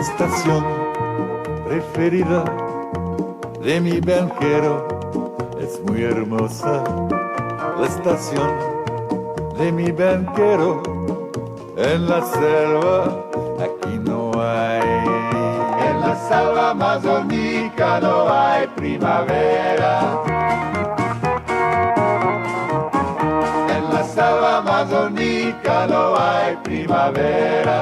estación preferida de mi banquero es muy hermosa. La estación de mi banquero en la selva aquí no hay. En la selva amazónica no hay primavera. En la selva amazónica no hay primavera.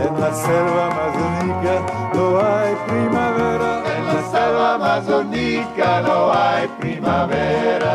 En la selva amazónica no hay primavera. En la selva amazónica no hay primavera.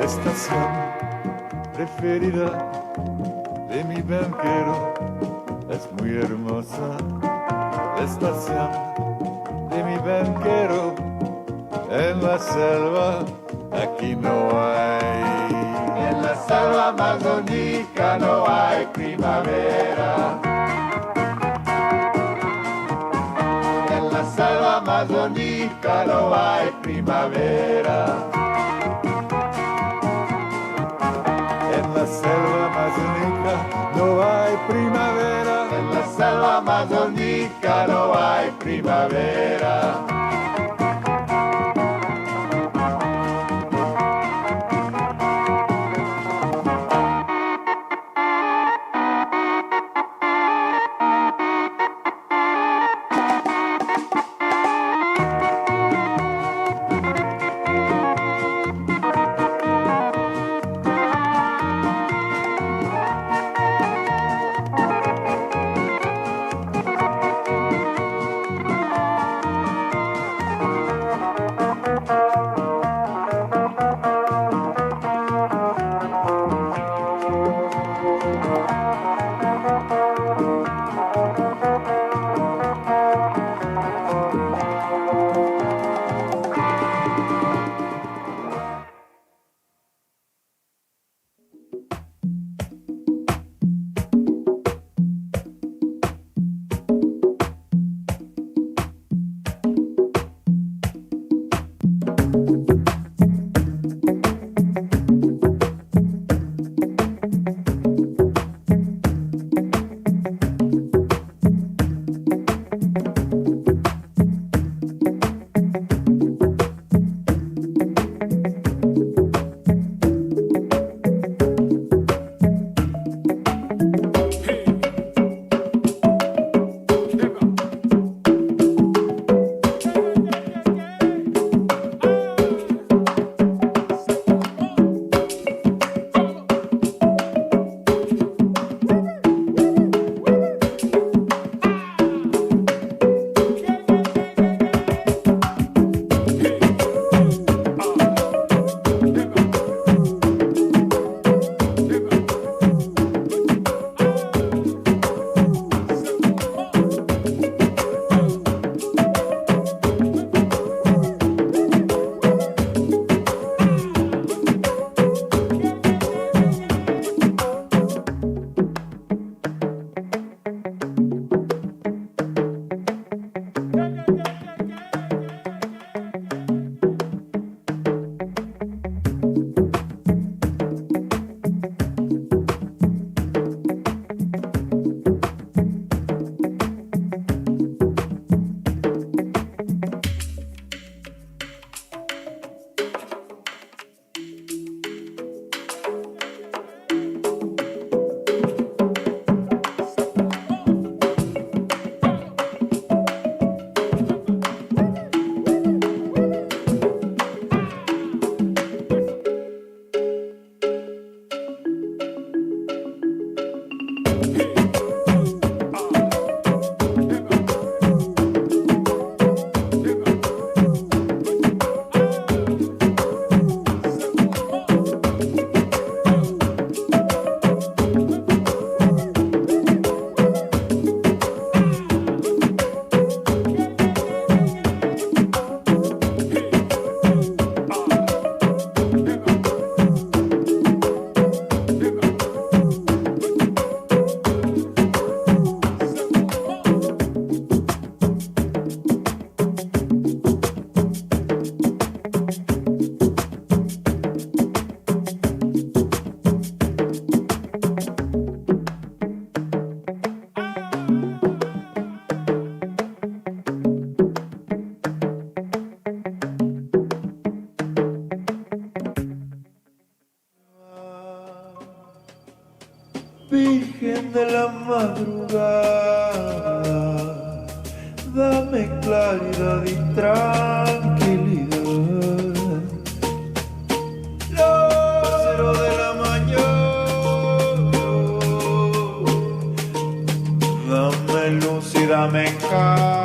Estación preferida de mi banquero es muy hermosa. La estación de mi banquero en la selva aquí no hay. En la selva amazónica no hay primavera. En la selva amazónica no hay primavera. En la selva amazónica no hay primavera. En la selva amazónica no hay primavera. dame claridad y tranquilidad. Las 0 de la mañana, dame luz y dame calma.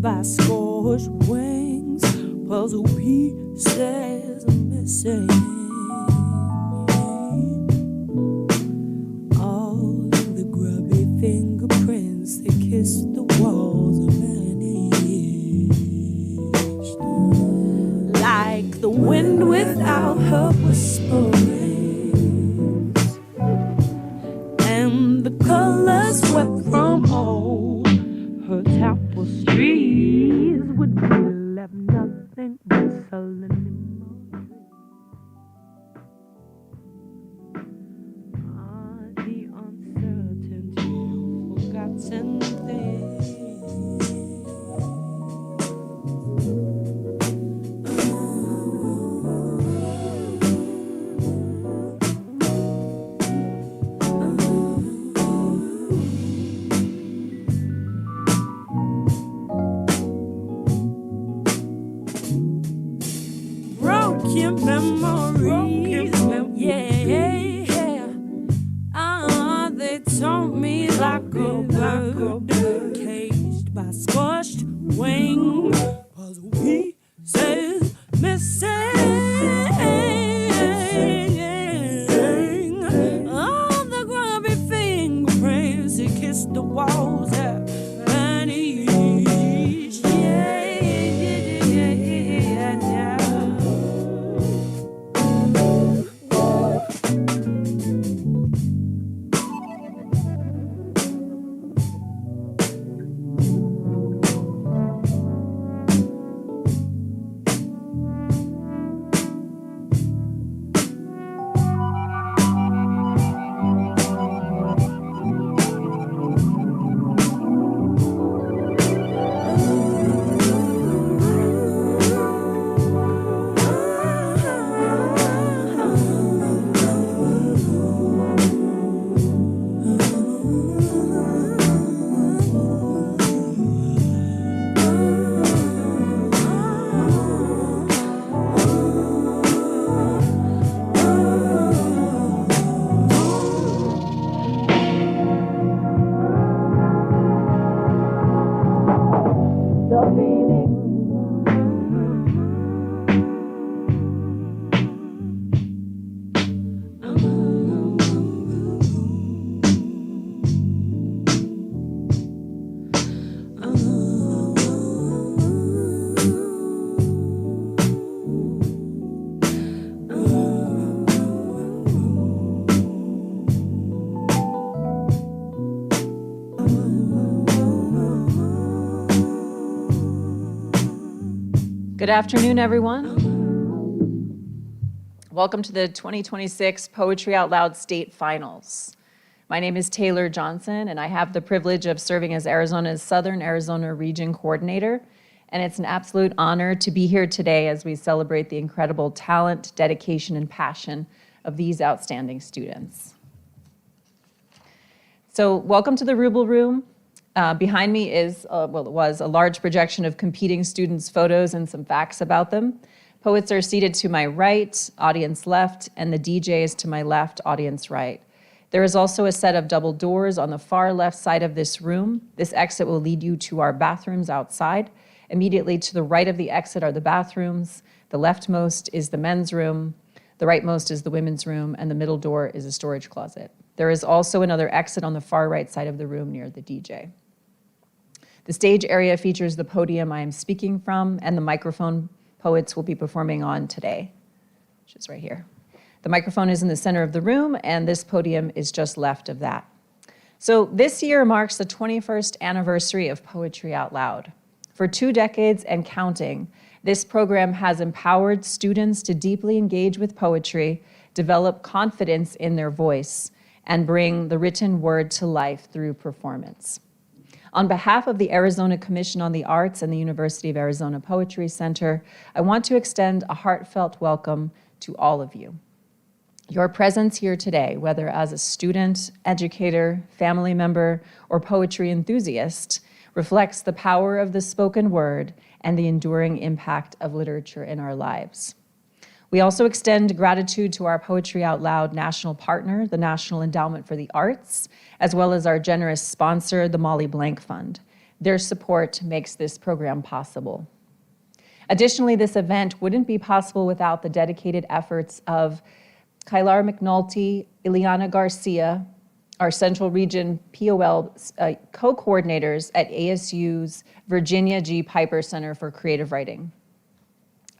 caged by scorched wings, puzzle pieces are missing. All the grubby fingerprints that kiss the walls are vanished. Like the wind without her whispering, and the colors swept from all her tapestries would be left nothing but sullen memories. The uncertainty of forgotten things. Broken memories, yeah. They taunt me like a bird, caged by squashed wings, puzzle pieces missing. All the grubby fingerprints that kiss the walls have vanished. Yeah. Good afternoon, everyone. Welcome to the 2026 Poetry Out Loud State Finals. My name is Taylor Johnson, and I have the privilege of serving as Arizona's Southern Arizona Region Coordinator, and it's an absolute honor to be here today as we celebrate the incredible talent, dedication, and passion of these outstanding students. So welcome to the Ruble Room. Behind me is, was a large projection of competing students' photos and some facts about them. Poets are seated to my right, audience left, and the DJ is to my left, audience right. There is also a set of double doors on the far left side of this room. This exit will lead you to our bathrooms outside. Immediately to the right of the exit are the bathrooms. The leftmost is the men's room. The rightmost is the women's room, and the middle door is a storage closet. There is also another exit on the far right side of the room near the DJ. The stage area features the podium I am speaking from and the microphone poets will be performing on today, which is right here. The microphone is in the center of the room, and this podium is just left of that. So this year marks the 21st anniversary of Poetry Out Loud. For 2 decades and counting, this program has empowered students to deeply engage with poetry, develop confidence in their voice, and bring the written word to life through performance. On behalf of the Arizona Commission on the Arts and the University of Arizona Poetry Center, I want to extend a heartfelt welcome to all of you. Your presence here today, whether as a student, educator, family member, or poetry enthusiast, reflects the power of the spoken word and the enduring impact of literature in our lives. We also extend gratitude to our Poetry Out Loud national partner, the National Endowment for the Arts, as well as our generous sponsor, the Molly Blank Fund. Their support makes this program possible. Additionally, this event wouldn't be possible without the dedicated efforts of Kylar McNulty, Ileana Garcia, our Central Region POL co-coordinators at ASU's Virginia G. Piper Center for Creative Writing.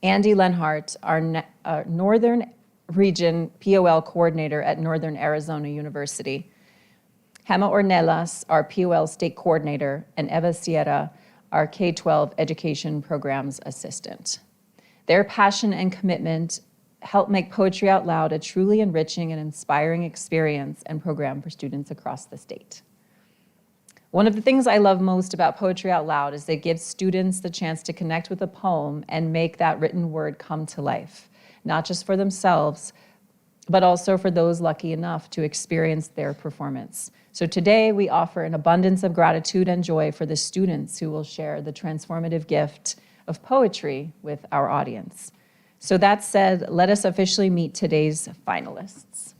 Andy Lenhart, our Northern Region POL coordinator at Northern Arizona University. Hema Ornelas, our POL state coordinator, and Eva Sierra, our K-12 education programs assistant. Their passion and commitment help make Poetry Out Loud a truly enriching and inspiring experience and program for students across the state. One of the things I love most about Poetry Out Loud is it gives students the chance to connect with a poem and make that written word come to life, not just for themselves, but also for those lucky enough to experience their performance. So today we offer an abundance of gratitude and joy for the students who will share the transformative gift of poetry with our audience. So that said, let us officially meet today's finalists.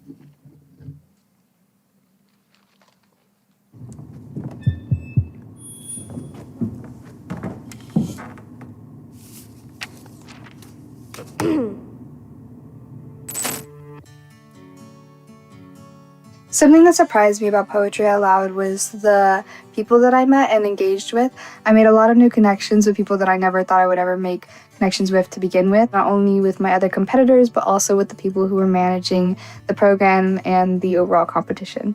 Something that surprised me about Poetry Out Loud was the people that I met and engaged with. I made a lot of new connections with people that I never thought I would ever make connections with to begin with, not only with my other competitors, but also with the people who were managing the program and the overall competition.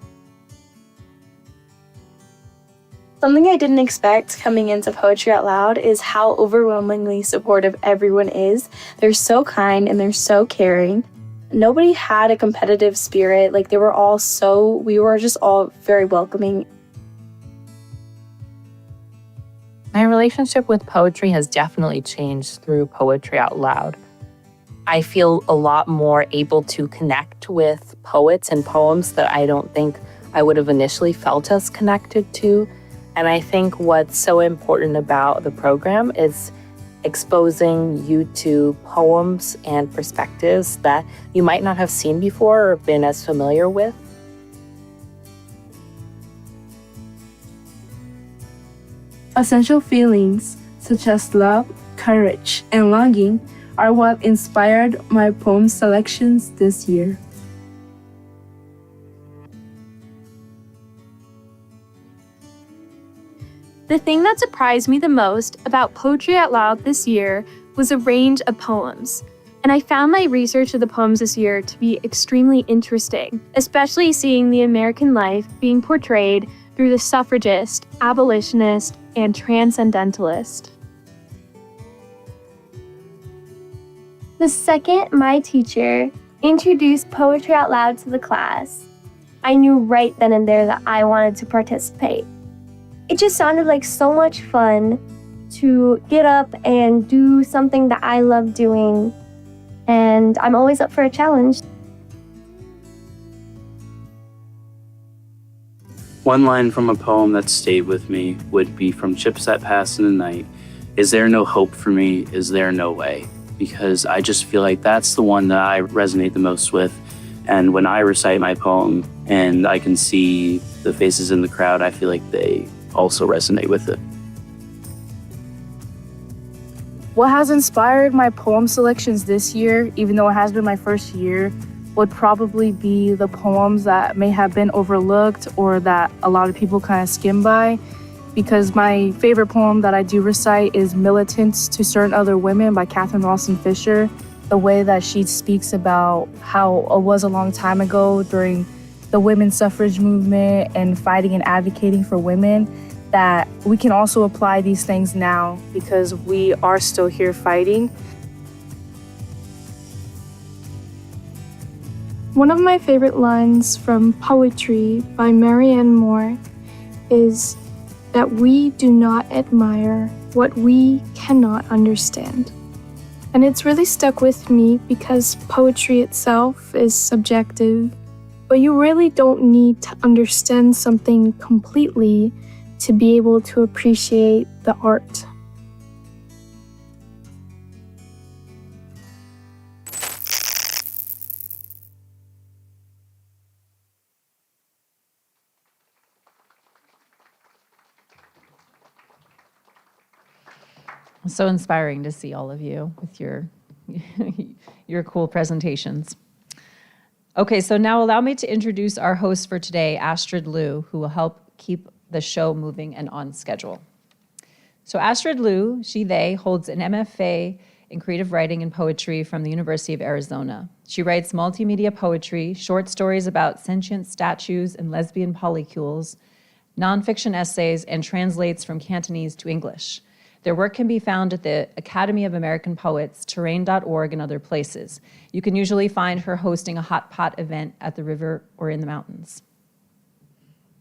Something I didn't expect coming into Poetry Out Loud is how overwhelmingly supportive everyone is. They're so kind and they're so caring. Nobody had a competitive spirit. We were just all very welcoming. My relationship with poetry has definitely changed through Poetry Out Loud. I feel a lot more able to connect with poets and poems that I don't think I would have initially felt as connected to. And I think what's so important about the program is exposing you to poems and perspectives that you might not have seen before or been as familiar with. Essential feelings such as love, courage, and longing are what inspired my poem selections this year. The thing that surprised me the most about Poetry Out Loud this year was a range of poems. And I found my research of the poems this year to be extremely interesting, especially seeing the American life being portrayed through the suffragist, abolitionist, and transcendentalist. The second my teacher introduced Poetry Out Loud to the class, I knew right then and there that I wanted to participate. It just sounded like so much fun to get up and do something that I love doing, and I'm always up for a challenge. One line from a poem that stayed with me would be from Chips That Pass in the Night. Is there no hope for me? Is there no way? Because I just feel like that's the one that I resonate the most with. And when I recite my poem and I can see the faces in the crowd, I feel like they also resonate with it. What has inspired my poem selections this year, even though it has been my first year, would probably be the poems that may have been overlooked or that a lot of people kind of skim by. Because my favorite poem that I do recite is Militants to Certain Other Women by Catherine Ralston Fisher. The way that she speaks about how it was a long time ago during the women's suffrage movement and fighting and advocating for women, that we can also apply these things now because we are still here fighting. One of my favorite lines from Poetry by Marianne Moore is that we do not admire what we cannot understand. And it's really stuck with me because poetry itself is subjective, but you really don't need to understand something completely to be able to appreciate the art. So inspiring to see all of you with your, your cool presentations. Okay, so now allow me to introduce our host for today, Astrid Liu, who will help keep the show moving and on schedule. So Astrid Liu, they holds an MFA in creative writing and poetry from the University of Arizona. She writes multimedia poetry, short stories about sentient statues and lesbian polycules, nonfiction essays, and translates from Cantonese to English. Their work can be found at the Academy of American Poets, terrain.org, and other places. You can usually find her hosting a hot pot event at the river or in the mountains.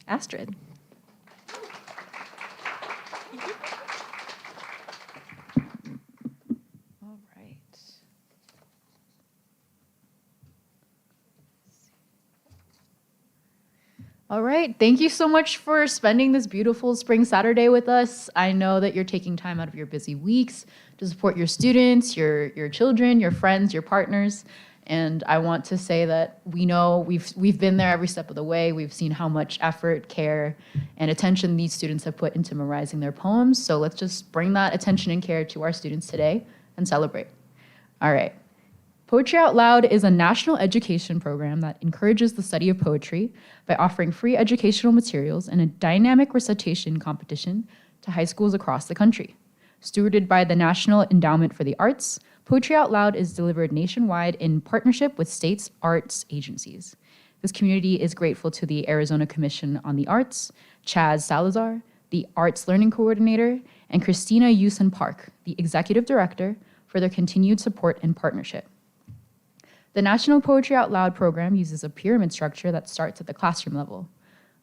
Astrid. All right. All right, thank you so much for spending this beautiful spring Saturday with us. I know that you're taking time out of your busy weeks to support your students, your children, your friends, your partners. And I want to say that we know we've been there every step of the way. We've seen how much effort, care, and attention these students have put into memorizing their poems. So let's just bring that attention and care to our students today and celebrate. All right. Poetry Out Loud is a national education program that encourages the study of poetry by offering free educational materials and a dynamic recitation competition to high schools across the country. Stewarded by the National Endowment for the Arts, Poetry Out Loud is delivered nationwide in partnership with states' arts agencies. This community is grateful to the Arizona Commission on the Arts, Chaz Salazar, the Arts Learning Coordinator, and Christina Yusen Park, the Executive Director, for their continued support and partnership. The National Poetry Out Loud program uses a pyramid structure that starts at the classroom level.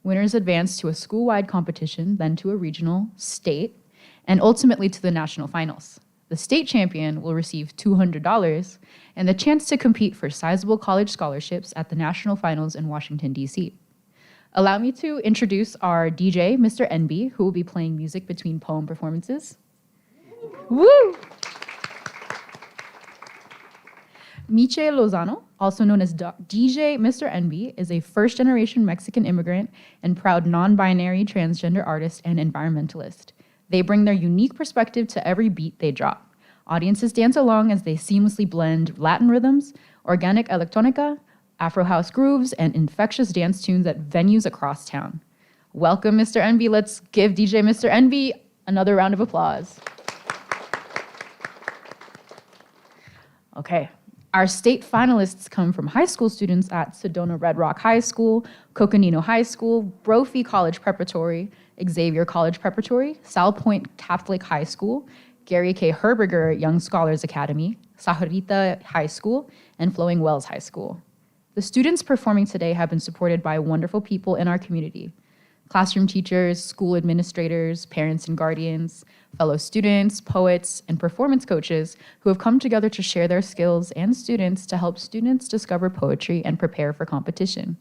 Winners advance to a school-wide competition, then to a regional, state, and ultimately to the national finals. The state champion will receive $200 and the chance to compete for sizable college scholarships at the national finals in Washington, D.C. Allow me to introduce our DJ, Mr. NB, who will be playing music between poem performances. Woo! Miche Lozano, also known as DJ Mr. NB, is a first-generation Mexican immigrant and proud non-binary transgender artist and environmentalist. They bring their unique perspective to every beat they drop. Audiences dance along as they seamlessly blend Latin rhythms, organic electronica, Afro house grooves, and infectious dance tunes at venues across town. Welcome, Mr. NB. Let's give DJ Mr. NB another round of applause. Okay. Our state finalists come from high school students at Sedona Red Rock High School, Coconino High School, Brophy College Preparatory, Xavier College Preparatory, Sal Point Catholic High School, Gary K. Herberger Young Scholars Academy, Saharita High School, and Flowing Wells High School. The students performing today have been supported by wonderful people in our community: classroom teachers, school administrators, parents and guardians, fellow students, poets, and performance coaches who have come together to share their skills and students to help students discover poetry and prepare for competition.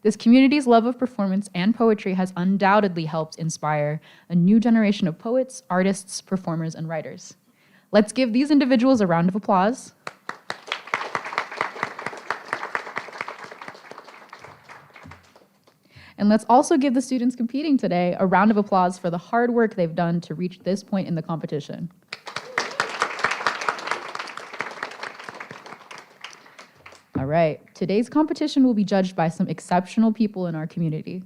This community's love of performance and poetry has undoubtedly helped inspire a new generation of poets, artists, performers, and writers. Let's give these individuals a round of applause. And let's also give the students competing today a round of applause for the hard work they've done to reach this point in the competition. All right, today's competition will be judged by some exceptional people in our community.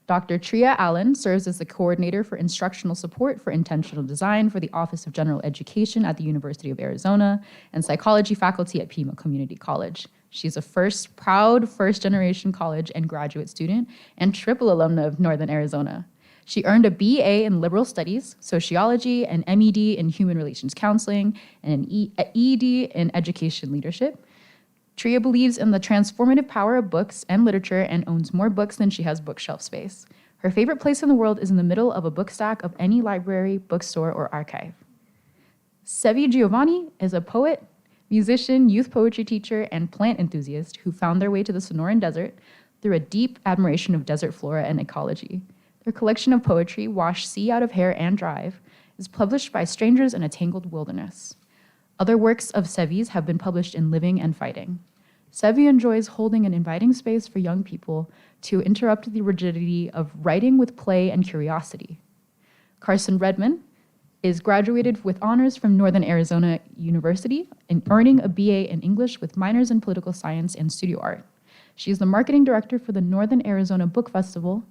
Dr. Tria Allen serves as the coordinator for instructional support for intentional design for the Office of General Education at the University of Arizona and psychology faculty at Pima Community College. She's a proud first-generation college and graduate student and triple alumna of Northern Arizona. She earned a BA in liberal studies, sociology, an MED in human relations counseling, and an ED in education leadership. Tria believes in the transformative power of books and literature and owns more books than she has bookshelf space. Her favorite place in the world is in the middle of a book stack of any library, bookstore, or archive. Sevi Giovanni is a poet, musician, youth poetry teacher, and plant enthusiast who found their way to the Sonoran Desert through a deep admiration of desert flora and ecology. Their collection of poetry, Wash Sea Out of Hair and Drive, is published by Strangers in a Tangled Wilderness. Other works of Sevi's have been published in Living and Fighting. Sevi enjoys holding an inviting space for young people to interrupt the rigidity of writing with play and curiosity. Carson Redman is graduated with honors from Northern Arizona University and earning a BA in English with minors in political science and studio art. She is the marketing director for the Northern Arizona Book Festival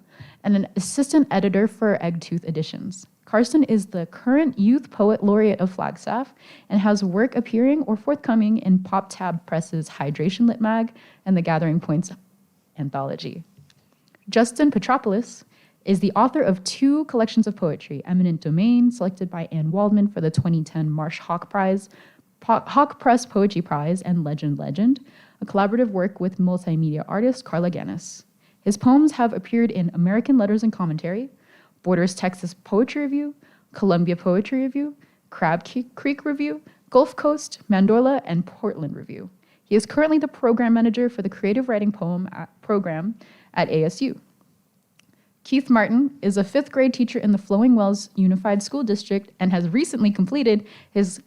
and an assistant editor for Eggtooth Editions. Karsten is the current Youth Poet Laureate of Flagstaff and has work appearing or forthcoming in Pop Tab Press's Hydration Lit Mag and the Gathering Points anthology. Justin Petropoulos is the author of 2 collections of poetry, Eminent Domain, selected by Anne Waldman for the 2010 Marsh Hawk Prize, Hawk Press Poetry Prize, and Legend, a collaborative work with multimedia artist Carla Ganis. His poems have appeared in American Letters and Commentary, Borders Texas Poetry Review, Columbia Poetry Review, Crab Creek Review, Gulf Coast, Mandorla, and Portland Review. He is currently the program manager for the Creative Writing Poem program at ASU. Keith Martin is a 5th grade teacher in the Flowing Wells Unified School District and has recently completed his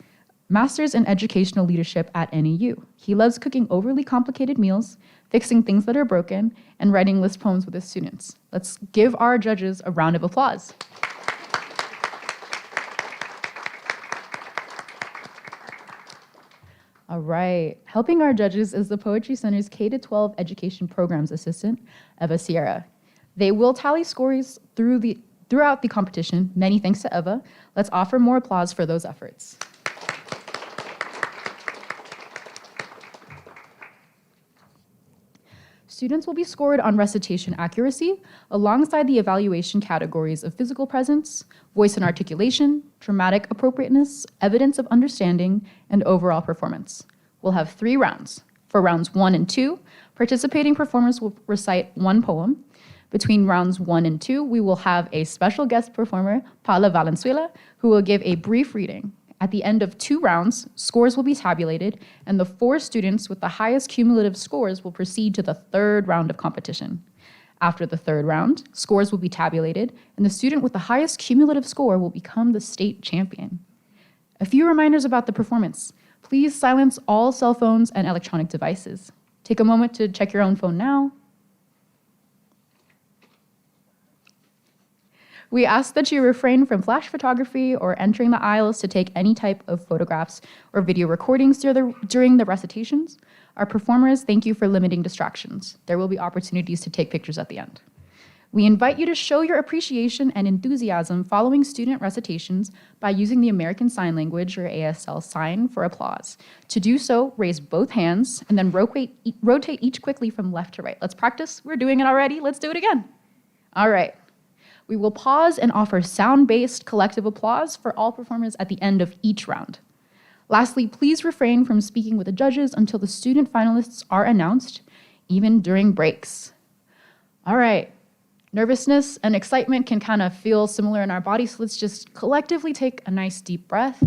Master's in Educational Leadership at NAU. He loves cooking overly complicated meals, fixing things that are broken, and writing list poems with his students. Let's give our judges a round of applause. All right, helping our judges is the Poetry Center's K-12 Education Programs Assistant, Eva Sierra. They will tally scores throughout the competition. Many thanks to Eva. Let's offer more applause for those efforts. Students will be scored on recitation accuracy alongside the evaluation categories of physical presence, voice and articulation, dramatic appropriateness, evidence of understanding, and overall performance. We'll have 3 rounds. For rounds 1 and 2, participating performers will recite 1 poem. Between rounds 1 and 2, we will have a special guest performer, Paula Valenzuela, who will give a brief reading. At the end of 2 rounds, scores will be tabulated, and the 4 students with the highest cumulative scores will proceed to the 3rd round of competition. After the 3rd round, scores will be tabulated, and the student with the highest cumulative score will become the state champion. A few reminders about the performance. Please silence all cell phones and electronic devices. Take a moment to check your own phone now. We ask that you refrain from flash photography or entering the aisles to take any type of photographs or video recordings during the recitations. Our performers thank you for limiting distractions. There will be opportunities to take pictures at the end. We invite you to show your appreciation and enthusiasm following student recitations by using the American Sign Language or ASL sign for applause. To do so, raise both hands and then rotate each quickly from left to right. Let's practice. We're doing it already. Let's do it again. All right. We will pause and offer sound-based collective applause for all performers at the end of each round. Lastly, please refrain from speaking with the judges until the student finalists are announced, even during breaks. All right, nervousness and excitement can kind of feel similar in our body, so let's just collectively take a nice deep breath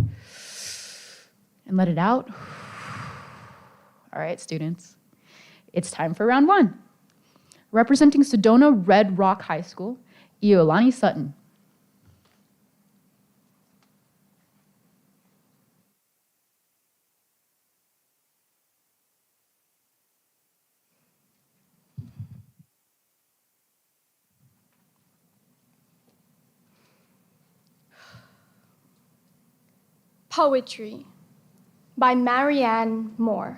and let it out. All right, students, it's time for round 1. Representing Sedona Red Rock High School, Iolani Sutton. Poetry by Marianne Moore.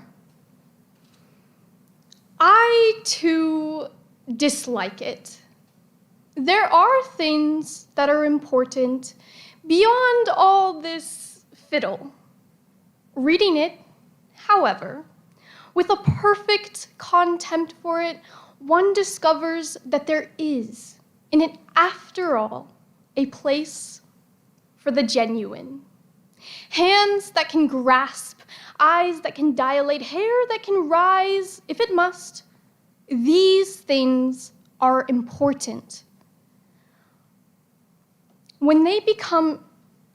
I, too, dislike it. There are things that are important beyond all this fiddle. Reading it, however, with a perfect contempt for it, one discovers that there is, in it after all, a place for the genuine. Hands that can grasp, eyes that can dilate, hair that can rise, if it must. These things are important. When they become,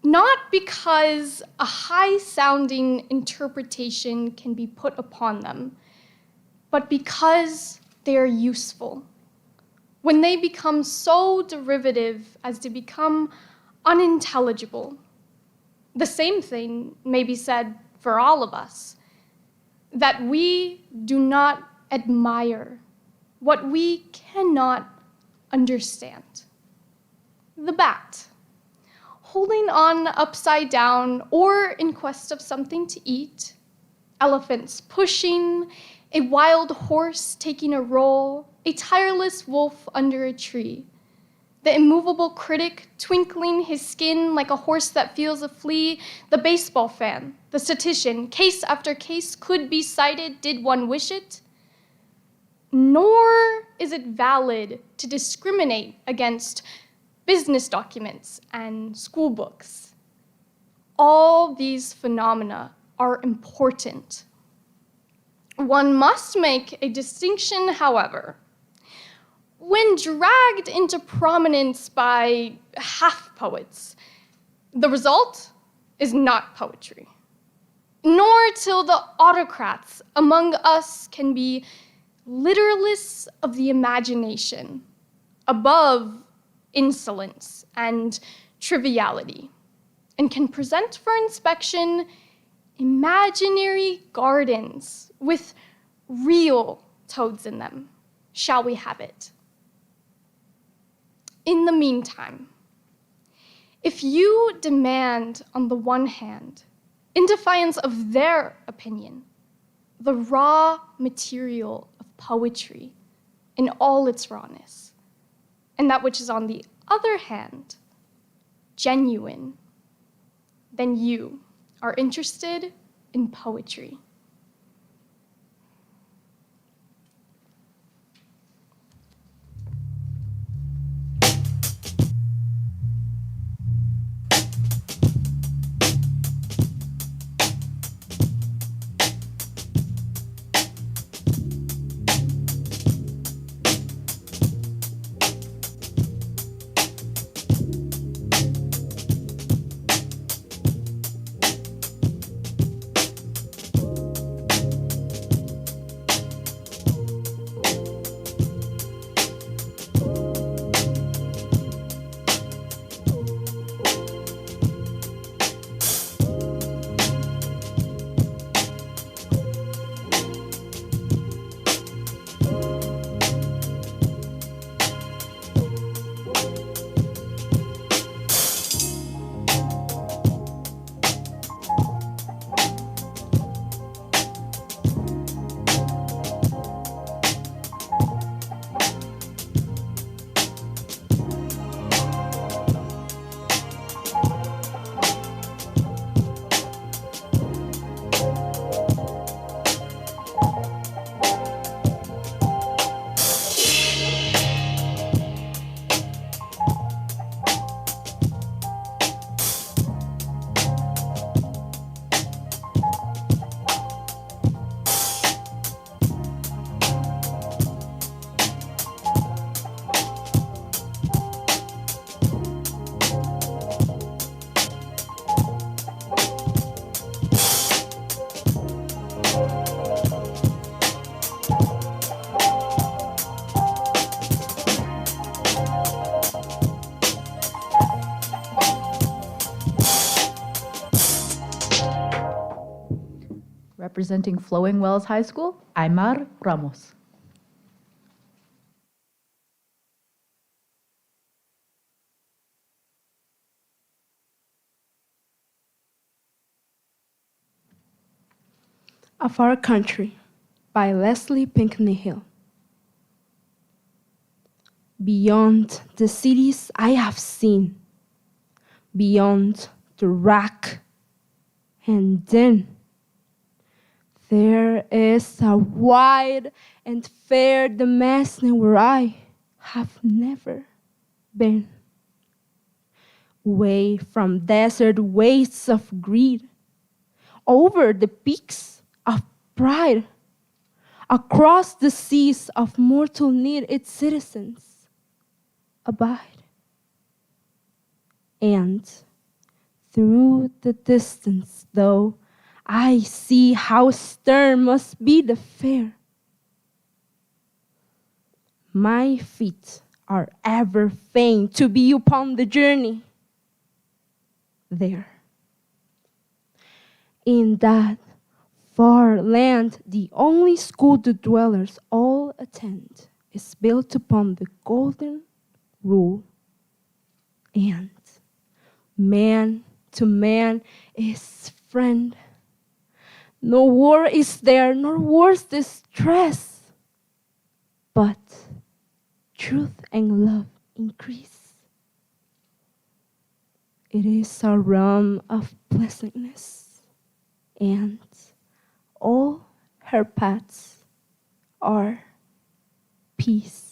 not because a high-sounding interpretation can be put upon them, but because they are useful. When they become so derivative as to become unintelligible. The same thing may be said for all of us, that we do not admire what we cannot understand. The bat, holding on upside down or in quest of something to eat, elephants pushing, a wild horse taking a roll, a tireless wolf under a tree, the immovable critic twinkling his skin like a horse that feels a flea, the baseball fan, the statistician, case after case could be cited did one wish it. Nor is it valid to discriminate against business documents and school books. All these phenomena are important. One must make a distinction, however. When dragged into prominence by half poets, the result is not poetry. Nor till the autocrats among us can be literalists of the imagination, above insolence and triviality, and can present for inspection imaginary gardens with real toads in them. Shall we have it? In the meantime, if you demand, on the one hand, in defiance of their opinion, the raw material of poetry in all its rawness, and that which is on the other hand, genuine, then you are interested in poetry. Representing Flowing Wells High School, Aymar Ramos. A Far Country by Leslie Pinckney Hill. Beyond the cities I have seen, beyond the rack, and then there is a wide and fair Damascus where I have never been. Away from desert wastes of greed, over the peaks of pride, across the seas of mortal need, its citizens abide. And through the distance, though, I see how stern must be the fare. My feet are ever fain to be upon the journey there. In that far land, the only school the dwellers all attend is built upon the golden rule, and Man to man is friend. No war is there, nor war's distress, but truth and love increase. It is a realm of pleasantness, and all her paths are peace.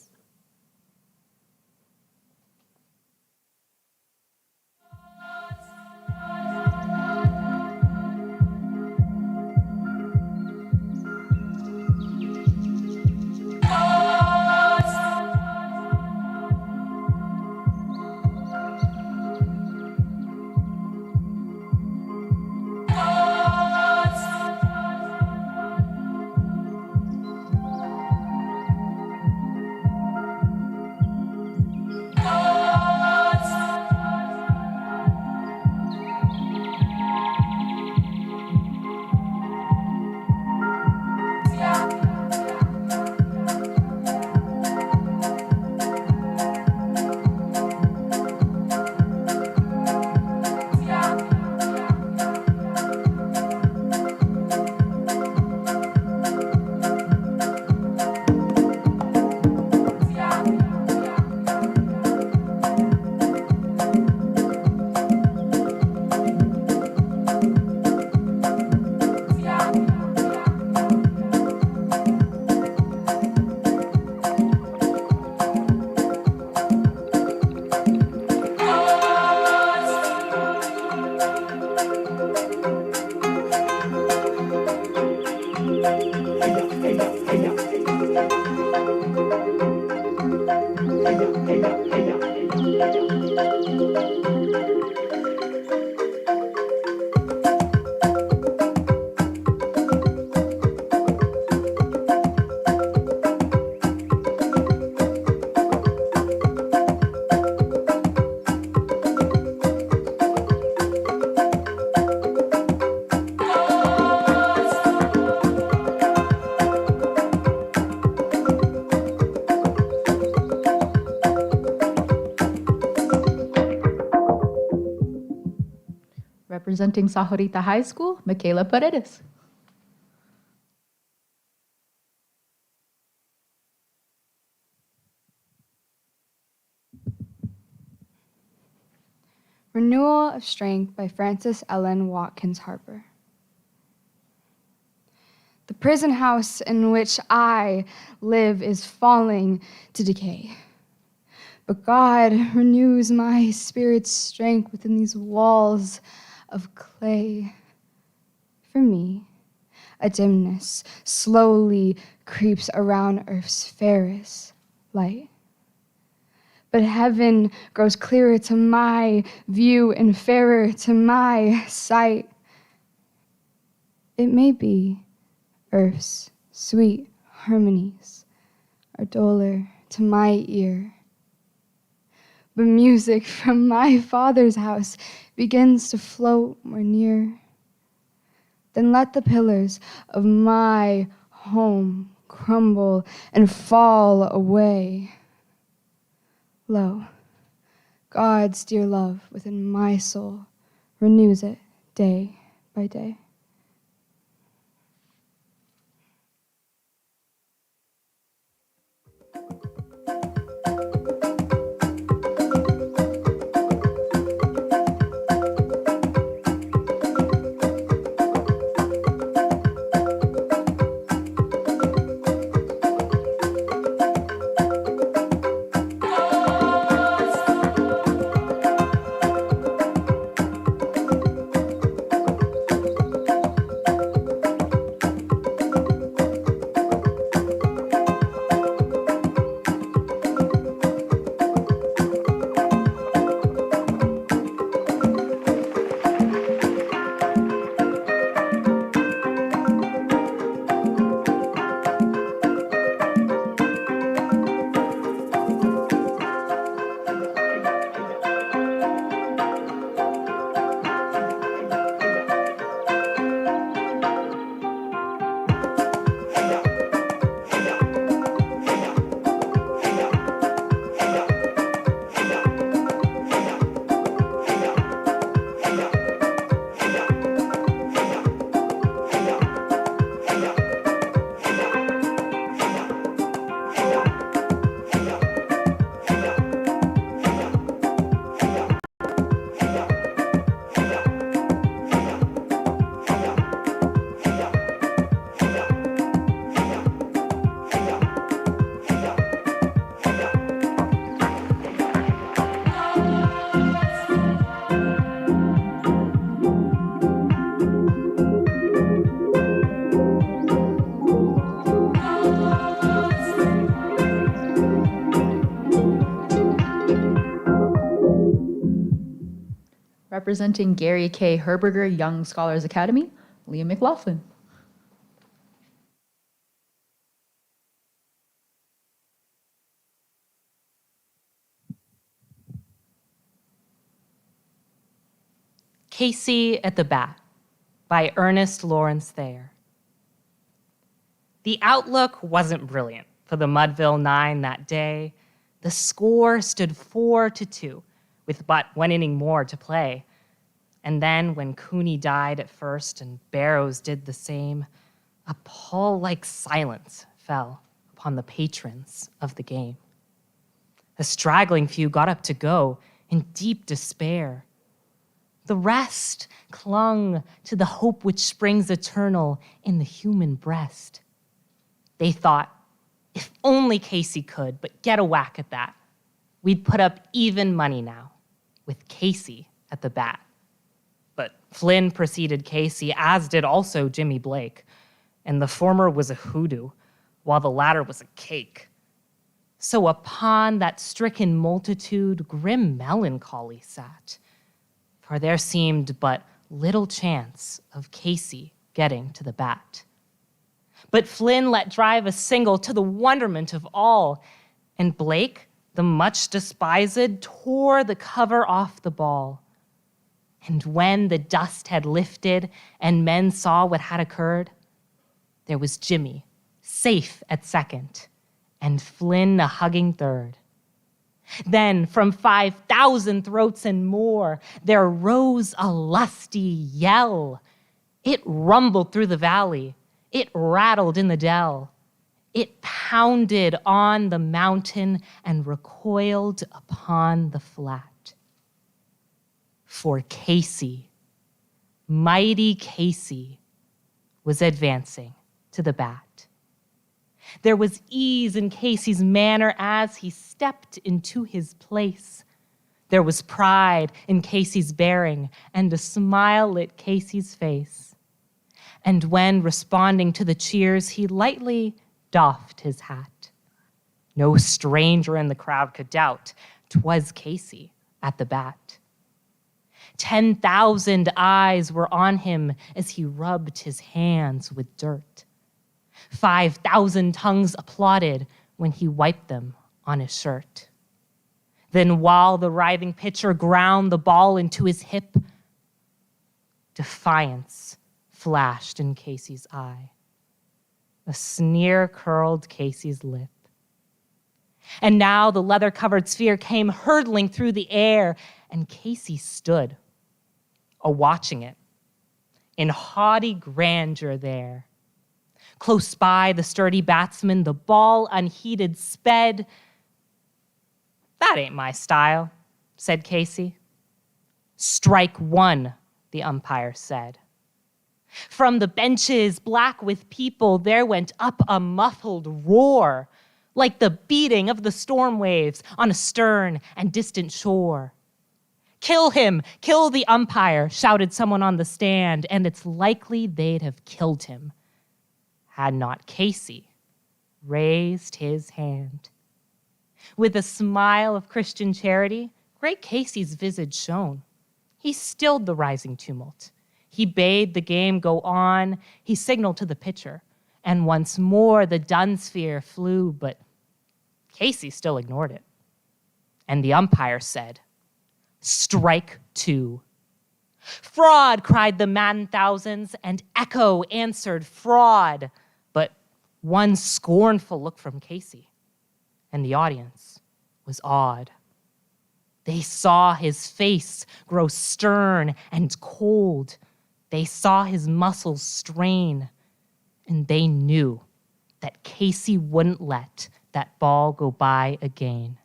Representing Sajorita High School, Michaela Paredes. Renewal of Strength by Frances Ellen Watkins Harper. The prison house in which I live is falling to decay. But God renews my spirit's strength within these walls of clay. For me, a dimness slowly creeps around earth's fairest light. But heaven grows clearer to my view and fairer to my sight. It may be earth's sweet harmonies are duller to my ear, but music from my Father's house begins to float more near. Then let the pillars of my home crumble and fall away. Lo, God's dear love within my soul renews it day by day. Representing Gary K. Herberger Young Scholars Academy, Leah McLaughlin. Casey at the Bat by Ernest Lawrence Thayer. The outlook wasn't brilliant for the Mudville Nine that day. The score stood 4-2, with but one inning more to play. And then when Cooney died at first and Barrows did the same, a pall-like silence fell upon the patrons of the game. A straggling few got up to go in deep despair. The rest clung to the hope which springs eternal in the human breast. They thought, if only Casey could, but get a whack at that, we'd put up even money now, with Casey at the bat. But Flynn preceded Casey, as did also Jimmy Blake, and the former was a hoodoo, while the latter was a cake. So upon that stricken multitude, grim melancholy sat, for there seemed but little chance of Casey getting to the bat. But Flynn let drive a single to the wonderment of all, and Blake, the much despised, tore the cover off the ball. And when the dust had lifted and men saw what had occurred, there was Jimmy, safe at second, and Flynn a hugging third. Then from 5,000 throats and more, there rose a lusty yell. It rumbled through the valley. It rattled in the dell. It pounded on the mountain and recoiled upon the flat. For Casey, mighty Casey, was advancing to the bat. There was ease in Casey's manner as he stepped into his place. There was pride in Casey's bearing and a smile lit Casey's face. And when responding to the cheers, he lightly doffed his hat. No stranger in the crowd could doubt 'twas Casey at the bat. 10,000 eyes were on him as he rubbed his hands with dirt. 5,000 tongues applauded when he wiped them on his shirt. Then while the writhing pitcher ground the ball into his hip, defiance flashed in Casey's eye. A sneer curled Casey's lip. And now the leather-covered sphere came hurtling through the air, and Casey stood, a-watching it, in haughty grandeur there. Close by the sturdy batsman, the ball unheeded sped. "That ain't my style," said Casey. "Strike one," the umpire said. From the benches, black with people, there went up a muffled roar, like the beating of the storm waves on a stern and distant shore. "Kill him! Kill the umpire!" shouted someone on the stand, and it's likely they'd have killed him had not Casey raised his hand. With a smile of Christian charity, great Casey's visage shone. He stilled the rising tumult. He bade the game go on. He signaled to the pitcher, and once more the dun sphere flew, but Casey still ignored it. And the umpire said, "Strike two." "Fraud!" cried the maddened thousands, and echo answered, "Fraud!" But one scornful look from Casey, and the audience was awed. They saw his face grow stern and cold. They saw his muscles strain, and they knew that Casey wouldn't let that ball go by again.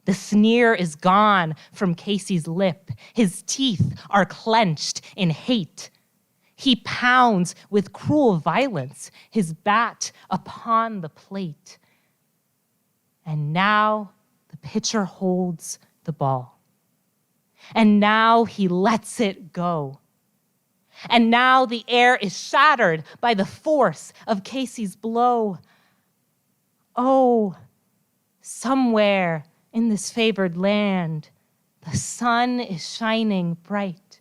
The sneer is gone from Casey's lip. His teeth are clenched in hate. He pounds with cruel violence his bat upon the plate. And now the pitcher holds the ball. And now he lets it go. And now the air is shattered by the force of Casey's blow. Oh, somewhere in this favored land, the The sun is shining bright.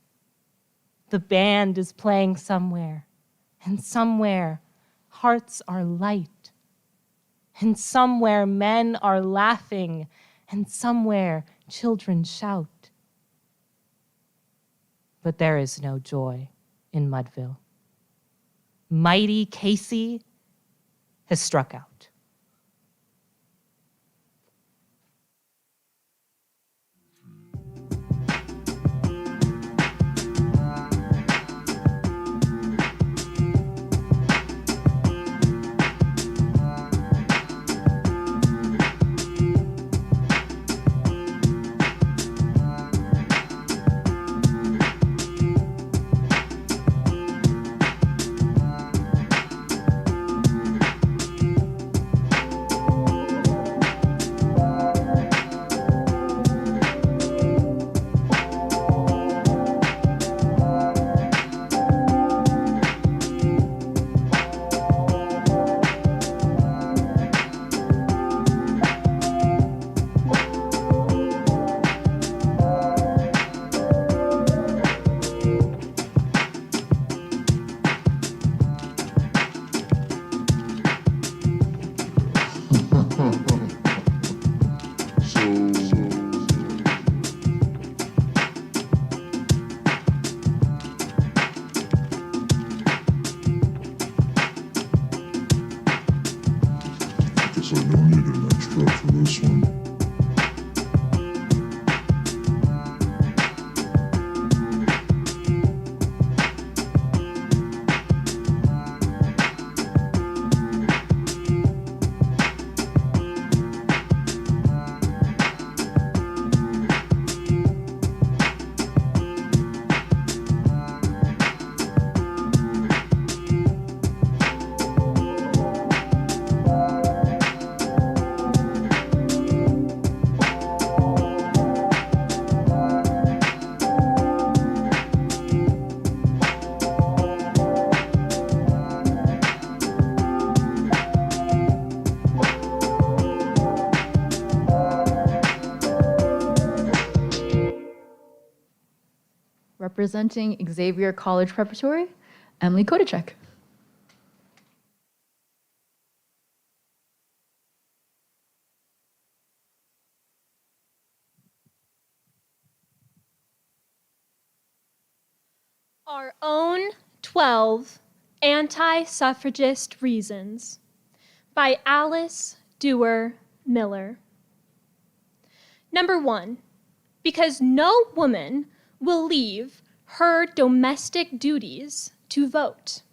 The band is playing somewhere, and somewhere hearts are light. And somewhere men are laughing, and somewhere children shout. But there is no joy in Mudville. Mighty Casey has struck out. Guess I don't need an extra for this one. Representing Xavier College Preparatory, Emily Kodacek. Our own 12 anti-suffragist reasons by Alice Dewar Miller. Number 1, because no woman will leave her domestic duties to vote.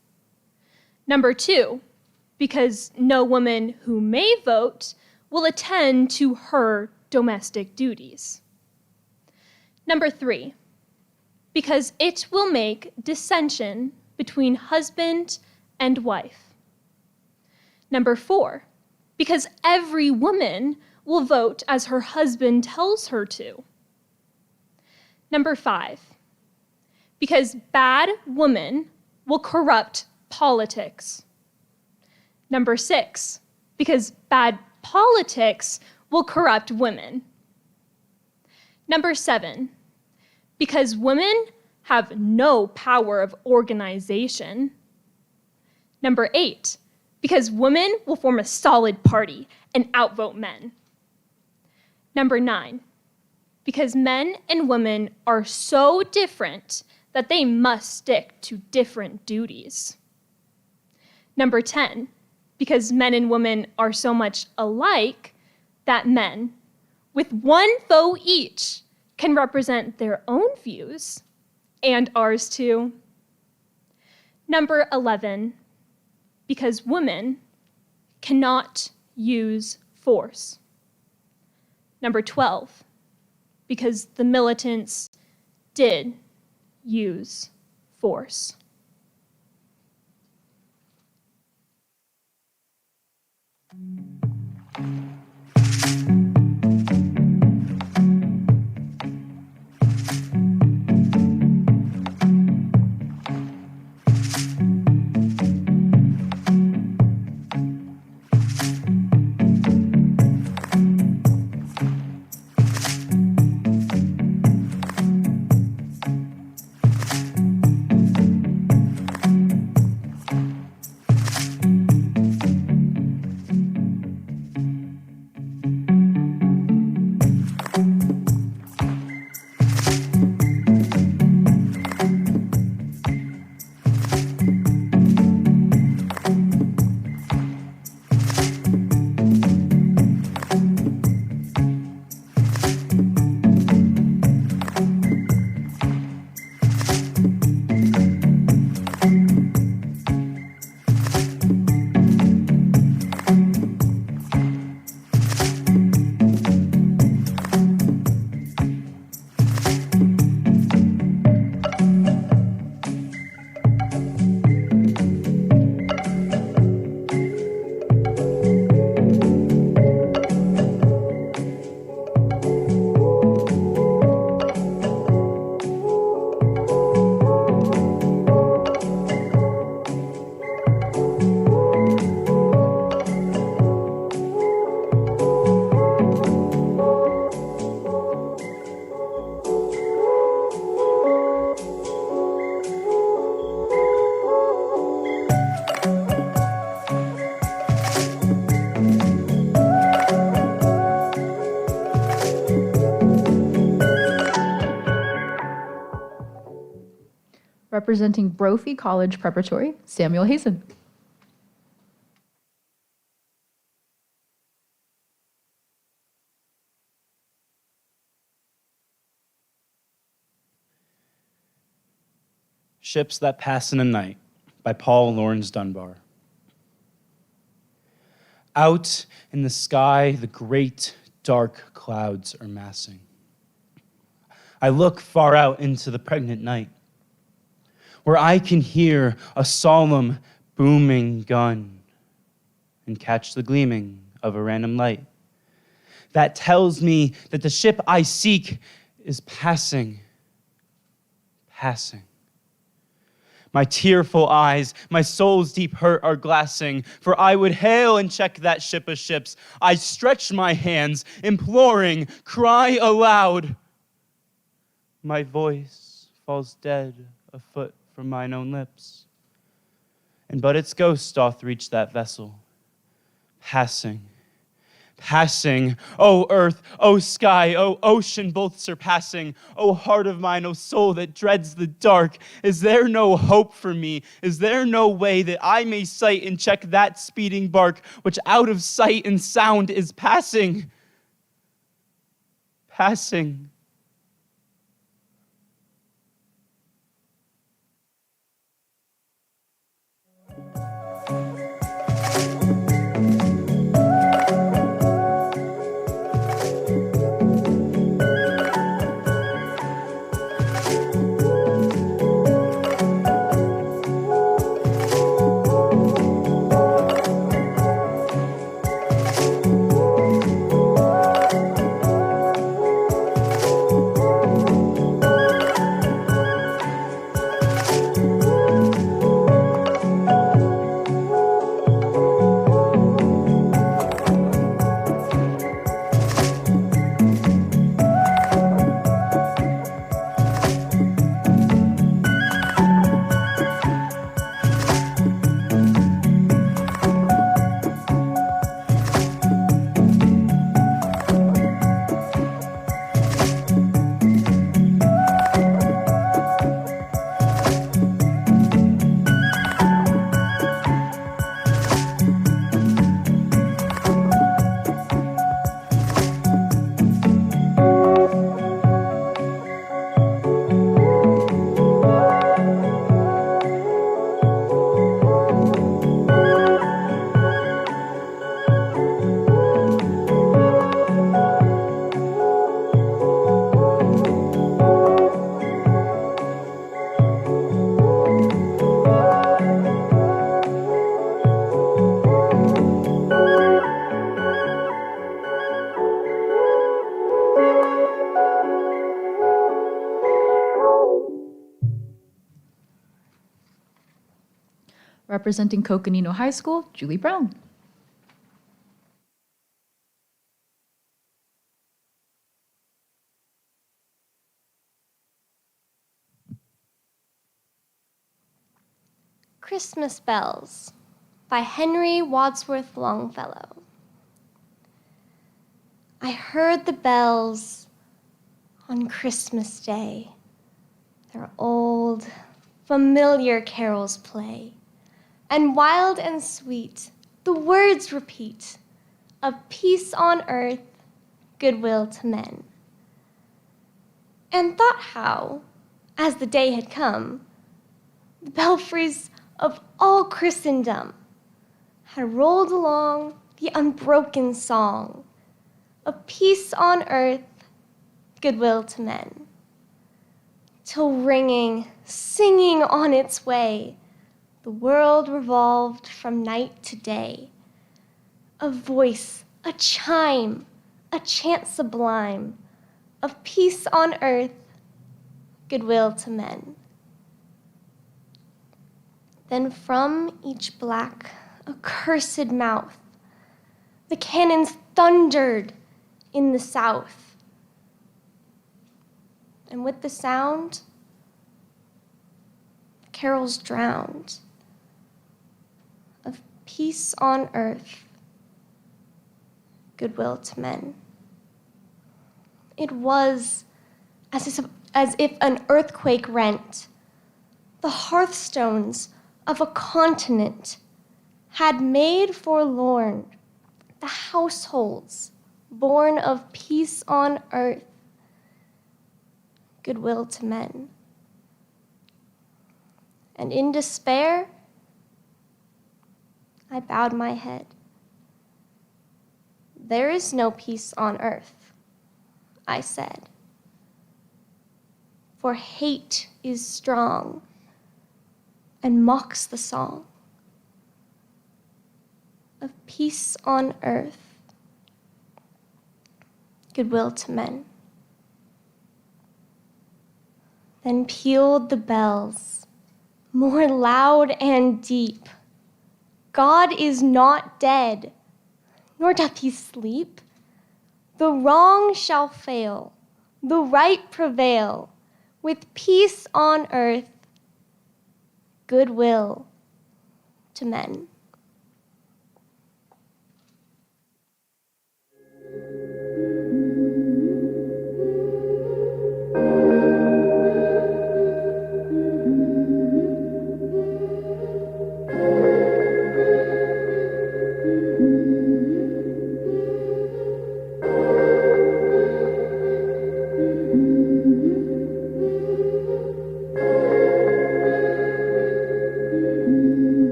Number 2, because no woman who may vote will attend to her domestic duties. Number 3, because it will make dissension between husband and wife. Number 4, because every woman will vote as her husband tells her to. Number 5, because bad women will corrupt politics. Number 6, because bad politics will corrupt women. Number 7, because women have no power of organization. Number 8, because women will form a solid party and outvote men. Number 9, because men and women are so different that they must stick to different duties. Number 10, because men and women are so much alike that men, with one vote each, can represent their own views and ours too. Number 11, because women cannot use force. Number 12, because the militants did use force. Representing Brophy College Preparatory, Samuel Hazen. Ships That Pass in a Night by Paul Laurence Dunbar. Out in the sky, the great dark clouds are massing. I look far out into the pregnant night, where I can hear a solemn booming gun and catch the gleaming of a random light that tells me that the ship I seek is passing. My tearful eyes, my soul's deep hurt are glassing, for I would hail and check that ship of ships. I stretch my hands, imploring, cry aloud. My voice falls dead a foot from mine own lips, and but its ghost doth reach that vessel, passing. O earth, O sky, O ocean, both surpassing. O heart of mine, O soul that dreads the dark. Is there no hope for me? Is there no way that I may sight and check that speeding bark, which out of sight and sound is passing? Representing Coconino High School, Julie Brown. Christmas Bells by Henry Wadsworth Longfellow. I heard the bells on Christmas Day, their old, familiar carols play, and wild and sweet the words repeat of peace on earth, goodwill to men. And thought how, as the day had come, the belfries of all Christendom had rolled along the unbroken song of peace on earth, goodwill to men, till ringing, singing on its way, the world revolved from night to day. A voice, a chime, a chant sublime of peace on earth, goodwill to men. Then from each black, accursed mouth, the cannons thundered in the south. And with the sound, the carols drowned of peace on earth, goodwill to men. It was as if an earthquake rent the hearthstones of a continent had made forlorn the households born of peace on earth, goodwill to men. And in despair, I bowed my head. There is no peace on earth, I said. For hate is strong and mocks the song of peace on earth, goodwill to men. Then pealed the bells, more loud and deep. God is not dead, nor doth he sleep. The wrong shall fail, the right prevail, with peace on earth, goodwill to men.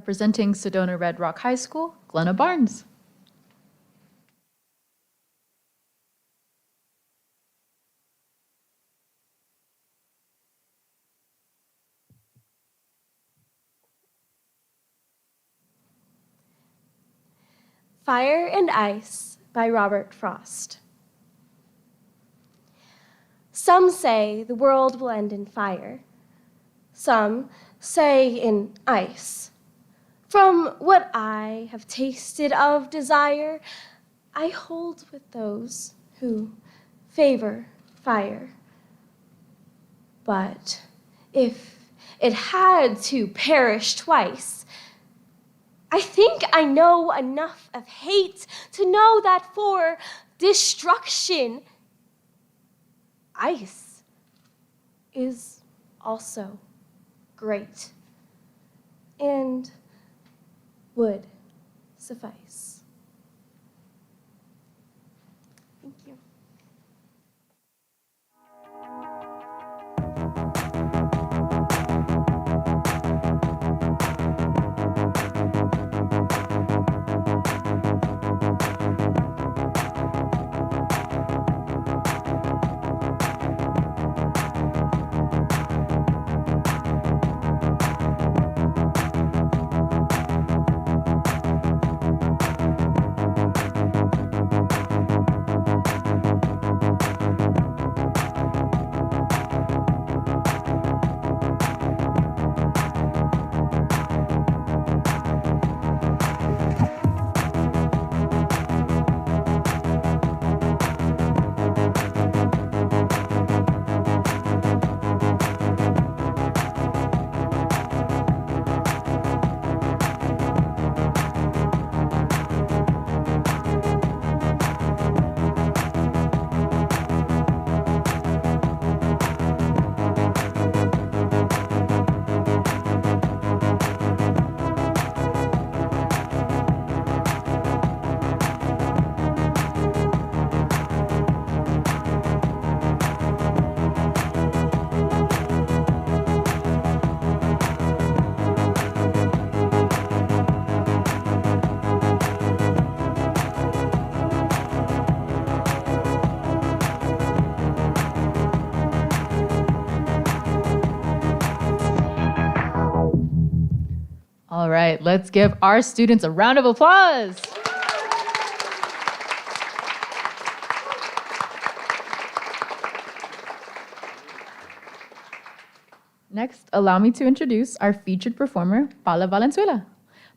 Representing Sedona Red Rock High School, Glenna Barnes. Fire and Ice by Robert Frost. Some say the world will end in fire. Some say in ice. From what I have tasted of desire, I hold with those who favor fire. But if it had to perish twice, I think I know enough of hate to know that for destruction, ice is also great and would suffice. Thank you. All right, let's give our students a round of applause. Next, allow me to introduce our featured performer, Paula Valenzuela.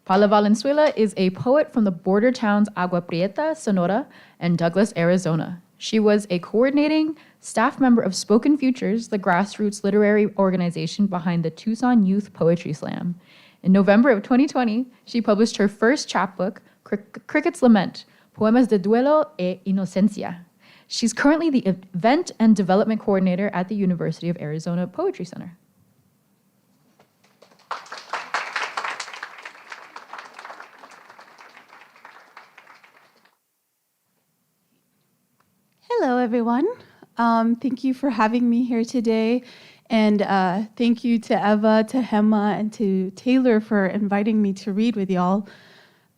Paula Valenzuela is a poet from the border towns Agua Prieta, Sonora, and Douglas, Arizona. She was a coordinating staff member of Spoken Futures, the grassroots literary organization behind the Tucson Youth Poetry Slam. In November of 2020, she published her first chapbook, Cricket's Lament, Poemas de Duelo e Inocencia. She's currently the Event and Development Coordinator at the University of Arizona Poetry Center. Hello, everyone. Thank you for having me here today. And thank you to Eva, to Hema, and to Taylor for inviting me to read with y'all.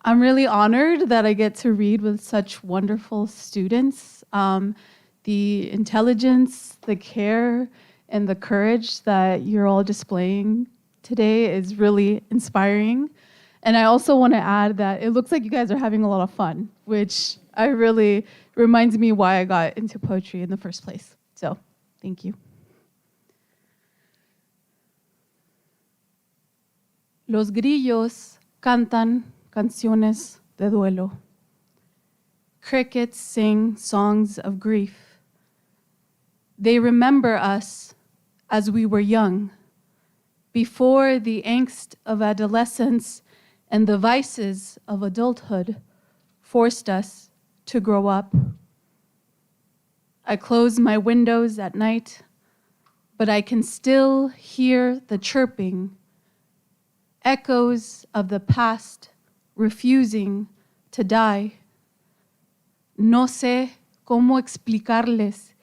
I'm really honored that I get to read with such wonderful students. The intelligence, the care, and the courage that you're all displaying today is really inspiring. And I also want to add that it looks like you guys are having a lot of fun, which I really reminds me why I got into poetry in the first place. So, thank you. Los grillos cantan canciones de duelo. Crickets sing songs of grief. They remember us as we were young, before the angst of adolescence and the vices of adulthood forced us to grow up. I close my windows at night, but I can still hear the chirping, echoes of the past refusing to die. No sé cómo explicarles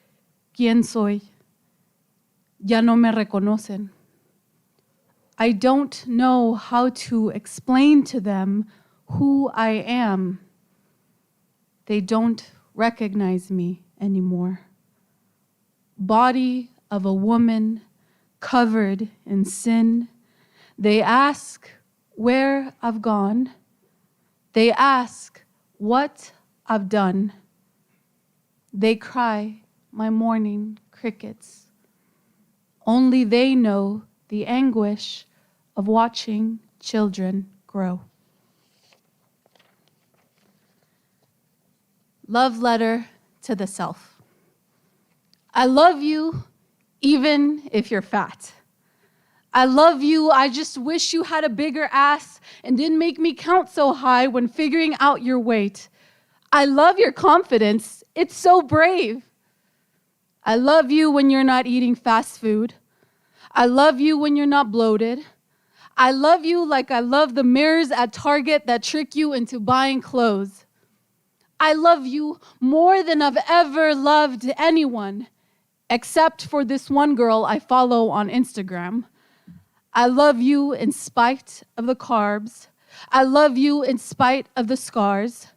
quién soy. Ya no me reconocen. I don't know how to explain to them who I am. They don't recognize me anymore. Body of a woman covered in sin. They ask where I've gone. They ask what I've done. They cry my morning crickets. Only they know the anguish of watching children grow. Love letter to the self. I love you even if you're fat. I love you, I just wish you had a bigger ass and didn't make me count so high when figuring out your weight. I love your confidence, it's so brave. I love you when you're not eating fast food. I love you when you're not bloated. I love you like I love the mirrors at Target that trick you into buying clothes. I love you more than I've ever loved anyone, except for this one girl I follow on Instagram. I love you in spite of the carbs. I love you in spite of the scars.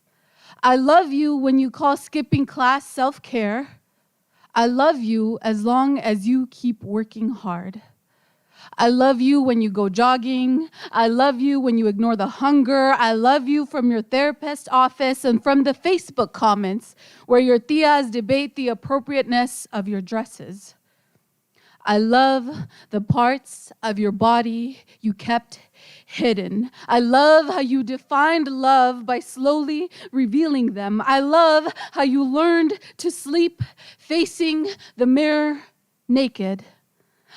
I love you when you call skipping class self-care. I love you as long as you keep working hard. I love you when you go jogging. I love you when you ignore the hunger. I love you from your therapist's office and from the Facebook comments where your tias debate the appropriateness of your dresses. I love the parts of your body you kept hidden. I love how you defined love by slowly revealing them. I love how you learned to sleep facing the mirror naked.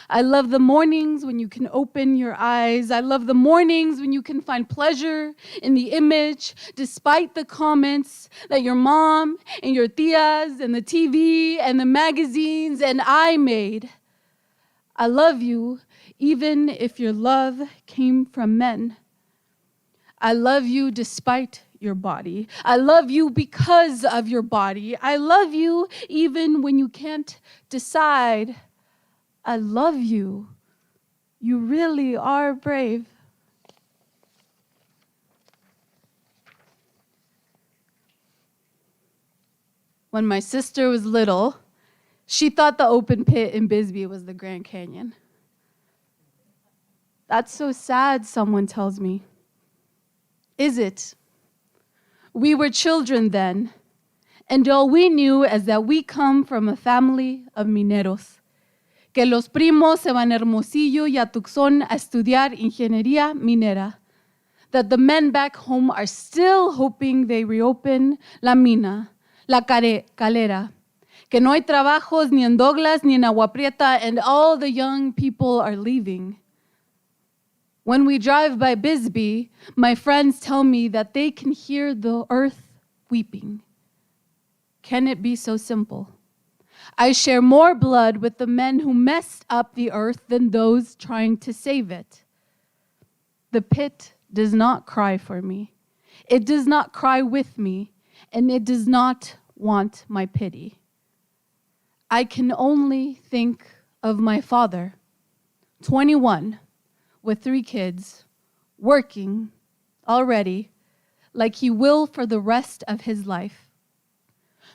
I love the mornings when you can open your eyes. I love the mornings when you can find pleasure in the image, despite the comments that your mom and your tias and the TV and the magazines and I made. I love you even if your love came from men. I love you despite your body. I love you because of your body. I love you even when you can't decide. I love you. You really are brave. When my sister was little, she thought the open pit in Bisbee was the Grand Canyon. That's so sad, someone tells me. is it? We were children then, and all we knew is that we come from a family of mineros. Que los primos se van a Hermosillo y a Tucson a estudiar ingeniería minera. That the men back home are still hoping they reopen la mina, la calera. Que no hay trabajos ni en Douglas ni en Agua Prieta, and all the young people are leaving. When we drive by Bisbee, my friends tell me that they can hear the earth weeping. Can it be so simple? I share more blood with the men who messed up the earth than those trying to save it. The pit does not cry for me. It does not cry with me, and it does not want my pity. I can only think of my father, 21, with 3 kids, working already like he will for the rest of his life.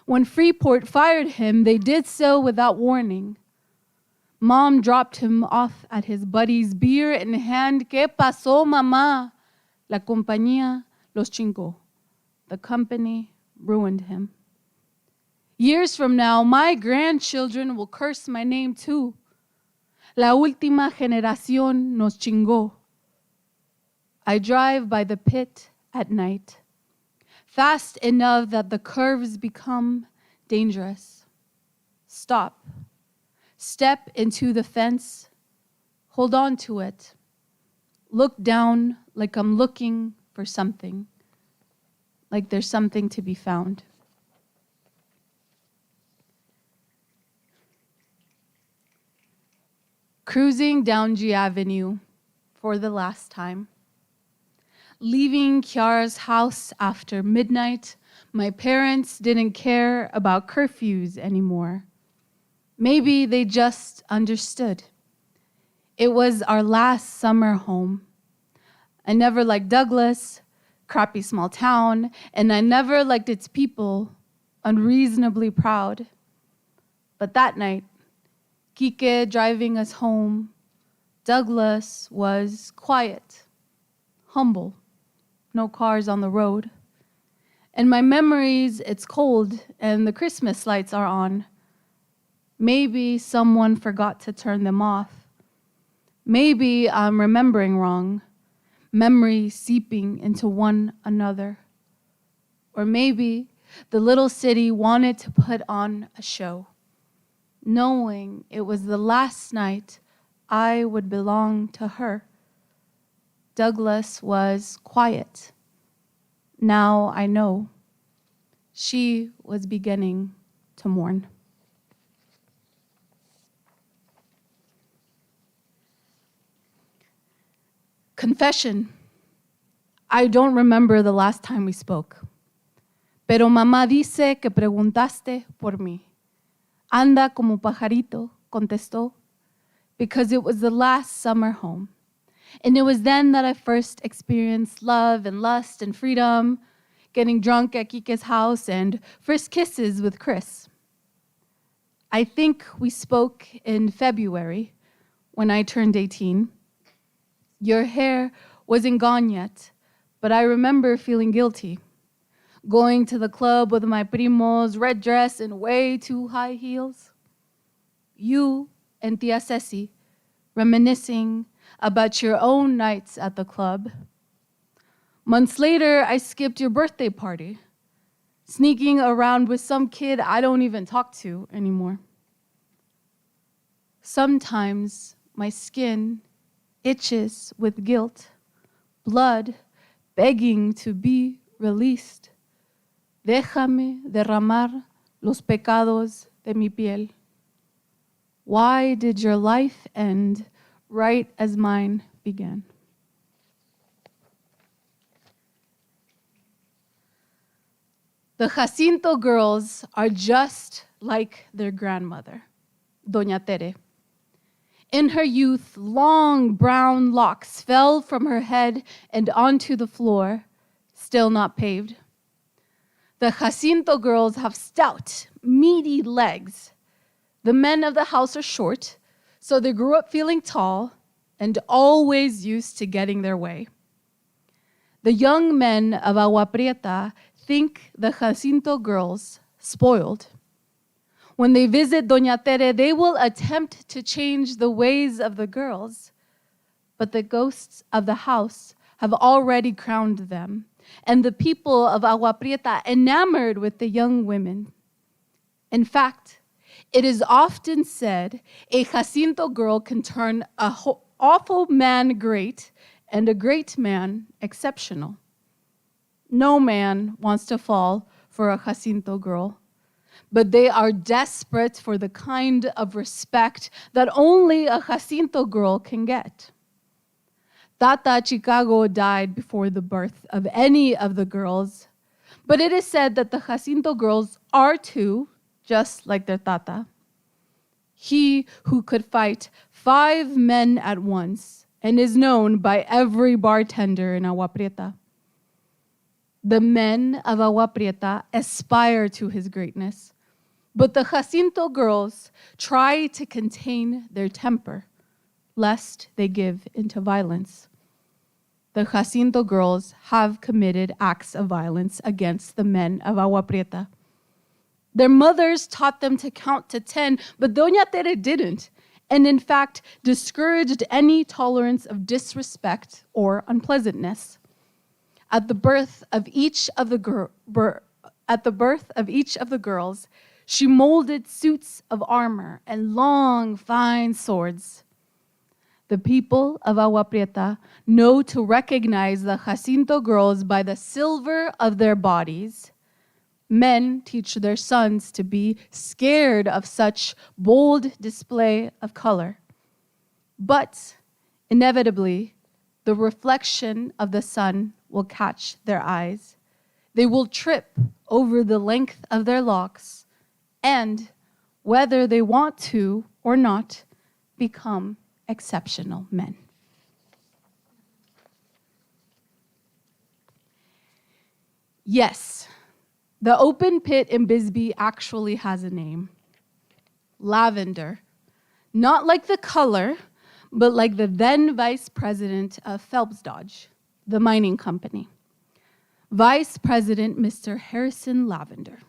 When Freeport fired him, they did so without warning. Mom dropped him off at his buddy's beer in hand. ¿Qué pasó, mamá? La compañía los chingó. The company ruined him. Years from now, my grandchildren will curse my name too. La última generación nos chingó. I drive by the pit at night, fast enough that the curves become dangerous. Stop. Step into the fence. Hold on to it. Look down like I'm looking for something, like there's something to be found. Cruising down G Avenue for the last time. Leaving Kiara's house after midnight, my parents didn't care about curfews anymore. Maybe they just understood. It was our last summer home. I never liked Douglas, crappy small town, and I never liked its people, unreasonably proud. But that night, Kike driving us home, Douglas was quiet, humble, no cars on the road. In my memories, it's cold and the Christmas lights are on. Maybe someone forgot to turn them off. Maybe I'm remembering wrong, memories seeping into one another. Or maybe the little city wanted to put on a show, knowing it was the last night I would belong to her. Douglas was quiet. Now I know. She was beginning to mourn. Confession. I don't remember the last time we spoke. Pero mamá dice que preguntaste por mí. Anda como pajarito, contestó, because it was the last summer home. And it was then that I first experienced love and lust and freedom, getting drunk at Kike's house and first kisses with Chris. I think we spoke in February when I turned 18. Your hair wasn't gone yet, but I remember feeling guilty. Going to the club with my primos, red dress and way too high heels. You and Tia Ceci reminiscing about your own nights at the club. Months later, I skipped your birthday party, sneaking around with some kid I don't even talk to anymore. Sometimes my skin itches with guilt, blood begging to be released. Déjame derramar los pecados de mi piel. Why did your life end right as mine began? The Jacinto girls are just like their grandmother, Doña Tere. In her youth, long brown locks fell from her head and onto the floor, still not paved. The Jacinto girls have stout, meaty legs. The men of the house are short, so they grew up feeling tall and always used to getting their way. The young men of Agua Prieta think the Jacinto girls spoiled. When they visit Doña Tere, they will attempt to change the ways of the girls, but the ghosts of the house have already crowned them, and the people of Agua Prieta enamored with the young women. In fact, it is often said a Jacinto girl can turn an awful man great and a great man exceptional. No man wants to fall for a Jacinto girl, but they are desperate for the kind of respect that only a Jacinto girl can get. Tata Chicago died before the birth of any of the girls, but it is said that the Jacinto girls are too, just like their Tata. He who could fight 5 men at once and is known by every bartender in Agua Prieta. The men of Agua Prieta aspire to his greatness, but the Jacinto girls try to contain their temper, lest they give into violence. The Jacinto girls have committed acts of violence against the men of Agua Prieta. Their mothers taught them to count to 10, but Doña Tere didn't, and in fact discouraged any tolerance of disrespect or unpleasantness. At the birth of each of the girls, she molded suits of armor and long, fine swords. The people of Agua Prieta know to recognize the Jacinto girls by the silver of their bodies. Men teach their sons to be scared of such bold display of color. But inevitably, the reflection of the sun will catch their eyes. They will trip over the length of their locks and, whether they want to or not, become exceptional men. Yes, the open pit in Bisbee actually has a name. Lavender. Not like the color, but like the then vice president of Phelps Dodge, the mining company. Vice President Mr. Harrison Lavender.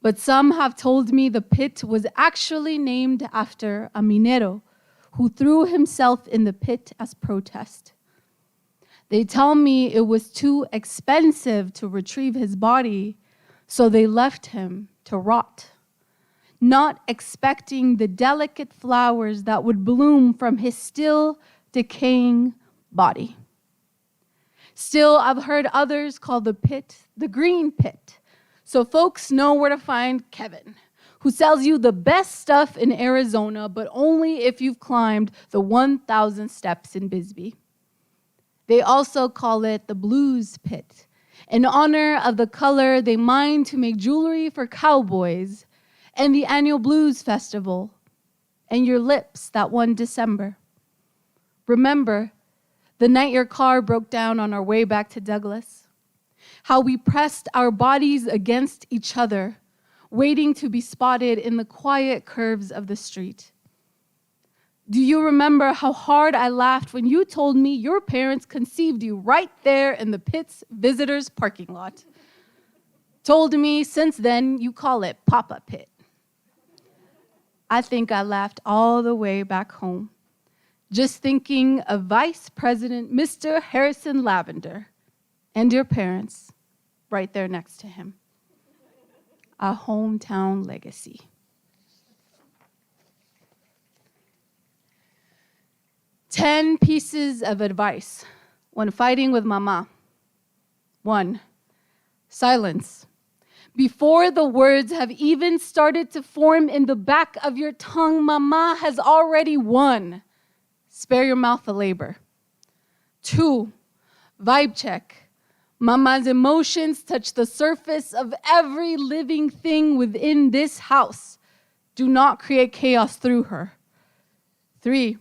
But some have told me the pit was actually named after a minero who threw himself in the pit as protest. They tell me it was too expensive to retrieve his body, so they left him to rot, not expecting the delicate flowers that would bloom from his still decaying body. Still, I've heard others call the pit the green pit, so folks know where to find Kevin, who sells you the best stuff in Arizona, but only if you've climbed the 1,000 steps in Bisbee. They also call it the blues pit, in honor of the color they mine to make jewelry for cowboys, and the annual blues festival, and your lips that one December. Remember the night your car broke down on our way back to Douglas? How we pressed our bodies against each other, waiting to be spotted in the quiet curves of the street. Do you remember how hard I laughed when you told me your parents conceived you right there in the pit's visitors' parking lot? Told me since then you call it Papa Pit. I think I laughed all the way back home, just thinking of Vice President Mr. Harrison Lavender and your parents right there next to him. A hometown legacy. Ten pieces of advice when fighting with mama. 1, silence. Before the words have even started to form in the back of your tongue, mama has already won. Spare your mouth the labor. 2, vibe check. Mama's emotions touch the surface of every living thing within this house. Do not create chaos through her. 3,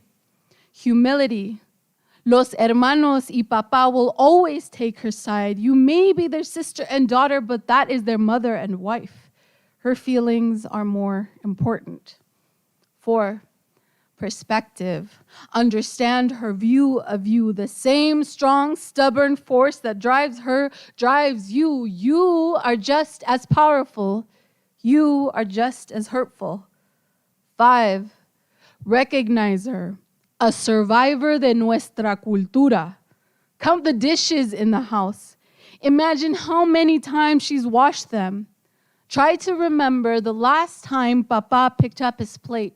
humility. Los hermanos y papa will always take her side. You may be their sister and daughter, but that is their mother and wife. Her feelings are more important. 4, perspective. Understand her view of you. The same strong, stubborn force that drives her drives you. You are just as powerful. You are just as hurtful. 5, recognize her, a survivor de nuestra cultura. Count the dishes in the house. Imagine how many times she's washed them. Try to remember the last time Papa picked up his plate.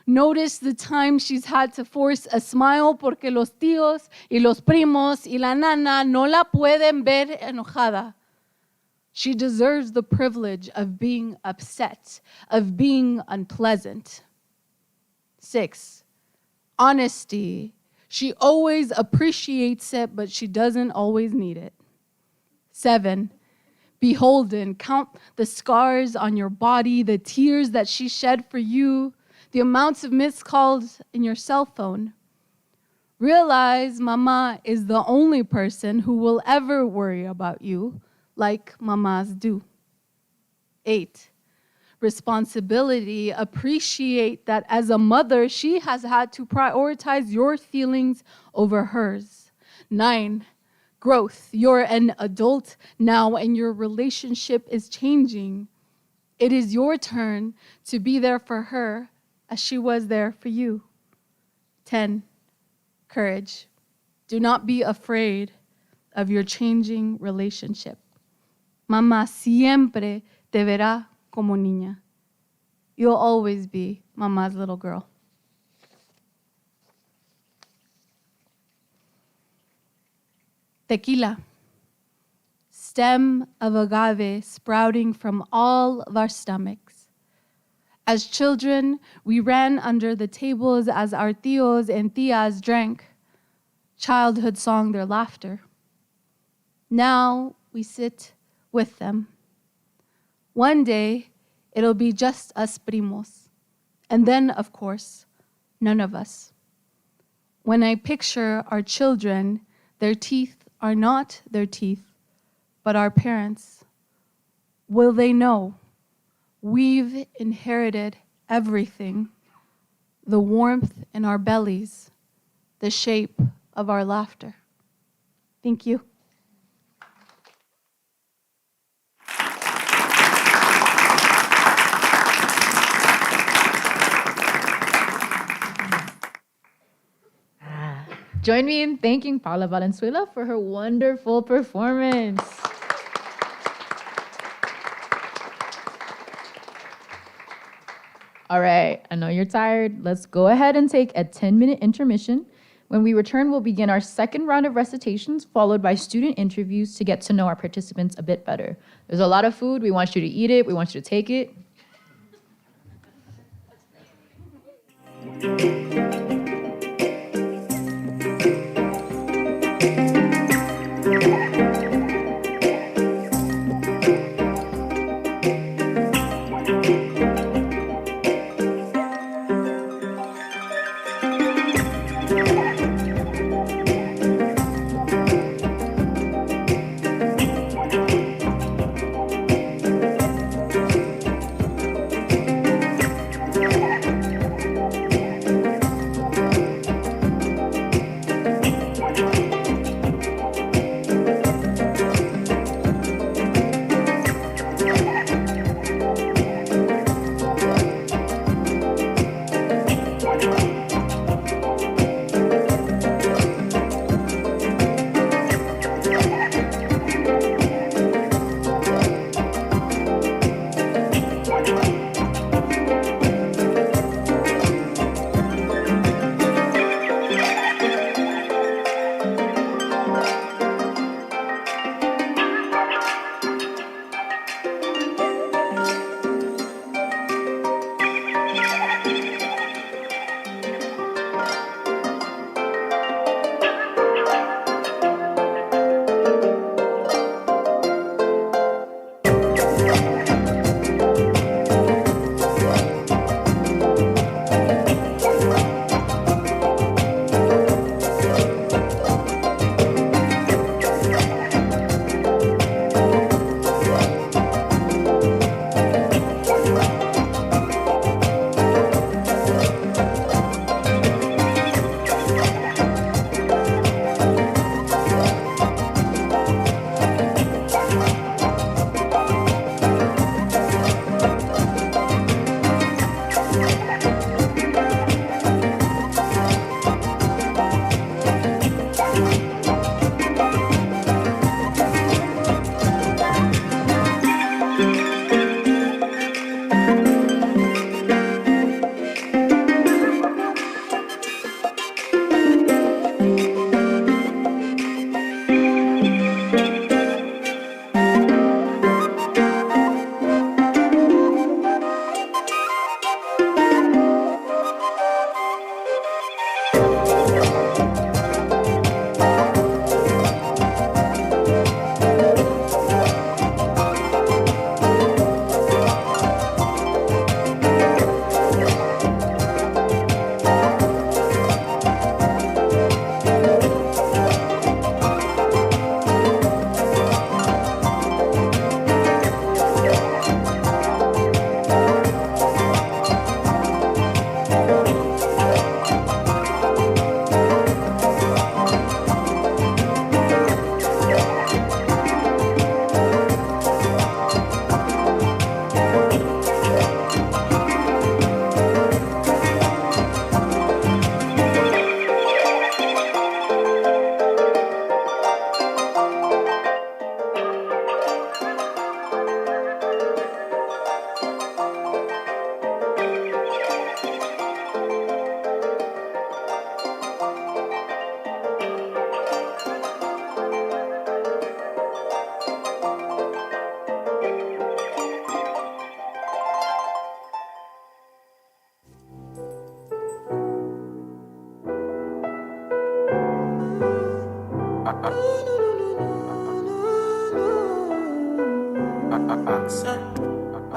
Notice the time she's had to force a smile porque los tíos y los primos y la nana no la pueden ver enojada. She deserves the privilege of being upset, of being unpleasant. 6, honesty. She always appreciates it, but she doesn't always need it. 7, beholden. Count the scars on your body, the tears that she shed for you, the amounts of missed calls in your cell phone. Realize Mama is the only person who will ever worry about you like mamas do. 8, responsibility. Appreciate that as a mother, she has had to prioritize your feelings over hers. 9, growth. You're an adult now and your relationship is changing. It is your turn to be there for her as she was there for you. 10, courage. Do not be afraid of your changing relationship. Mamá siempre te verá como niña. You'll always be Mama's little girl. Tequila, stem of agave sprouting from all of our stomachs. As children, we ran under the tables as our tíos and tías drank. Childhood song their laughter. Now we sit with them. One day, it'll be just us primos. And then, of course, none of us. When I picture our children, their teeth are not their teeth, but our parents. Will they know? We've inherited everything. The warmth in our bellies, the shape of our laughter. Thank you. Join me in thanking Paula Valenzuela for her wonderful performance. All right, I know you're tired. Let's go ahead and take a 10-minute intermission. When we return, we'll begin our second round of recitations, followed by student interviews to get to know our participants a bit better. There's a lot of food. We want you to eat it. We want you to take it.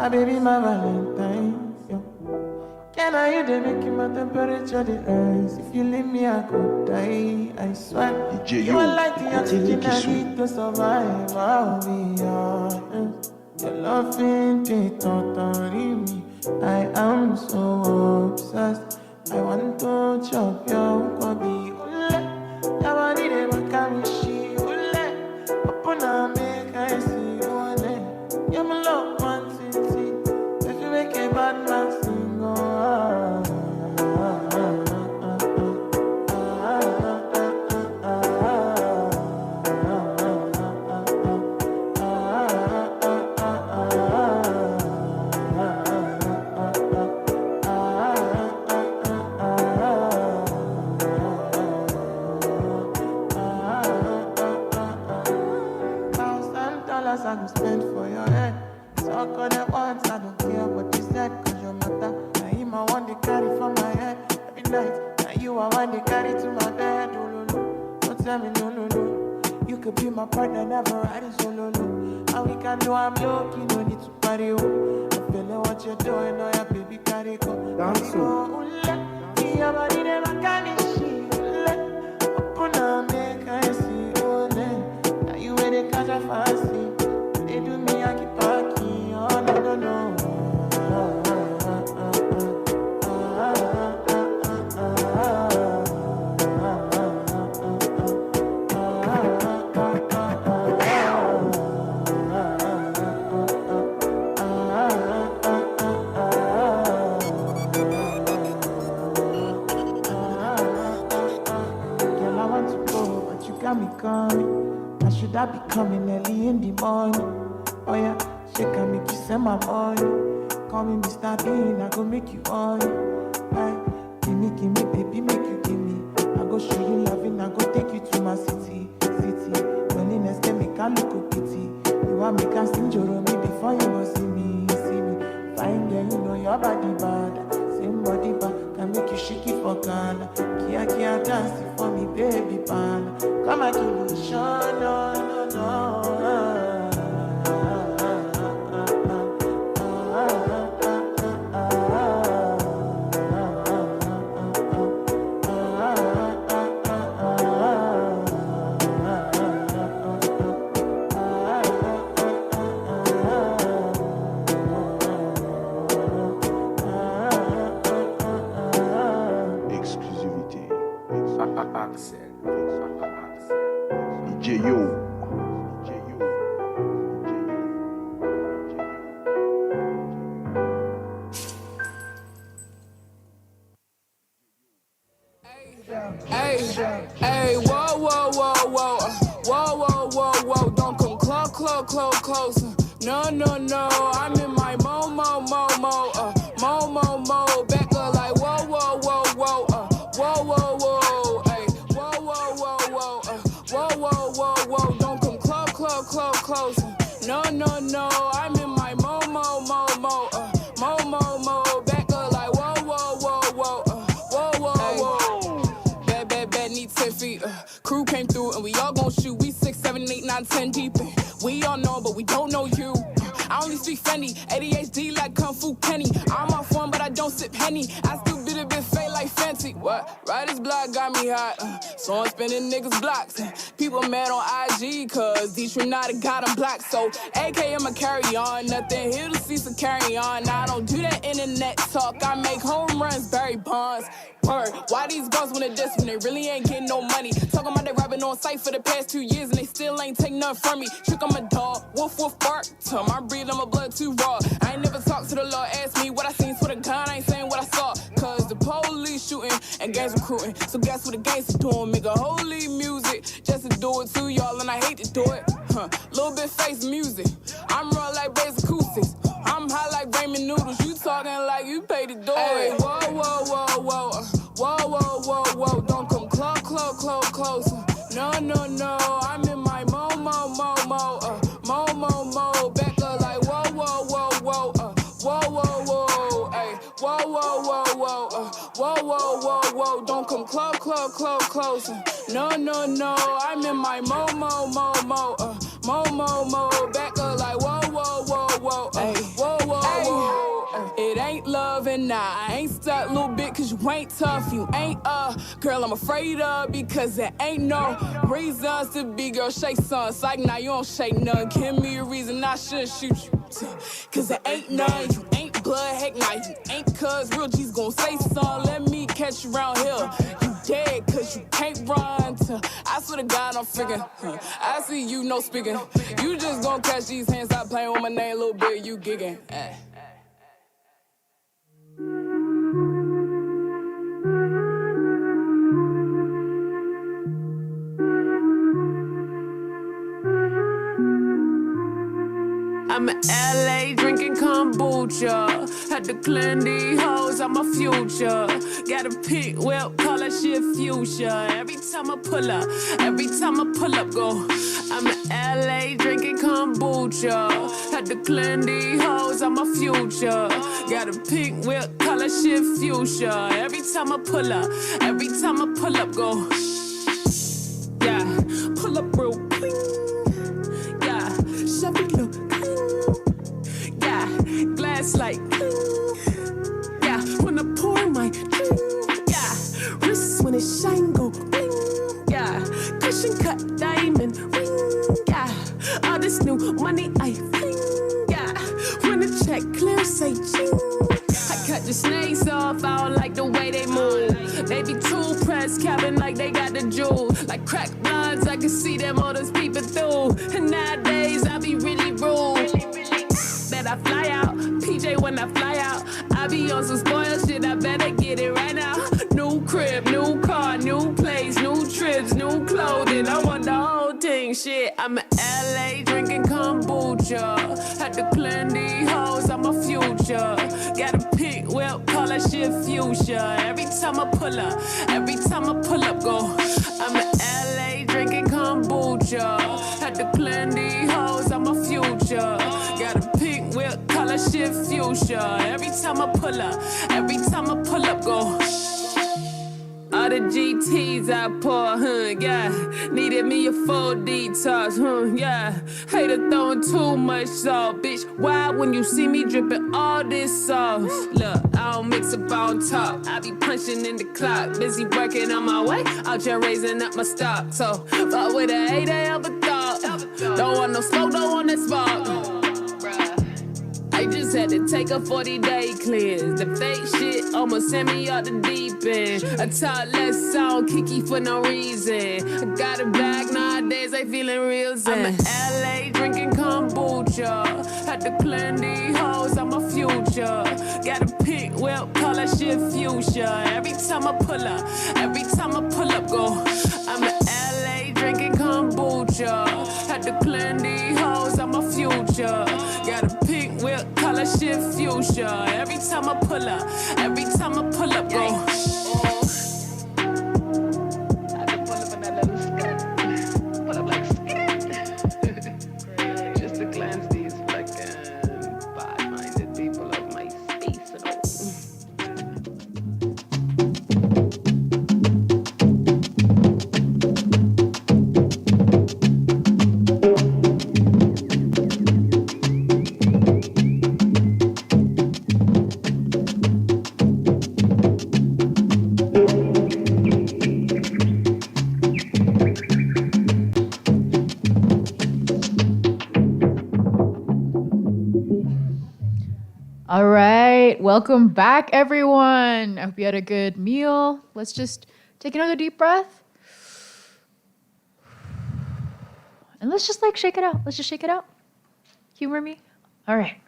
My baby, my Valentine. Yo. Can I hear them making my temperature the rise? If you leave me, I could die. I swear. You are like the oxygen I need to survive. I'll be honest. Your love ain't it totally me. I am so obsessed. I want to chop your kwabi. Ule, your body they make me she. Ule, open up make I see. Ule, you're my love one city. If you make a bad man sing, oh. I go spend for your head. Talk on the ones, I don't care what you said, cause your matter. Now him I want to carry from my head every night. Now you I want to carry to my bed. Oh, no, no. Don't tell me no, no, no. You could be my partner, never riding solo, no. And we can do I'm lucky, no need to party. Oh. I'm feeling what you're doing, oh yeah, baby, carry go. Dance go, your body never can be she. Open up, make I see, oh, now you where they catch a fancy. They do me, I keep talking, oh no, no, no. Girl, I want to go, but you got me coming. I should I be coming early in the morning? Oh yeah, she can make you send my money. Call me Mr. Bean, I go make you on. Give me, baby, make you give me. I go show you loving, I go take you to my city. Loneliness can make a look of pity. You want me can sing Joro me before you go see me. Fine girl, you know your body bad. Same body bad, can make you shake it for Ghana. Kia dance it for me, baby pan. Come and give me show, no. Hey, whoa, don't come closer. No, I'm in my mo, back up like whoa, hey, whoa, don't come closer. No, I'm in my mo, back up like whoa, bad, need 10 feet. Crew came through and we all gon' shoot. We 6, 7, 8, 9, 10 deep. We all know, but we don't know you. I only speak Fendi, ADHD like Kung Fu Kenny. I'm off one, but I don't sip Henny. I still be a bit fake like Fenty. What? Riders block got me hot. So I'm spinning niggas blocks. People mad on IG, cause D-Trinata got them blocked. So AK, I'ma carry on. Nothing here to see, so carry on. I don't do that internet talk. I make home runs, Barry Bonds. Word. Why these girls wanna diss when they really ain't getting no money? Talking about they robbing on site for the past 2 years and they still ain't take nothing from me. Trick on my dog, woof bark. Tell my breed, I'm a blood too raw. I ain't never talked to the law, ask me what I seen for the gun, I ain't saying what I saw. Cause the police shooting and gangs recruiting. So guess what the gangs are doing? Make a holy music just to do it to y'all, and I hate to do it. Little bit face music. I'm raw like bass acoustics. I'm high like ramen noodles. You talking like you paid to do it. Whoa. Don't come closer. No. I'm in my mo. Back up like whoa. Hey, whoa. Don't come closer. No. I'm in my mo. Back up like whoa. Hey, whoa. Nah, I ain't stuck, little bit, cause you ain't tough. You ain't girl, I'm afraid of, because there ain't no reasons to be, girl, shake some. It's like, nah, you don't shake none. Give me a reason I should shoot you. Cause there ain't none. You ain't blood, heck nah, you ain't, cuz real G's gon' say something. Let me catch you around here. You dead, cause you can't run. I swear to God, I'm freaking. I see you, no speaking. You just gon' catch these hands, stop playing with my name a little bit, you gigging. I'm in LA drinking kombucha. Had to clean these hoes out my future. Got a pink whip, call that shit fuchsia. Every time I pull up, go. I'm in LA drinking kombucha. Had to clean these hoes out my future. Got a pink whip, call that shit fuchsia. Every time I pull up, go. Yeah, pull up real quick. Yeah, Chevy look. Glass like, yeah, when I pour my drink, yeah, wrist when it shine go bling, yeah, cushion cut diamond ring, yeah, all this new money I fling, yeah, when the check clear say ching, I cut the snakes off, I don't like the way they move, they be too pressed, cabin like they got the jewel, like crack blinds, I can see them others peeping through, and nowadays I be really rude. That I fly out, PJ when I fly out. I be on some spoiled shit, I better get it right now. New crib, new car, new place, new trips, new clothing. I want the whole thing, shit. I'm in LA drinking kombucha. Had to clean these hoes out my future. Got a pink whip, call that shit fuchsia. Every time I pull up, go. I'm in LA drinking kombucha. Had to clean these hoes out my future. Got a pink whip, call that shit fuchsia. Every time I pull up, go. All the GTs I pour, yeah. Needed me a full detox, yeah. Hater throwing too much salt, bitch. Why when you see me dripping all this sauce? Look, I don't mix up on top. I be punching in the clock, busy working on my way. Out here raising up my stock, so fuck with a hater ever thought. Don't want no smoke, don't want that spark. I just had to take a 40-day cleanse. The fake shit almost sent me out the deep end. I talk less, sound kicky for no reason. I got a bag nowadays, I feeling real zen. I'm in LA drinking kombucha. Had to clean these hoes out my future. Got a pink whip, call that shit fuchsia. Every time I pull up, go. I'm in LA drinking kombucha. Had to clean these hoes out my future. Got a pink whip, call that shit fuchsia. Every time I pull up, go. I can pull up in that little skirt. Pull up like skirt. Just to cleanse these fucking bad-minded people of my space at all. All right, welcome back, everyone. I hope you had a good meal. Let's just take another deep breath. And let's just shake it out. Let's just shake it out. Humor me. All right.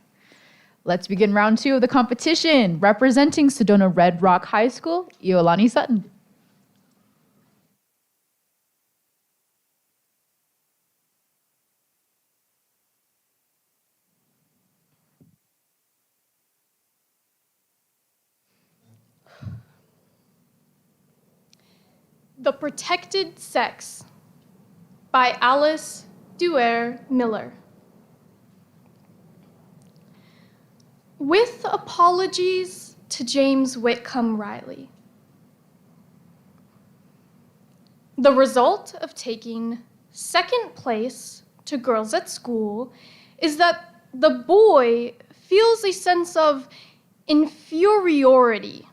Let's begin round 2 of the competition. Representing Sedona Red Rock High School, Iolani Sutton. The Protected Sex by Alice Duer Miller. With apologies to James Whitcomb Riley. The result of taking second place to girls at school is that the boy feels a sense of inferiority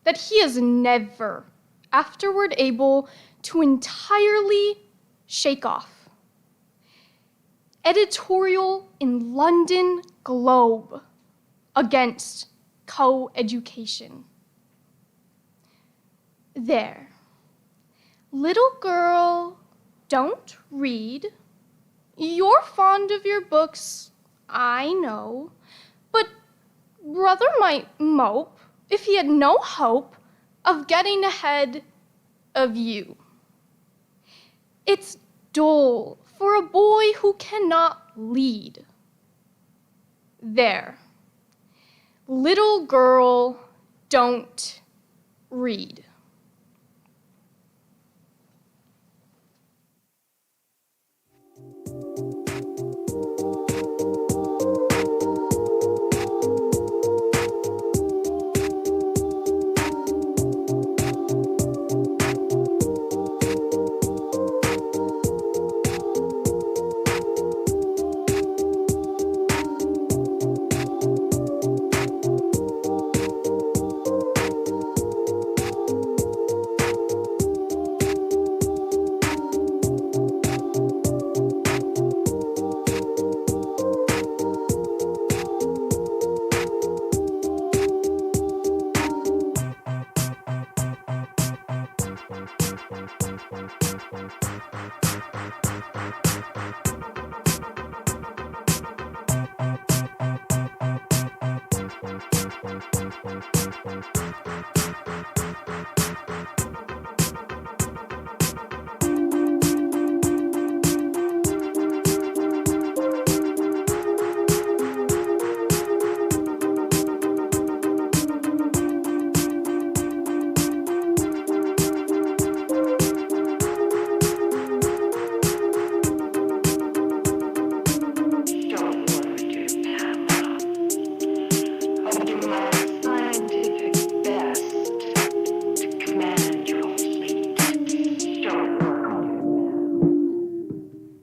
that he is never afterward able to entirely shake off. Editorial in London Globe against co-education. There. Little girl, don't read. You're fond of your books, I know, but brother might mope if he had no hope of getting ahead of you. It's dull for a boy who cannot lead. There. Little girl, don't read.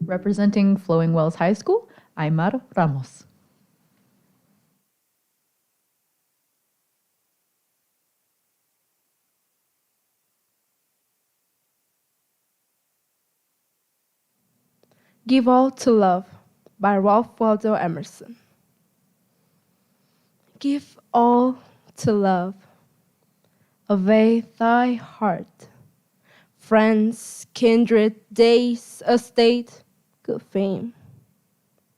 Representing Flowing Wells High School, Aymar Ramos. Give All to Love by Ralph Waldo Emerson. Give all to love. Obey thy heart. Friends, kindred, days, estate, good fame.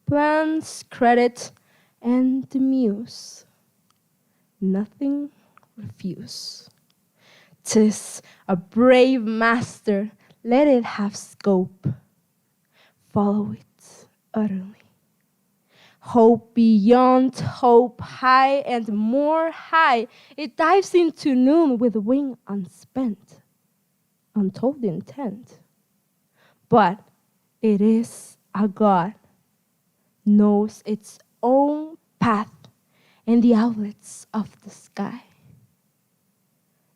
Plans, credit, and the muse. Nothing refuse. 'Tis a brave master, let it have scope. Follow it utterly. Hope beyond hope, high and more high. It dives into noon with wing unspent, untold intent. But it is a God, knows its own path and the outlets of the sky.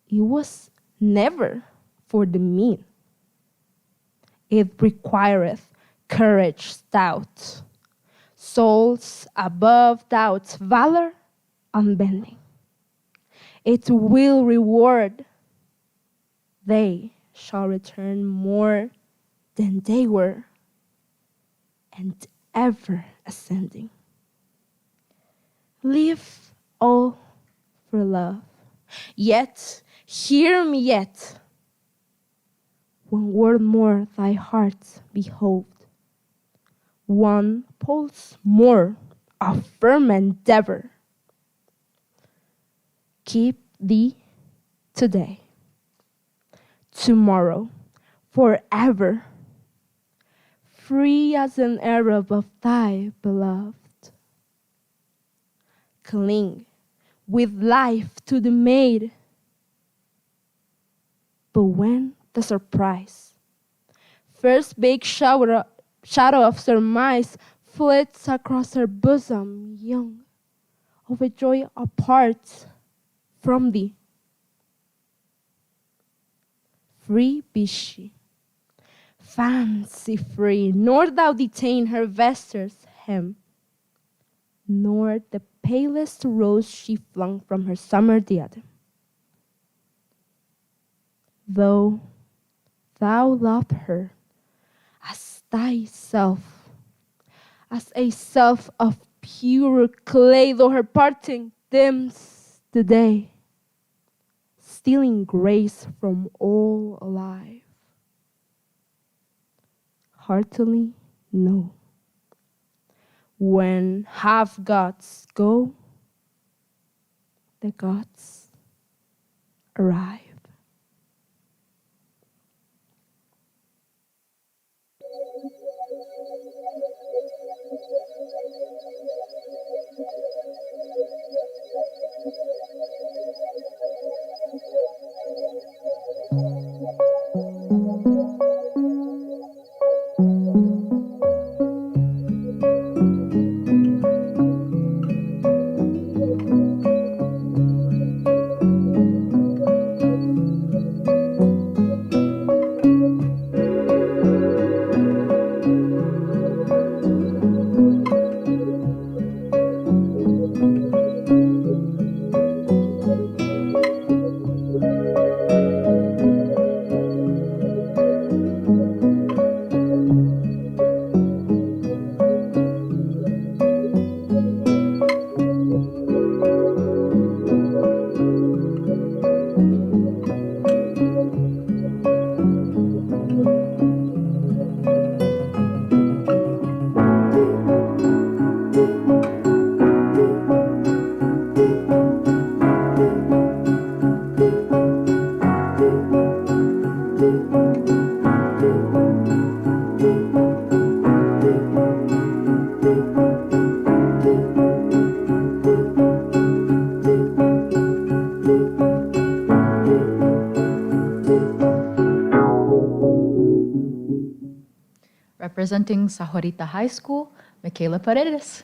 It was never for the mean. It requireth courage stout, souls above doubt, valor unbending. It will reward. They shall return more than they were, and ever ascending. Live all for love. Yet, hear me yet. One word more thy heart behold. One pulse more of firm endeavor. Keep thee today, tomorrow, forever, free as an Arab of thy beloved. Cling with life to the maid. But when the surprise, first vague shadow of surmise flits across her bosom, young, overjoyed apart from thee. Free be she, fancy free, nor thou detain her vesper's hem, nor the palest rose she flung from her summer diadem. Though thou loved her as thyself, as a self of pure clay, though her parting dims the day, stealing grace from all alive. Heartily no. When half gods go, the gods arrive. Representing Sahorita High School, Michaela Paredes.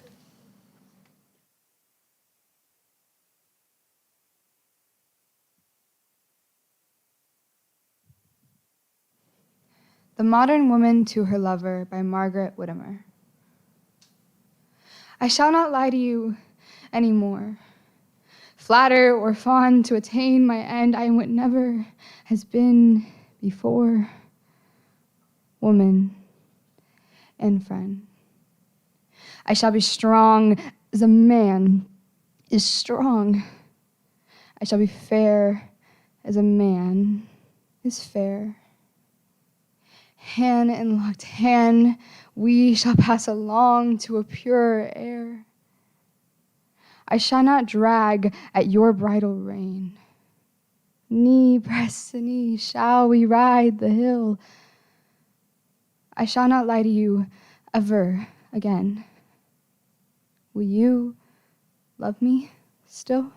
The Modern Woman to Her Lover by Margaret Whittemore. I shall not lie to you anymore, flatter or fawn to attain my end. I am what never has been before, woman and friend. I shall be strong as a man is strong. I shall be fair as a man is fair. Hand in locked hand, we shall pass along to a purer air. I shall not drag at your bridle rein. Knee pressed to knee shall we ride the hill. I shall not lie to you ever again. Will you love me still?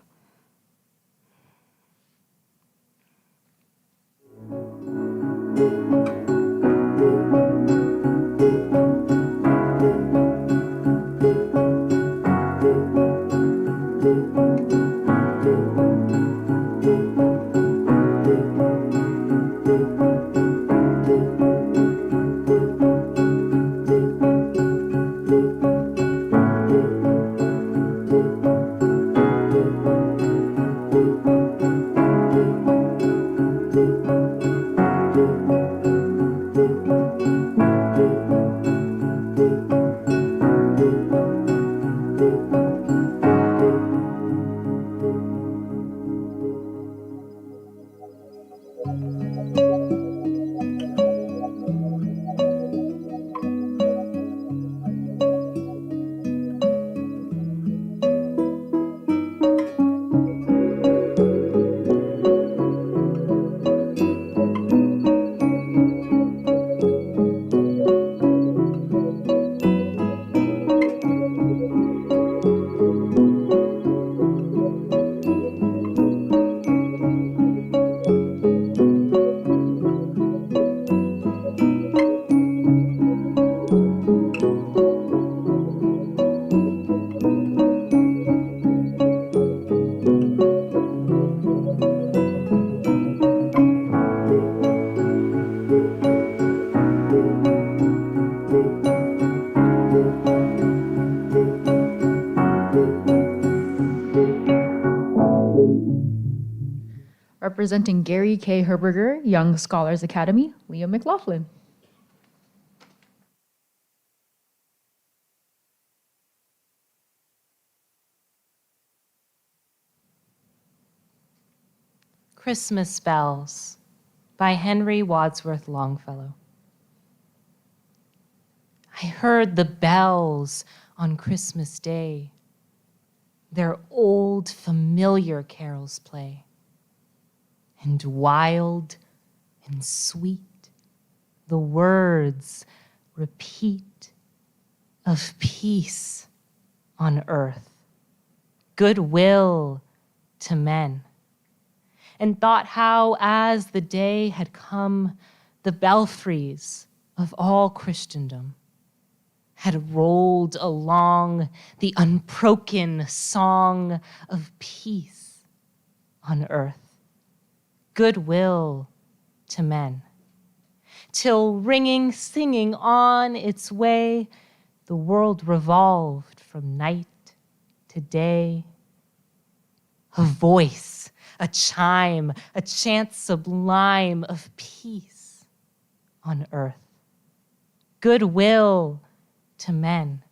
Representing Gary K. Herberger, Young Scholars Academy, Leah McLaughlin. Christmas Bells by Henry Wadsworth Longfellow. I heard the bells on Christmas Day, their old familiar carols play, and wild and sweet the words repeat of peace on earth, goodwill to men, and thought how, as the day had come, the belfries of all Christendom had rolled along the unbroken song of peace on earth, goodwill to men, till ringing, singing on its way, the world revolved from night to day. A voice, a chime, a chant sublime of peace on earth, goodwill to men.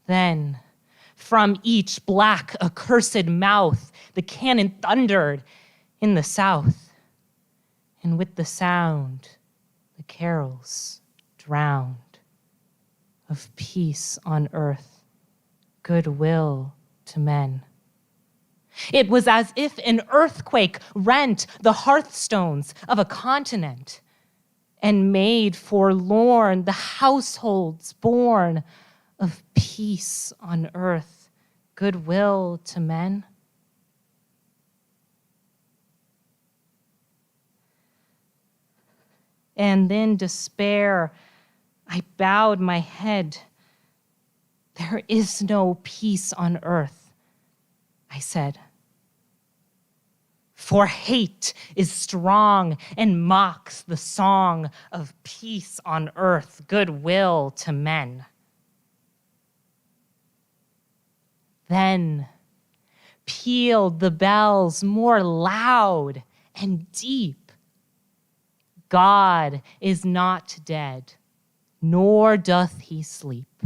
Then, from each black, accursed mouth, the cannon thundered in the south, and with the sound, the carols drowned of peace on earth, goodwill to men. It was as if an earthquake rent the hearthstones of a continent and made forlorn the households born of peace on earth, goodwill to men. And in despair, I bowed my head. There is no peace on earth, I said. For hate is strong and mocks the song of peace on earth, goodwill to men. Then pealed the bells more loud and deep. God is not dead, nor doth he sleep.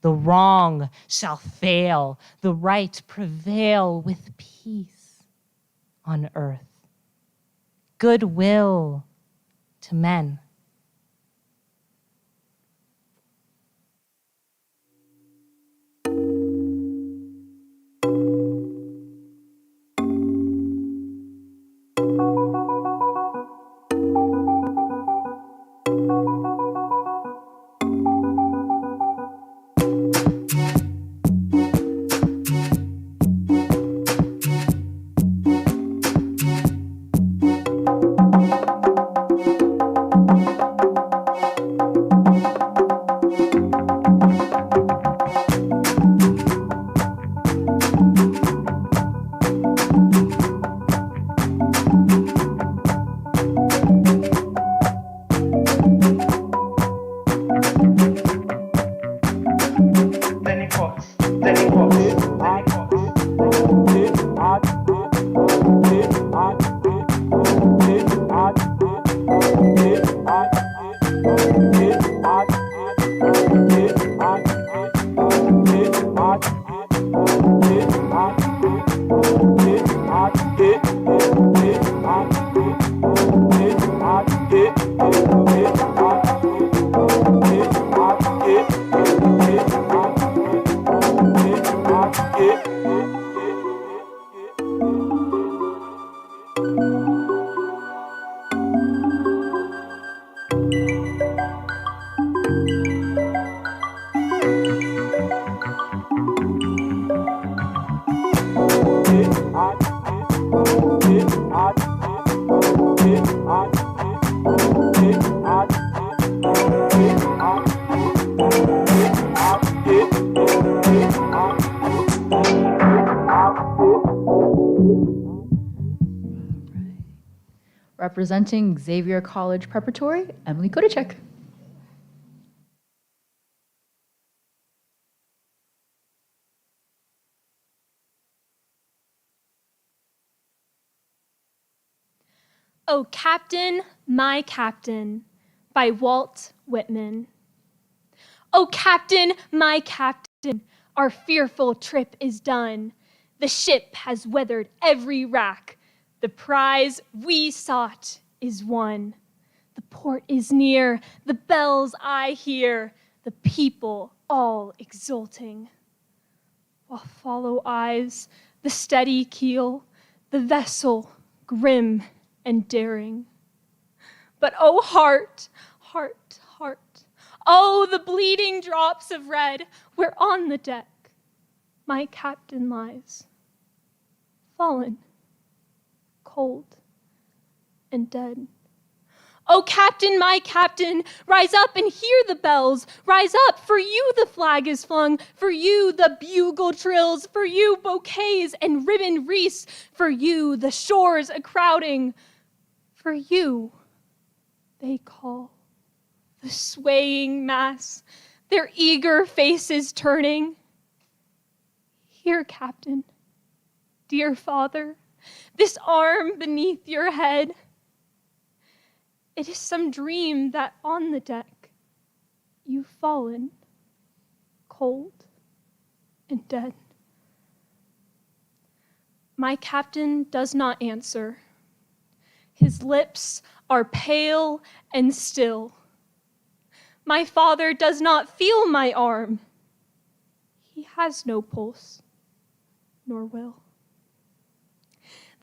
The wrong shall fail, the right prevail with peace on earth, goodwill to men. Representing Xavier College Preparatory, Emily Kodacek. Oh, Captain, My Captain by Walt Whitman. Oh, Captain, my Captain, our fearful trip is done. The ship has weathered every rack. The prize we sought is won. The port is near, the bells I hear, the people all exulting. While follow eyes, the steady keel, the vessel grim and daring. But oh heart, heart, heart, oh the bleeding drops of red, where on the deck my captain lies, fallen, cold, and dead. Oh, Captain, my Captain, rise up and hear the bells. Rise up, for you the flag is flung. For you the bugle trills. For you bouquets and ribbon wreaths. For you the shores a-crowding. For you they call, the swaying mass, their eager faces turning. Here, Captain, dear father, this arm beneath your head. It is some dream that on the deck you've fallen, cold and dead. My captain does not answer. His lips are pale and still. My father does not feel my arm. He has no pulse, nor will.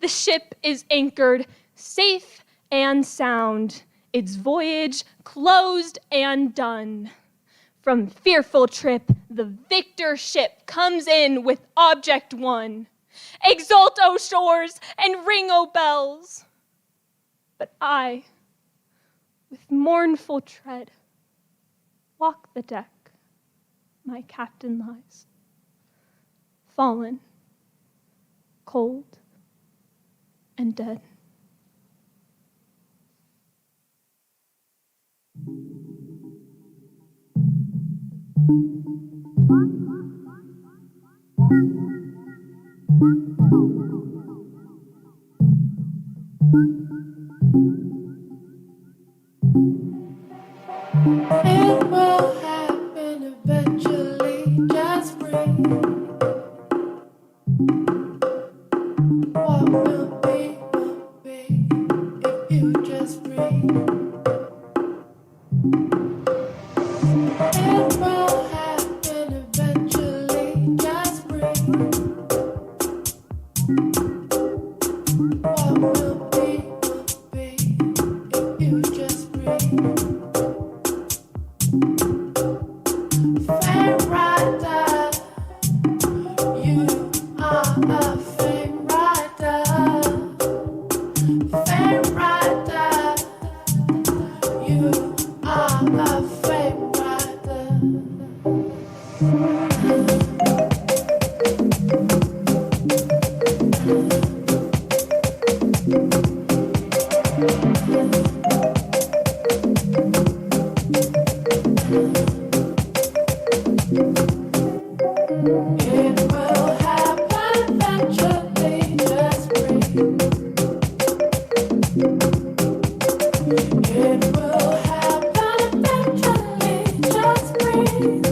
The ship is anchored, safe and sound, its voyage closed and done. From fearful trip, the victor ship comes in with object won. Exult, O shores, and ring, O bells. But I, with mournful tread, walk the deck, my captain lies, fallen, cold, and dead. It will happen eventually, just breathe. What will be, if you just breathe. It will happen eventually, just breathe. What will be, if you just breathe. Fame rider, you are a fame rider. Fame rider, you are a fame rider. It will happen eventually, just breathe. It will happen eventually, just breathe.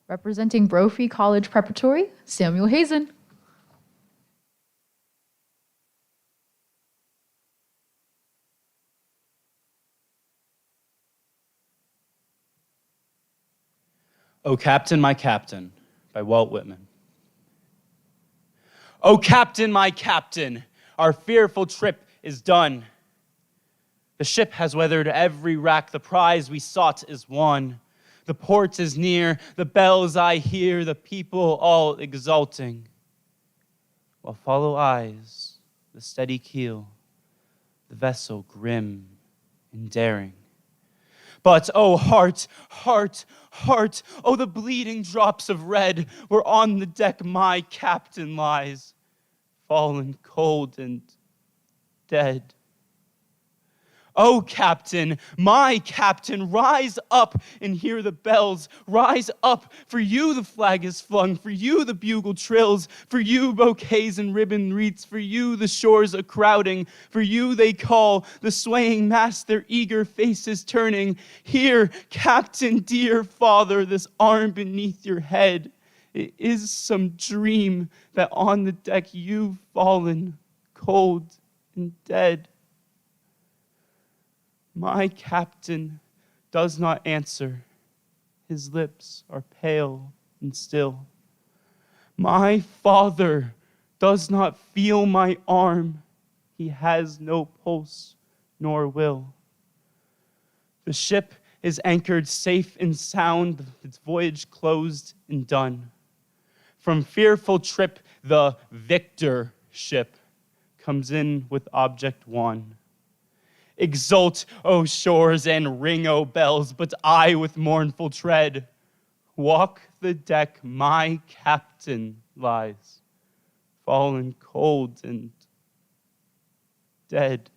Representing Brophy College Preparatory, Samuel Hazen. O Captain, My Captain by Walt Whitman. O Captain, my Captain, our fearful trip is done. The ship has weathered every rack, the prize we sought is won. The port is near, the bells I hear, the people all exulting. While follow eyes, the steady keel, the vessel grim and daring. But, oh heart, heart, heart, oh the bleeding drops of red, where on the deck my captain lies, fallen cold and dead. Oh, Captain, my Captain, rise up and hear the bells. Rise up, for you the flag is flung, for you the bugle trills, for you bouquets and ribbon wreaths, for you the shores are crowding, for you they call, the swaying mass their eager faces turning. Here, Captain, dear father, this arm beneath your head. It is some dream that on the deck you've fallen, cold and dead. My Captain does not answer. His lips are pale and still. My father does not feel my arm. He has no pulse nor will. The ship is anchored safe and sound, its voyage closed and done. From fearful trip, the victor ship comes in with object won. Exult, O shores, and ring, O bells, but I with mournful tread walk the deck my Captain lies, fallen cold and dead.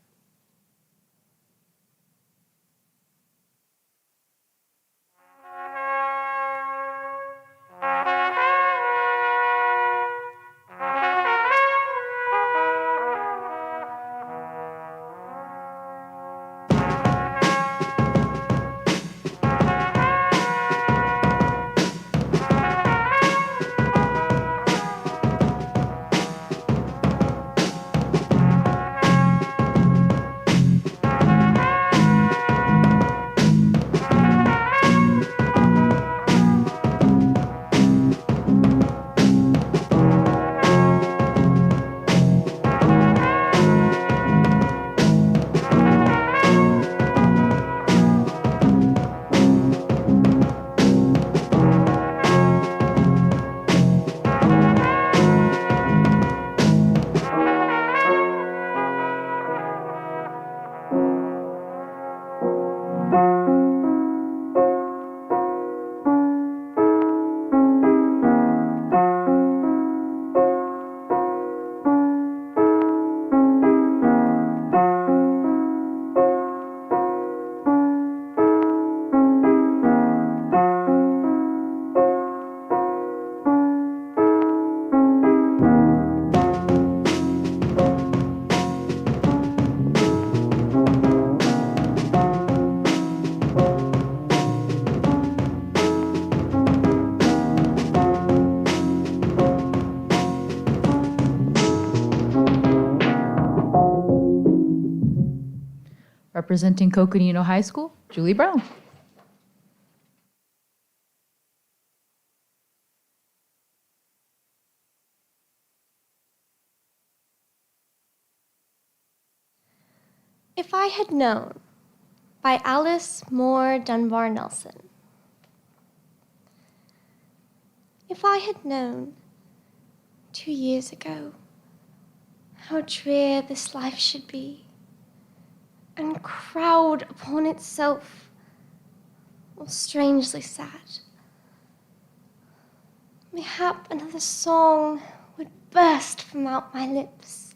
Representing Coconino High School, Julie Brown. If I Had Known by Alice Moore Dunbar Nelson. If I had known 2 years ago how drear this life should be, and crowd upon itself, or strangely sad, mayhap another song would burst from out my lips,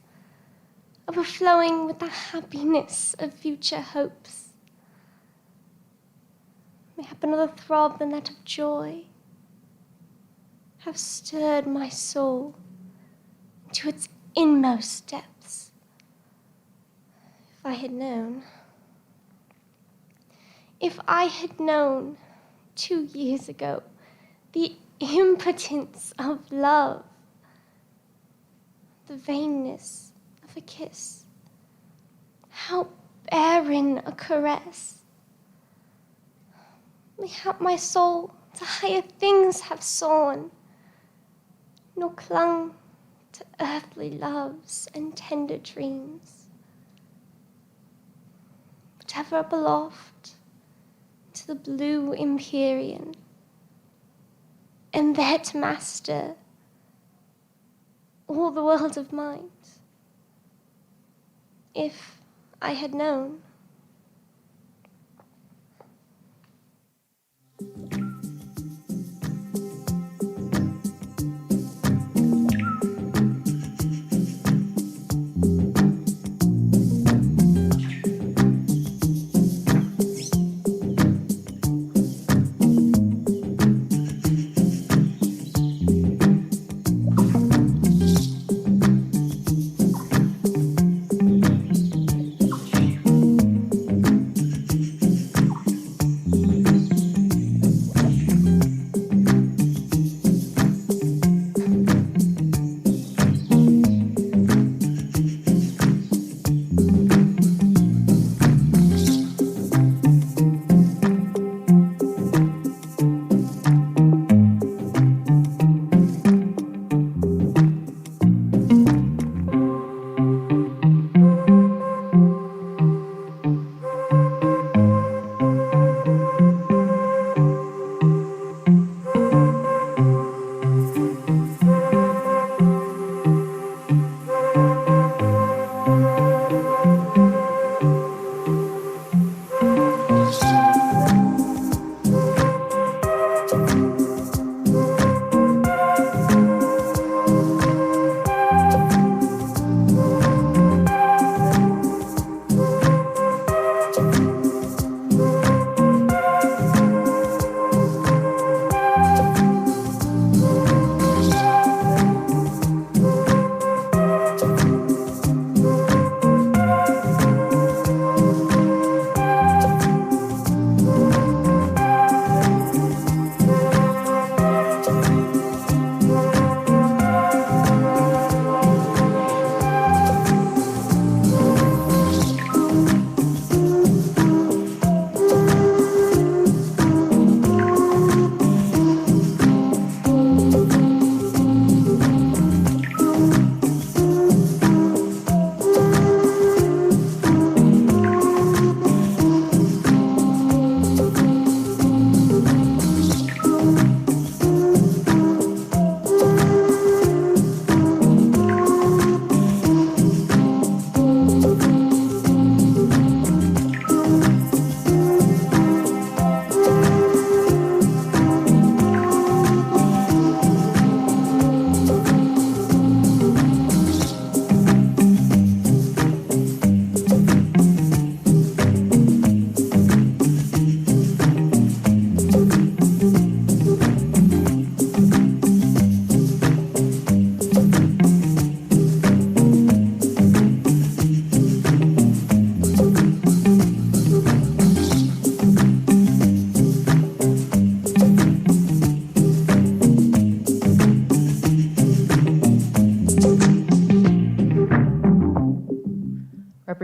overflowing with the happiness of future hopes. Mayhap another throb than that of joy have stirred my soul to its inmost depths. If I had known. If I had known 2 years ago the impotence of love, the vainness of a kiss, how barren a caress, mayhap my soul to higher things have soared, nor clung to earthly loves and tender dreams. But ever up aloft to the blue empyrean, and there to master all the world of mind. If I had known.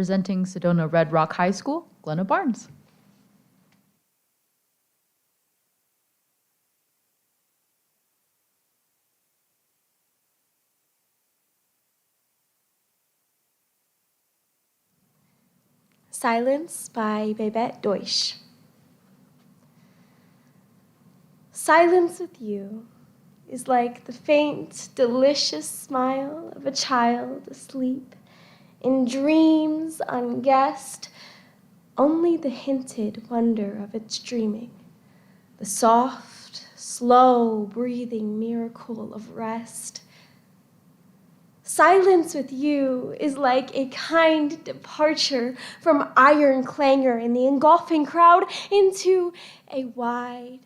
Representing Sedona Red Rock High School, Glenna Barnes. Silence by Babette Deutsch. Silence with you is like the faint, delicious smile of a child asleep in dreams unguessed, only the hinted wonder of its dreaming, the soft, slow breathing miracle of rest. Silence with you is like a kind departure from iron clangor in the engulfing crowd into a wide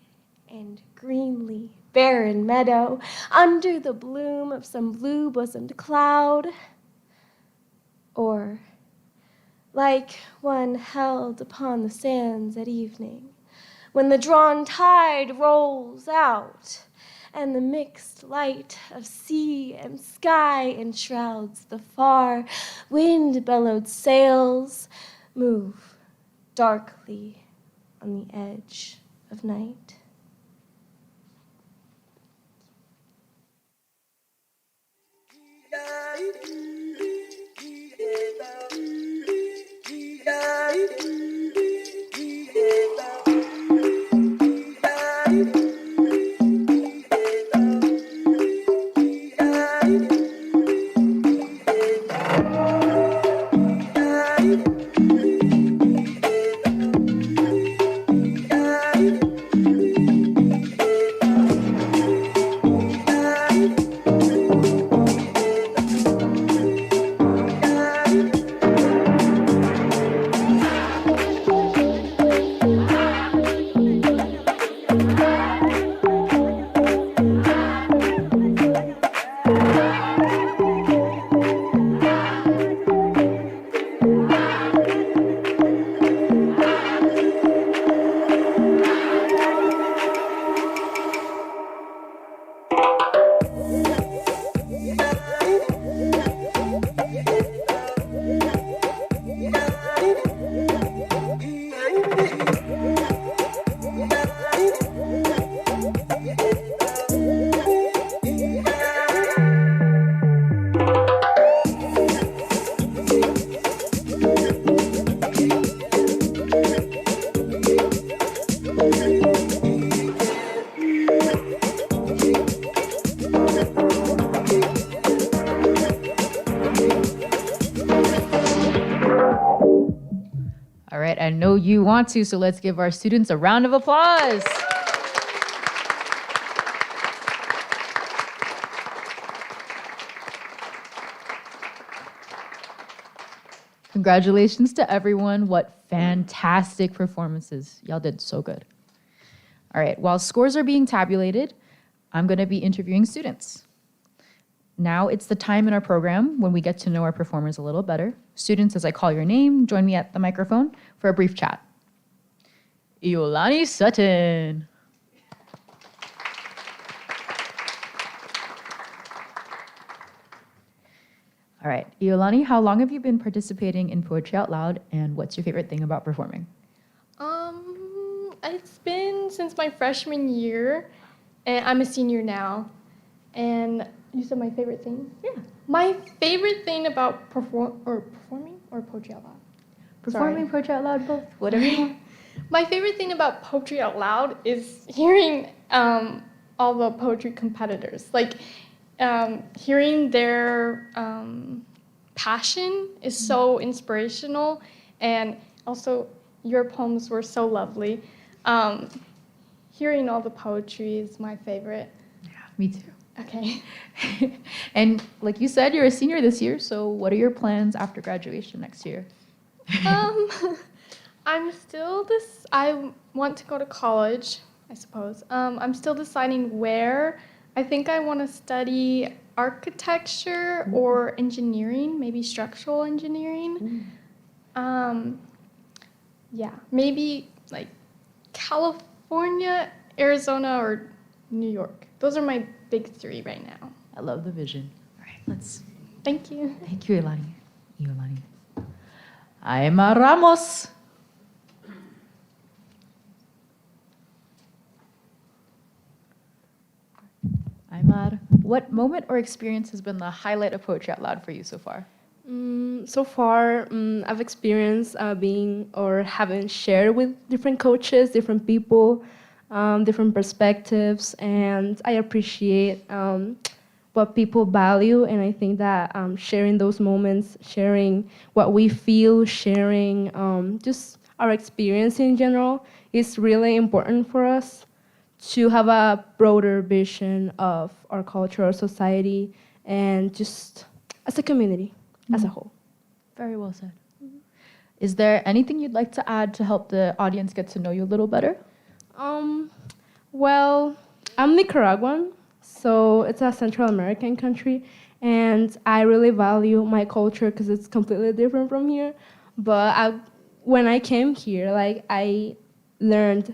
and greenly barren meadow under the bloom of some blue-bosomed cloud. Or like one held upon the sands at evening, when the drawn tide rolls out, and the mixed light of sea and sky enshrouds the far wind-bellowed sails move darkly on the edge of night. All right, I know you want to, so let's give our students a round of applause. Congratulations to everyone. What fantastic performances. Y'all did so good. All right, while scores are being tabulated, I'm going to be interviewing students. Now it's the time in our program when we get to know our performers a little better. Students, as I call your name, join me at the microphone for a brief chat. Iolani Sutton. All right, Iolani, how long have you been participating in Poetry Out Loud, and what's your favorite thing about performing? It's been since my freshman year, and I'm a senior now. And you said my favorite thing? Yeah. My favorite thing about performing or Poetry Out Loud? Performing, Poetry Out Loud, both, whatever you want. My favorite thing about Poetry Out Loud is hearing all the poetry competitors. Like, hearing their passion is so inspirational, and also your poems were so lovely. Hearing all the poetry is my favorite. Yeah, me too. Okay. And like you said, you're a senior this year, so what are your plans after graduation next year? I want to go to college, I suppose. I'm still deciding where. I think I want to study architecture or engineering, maybe structural engineering. Yeah, maybe like California, Arizona, or New York. Those are my big three right now. I love the vision. All right, let's. Thank you. Thank you, Iolani. Aymar Ramos. Aymar, what moment or experience has been the highlight of Poetry Out Loud for you so far? So far, I've experienced being or having shared with different coaches, different people, different perspectives, and I appreciate what people value. And I think that sharing those moments, sharing what we feel, sharing just our experience in general is really important for us to have a broader vision of our culture, our society, and just as a community as a whole. Very well said. Is there anything you'd like to add to help the audience get to know you a little better? Well, I'm Nicaraguan, so it's a Central American country, and I really value my culture because it's completely different from here. But when I came here, I learned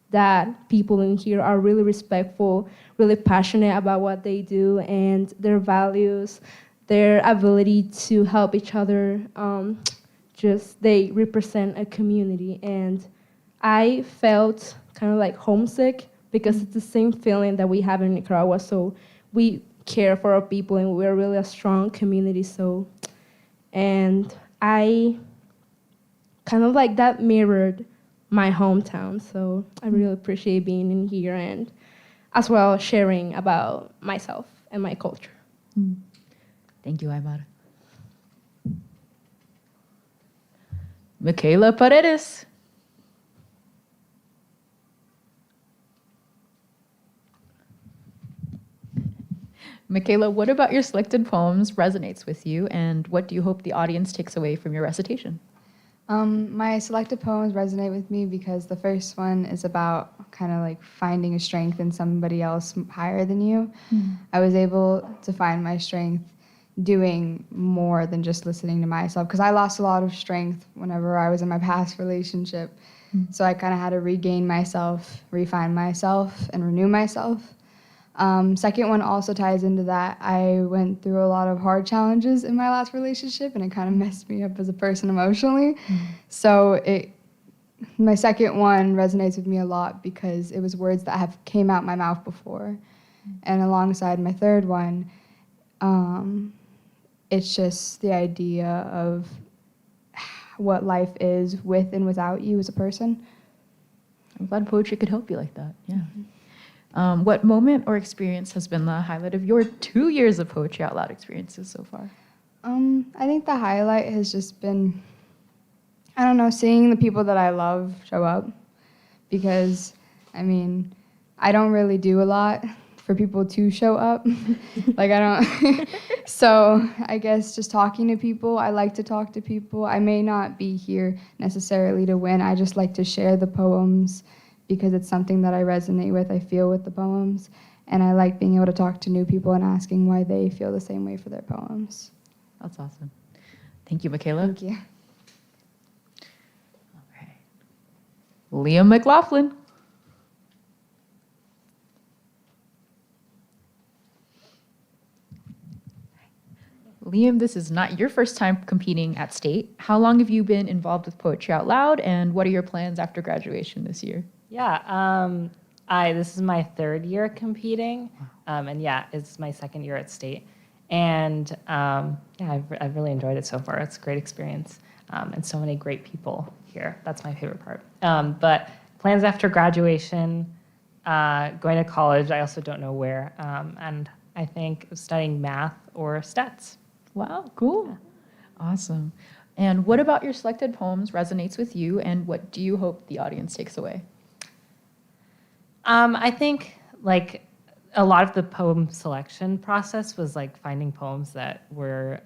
that people in here are really respectful, really passionate about what they do and their values, their ability to help each other. Just they represent a community, and I felt kind of like homesick because it's the same feeling that we have in Nicaragua. So we care for our people, and we're really a strong community. So, and I kind of like that mirrored my hometown. So I really appreciate being in here and as well sharing about myself and my culture. Thank you, Aymar. Michaela Paredes. Michaela, what about your selected poems resonates with you, and what do you hope the audience takes away from your recitation? My selected poems resonate with me because the first one is about kind of like finding a strength in somebody else higher than you. I was able to find my strength doing more than just listening to myself, because I lost a lot of strength whenever I was in my past relationship. So I kind of had to regain myself, refine myself, and renew myself. Second one also ties into that. I went through a lot of hard challenges in my last relationship, and it kind of messed me up as a person emotionally. So my second one resonates with me a lot because it was words that have came out my mouth before. And alongside my third one, it's just the idea of what life is with and without you as a person. I'm glad poetry could help you like that, yeah. What moment or experience has been the highlight of your 2 years of Poetry Out Loud experiences so far? I think the highlight has just been, I don't know, seeing the people that I love show up. Because, I mean, I don't really do a lot for people to show up. I don't. So I guess just talking to people, I like to talk to people. I may not be here necessarily to win. I just like to share the poems because it's something that I resonate with, I feel with the poems. And I like being able to talk to new people and asking why they feel the same way for their poems. That's awesome. Thank you, Michaela. Thank you. All right. Liam McLaughlin. Liam, this is not your first time competing at state. How long have you been involved with Poetry Out Loud, and what are your plans after graduation this year? Yeah, this is my third year competing, and yeah, it's my second year at state. And yeah, I've really enjoyed it so far. It's a great experience, and so many great people here. That's my favorite part. But plans after graduation, going to college, I also don't know where, and I think studying math or stats. Wow, cool. Yeah. Awesome. And what about your selected poems resonates with you, and what do you hope the audience takes away? I think like a lot of the poem selection process was like finding poems that were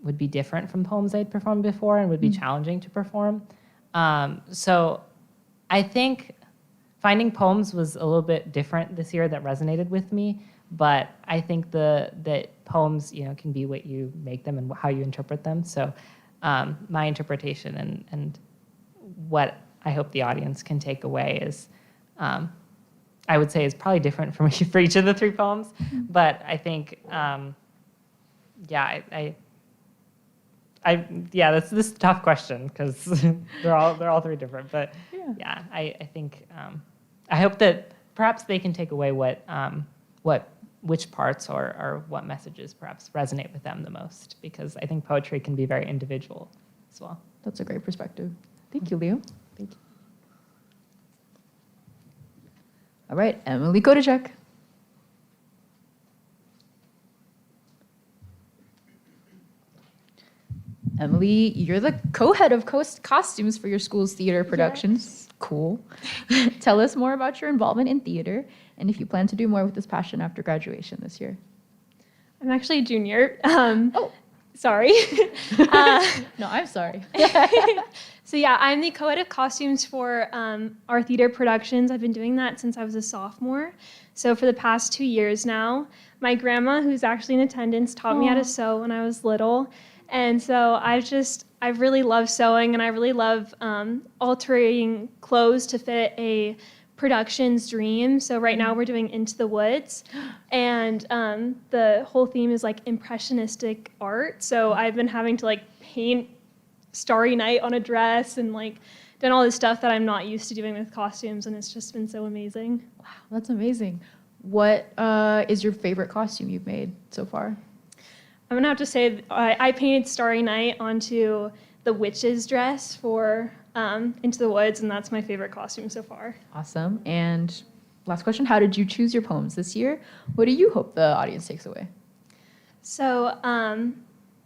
would be different from poems I'd performed before and would be challenging to perform. So I think finding poems was a little bit different this year that resonated with me. But I think that poems, can be what you make them and how you interpret them. So my interpretation and what I hope the audience can take away is, I would say is probably different for each of the three poems. But I think, I this is a tough question because they're all three different. But yeah, I think I hope that perhaps they can take away which parts or what messages perhaps resonate with them the most, because I think poetry can be very individual as well. That's a great perspective. Thank you, Leo. Thank you. All right, Emily Kodacek. Emily, you're the co-head of costumes for your school's theater productions. Yes. Cool. Tell us more about your involvement in theater and if you plan to do more with this passion after graduation this year. I'm actually a junior. Sorry. No, I'm sorry. So yeah, I'm the co-head of costumes for our theater productions. I've been doing that since I was a sophomore. So for the past 2 years now, my grandma, who's actually in attendance, taught me how to sew when I was little. And so I really love sewing, and I really love altering clothes to fit a production's dream. So right now we're doing Into the Woods, and the whole theme is like impressionistic art. So I've been having to like paint Starry Night on a dress and like done all this stuff that I'm not used to doing with costumes, and it's just been so amazing. Wow, that's amazing. What is your favorite costume you've made so far? I'm gonna have to say I painted Starry Night onto the witch's dress for Into the Woods, and that's my favorite costume so far. Awesome. And last question, how did you choose your poems this year? What do you hope the audience takes away? So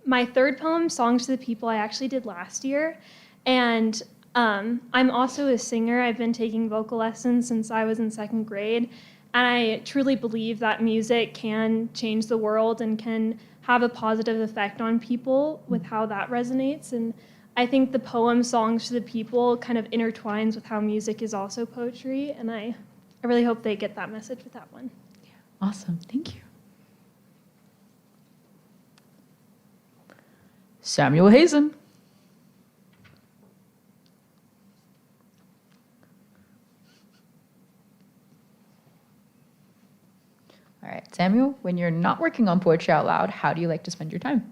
my third poem, Songs to the People, I actually did last year. And I'm also a singer. I've been taking vocal lessons since I was in second grade. And I truly believe that music can change the world and can have a positive effect on people with how that resonates. And I think the poem Songs to the People kind of intertwines with how music is also poetry. And I really hope they get that message with that one. Awesome. Thank you. Samuel Hazen. All right, Samuel, when you're not working on Poetry Out Loud, how do you like to spend your time?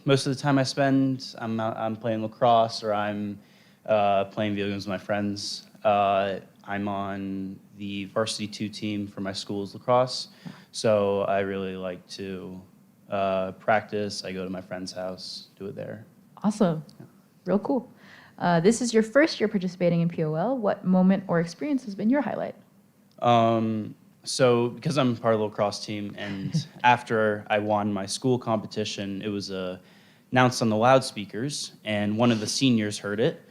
Most of the time I'm playing lacrosse, or I'm playing video games with my friends. I'm on the varsity 2 team for my school's lacrosse, so I really like to practice. I go to my friend's house, do it there. Awesome. Yeah. Real cool. This is your first year participating in POL. What moment or experience has been your highlight? So because I'm part of the lacrosse team, and after I won my school competition, it was announced on the loudspeakers, and one of the seniors heard it.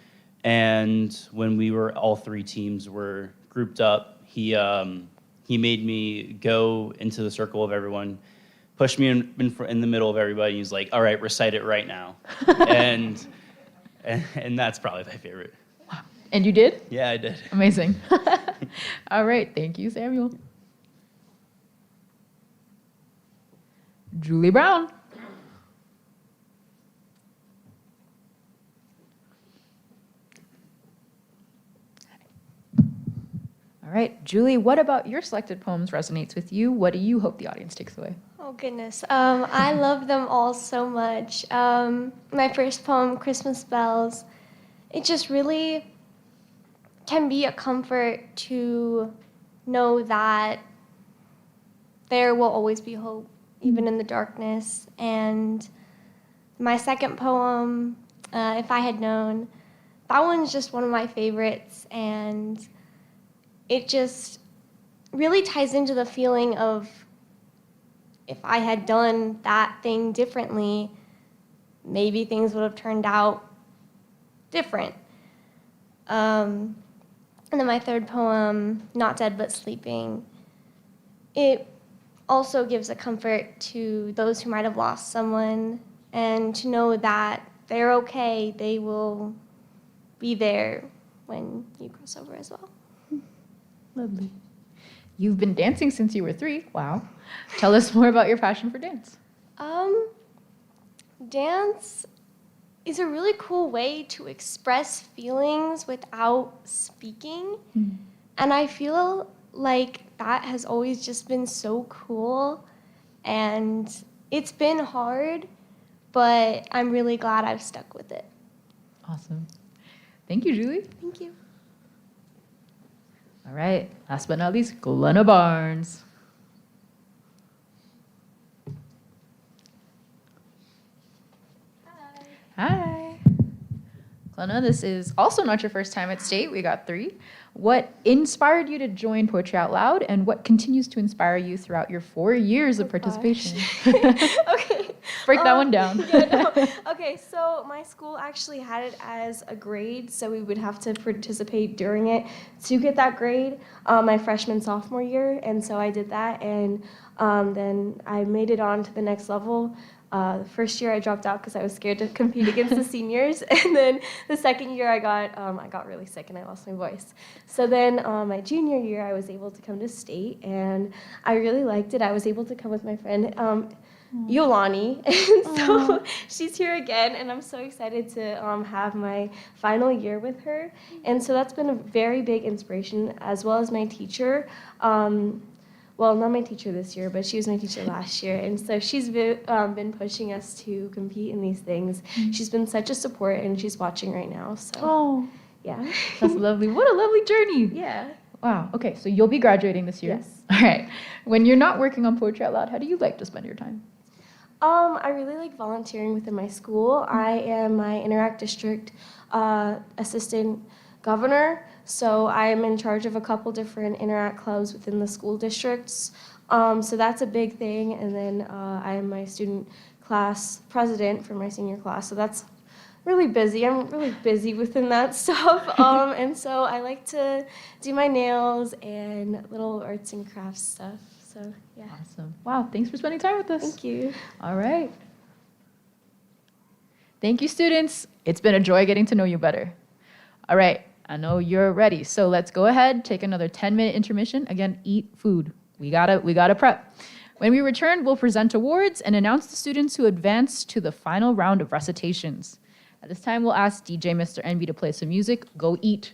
And when all 3 teams were grouped up, he made me go into the circle of everyone, pushed me in the middle of everybody. He's like, "All right, recite it right now," and that's probably my favorite. Wow. And you did? Yeah, I did. Amazing. All right, thank you, Samuel. Julie Brown. All right, Julie, what about your selected poems resonates with you? What do you hope the audience takes away? Oh, goodness. I love them all so much. My first poem, Christmas Bells, it just really can be a comfort to know that there will always be hope, even in the darkness. And my second poem, If I Had Known, that one's just one of my favorites, and it just really ties into the feeling of if I had done that thing differently, maybe things would have turned out different. And then my third poem, Not Dead But Sleeping, it also gives a comfort to those who might have lost someone, and to know that they're okay, they will be there when you cross over as well. Lovely. You've been dancing since you were 3. Wow. Tell us more about your passion for dance. Dance is a really cool way to express feelings without speaking. And I feel like that has always just been so cool. And it's been hard, but I'm really glad I've stuck with it. Awesome. Thank you, Julie. Thank you. All right, last but not least, Glenna Barnes. Hi. Glenna, this is also not your first time at State. We got 3. What inspired you to join Poetry Out Loud, and what continues to inspire you throughout your 4 years of participation? Okay. Break that one down. Okay, so my school actually had it as a grade, so we would have to participate during it to get that grade my freshman, sophomore year, and so I did that, and then I made it on to the next level. The first year I dropped out because I was scared to compete against the seniors, and then the second year I got really sick and I lost my voice. So then my junior year I was able to come to State, and I really liked it. I was able to come with my friend Yolani, and so she's here again, and I'm so excited to have my final year with her. And so that's been a very big inspiration, as well as my teacher. Well, not my teacher this year, but she was my teacher last year. And so she's been pushing us to compete in these things. She's been such a support, and she's watching right now. So, yeah. That's lovely. What a lovely journey. Yeah. Wow. Okay, so you'll be graduating this year? Yes. All right. When you're not working on Poetry Out Loud, how do you like to spend your time? I really like volunteering within my school. I am my Interact District assistant governor, so I am in charge of a couple different Interact clubs within the school districts. So that's a big thing, and then I am my student class president for my senior class, so that's really busy. I'm really busy within that stuff, and so I like to do my nails and little arts and crafts stuff. So, yeah. Awesome. Wow, thanks for spending time with us. Thank you. All right. Thank you, students. It's been a joy getting to know you better. All right, I know you're ready, so let's go ahead, take another 10-minute intermission. Again, eat food. We gotta prep. When we return, we'll present awards and announce the students who advanced to the final round of recitations. At this time, we'll ask DJ Mr. Envy to play some music. Go eat.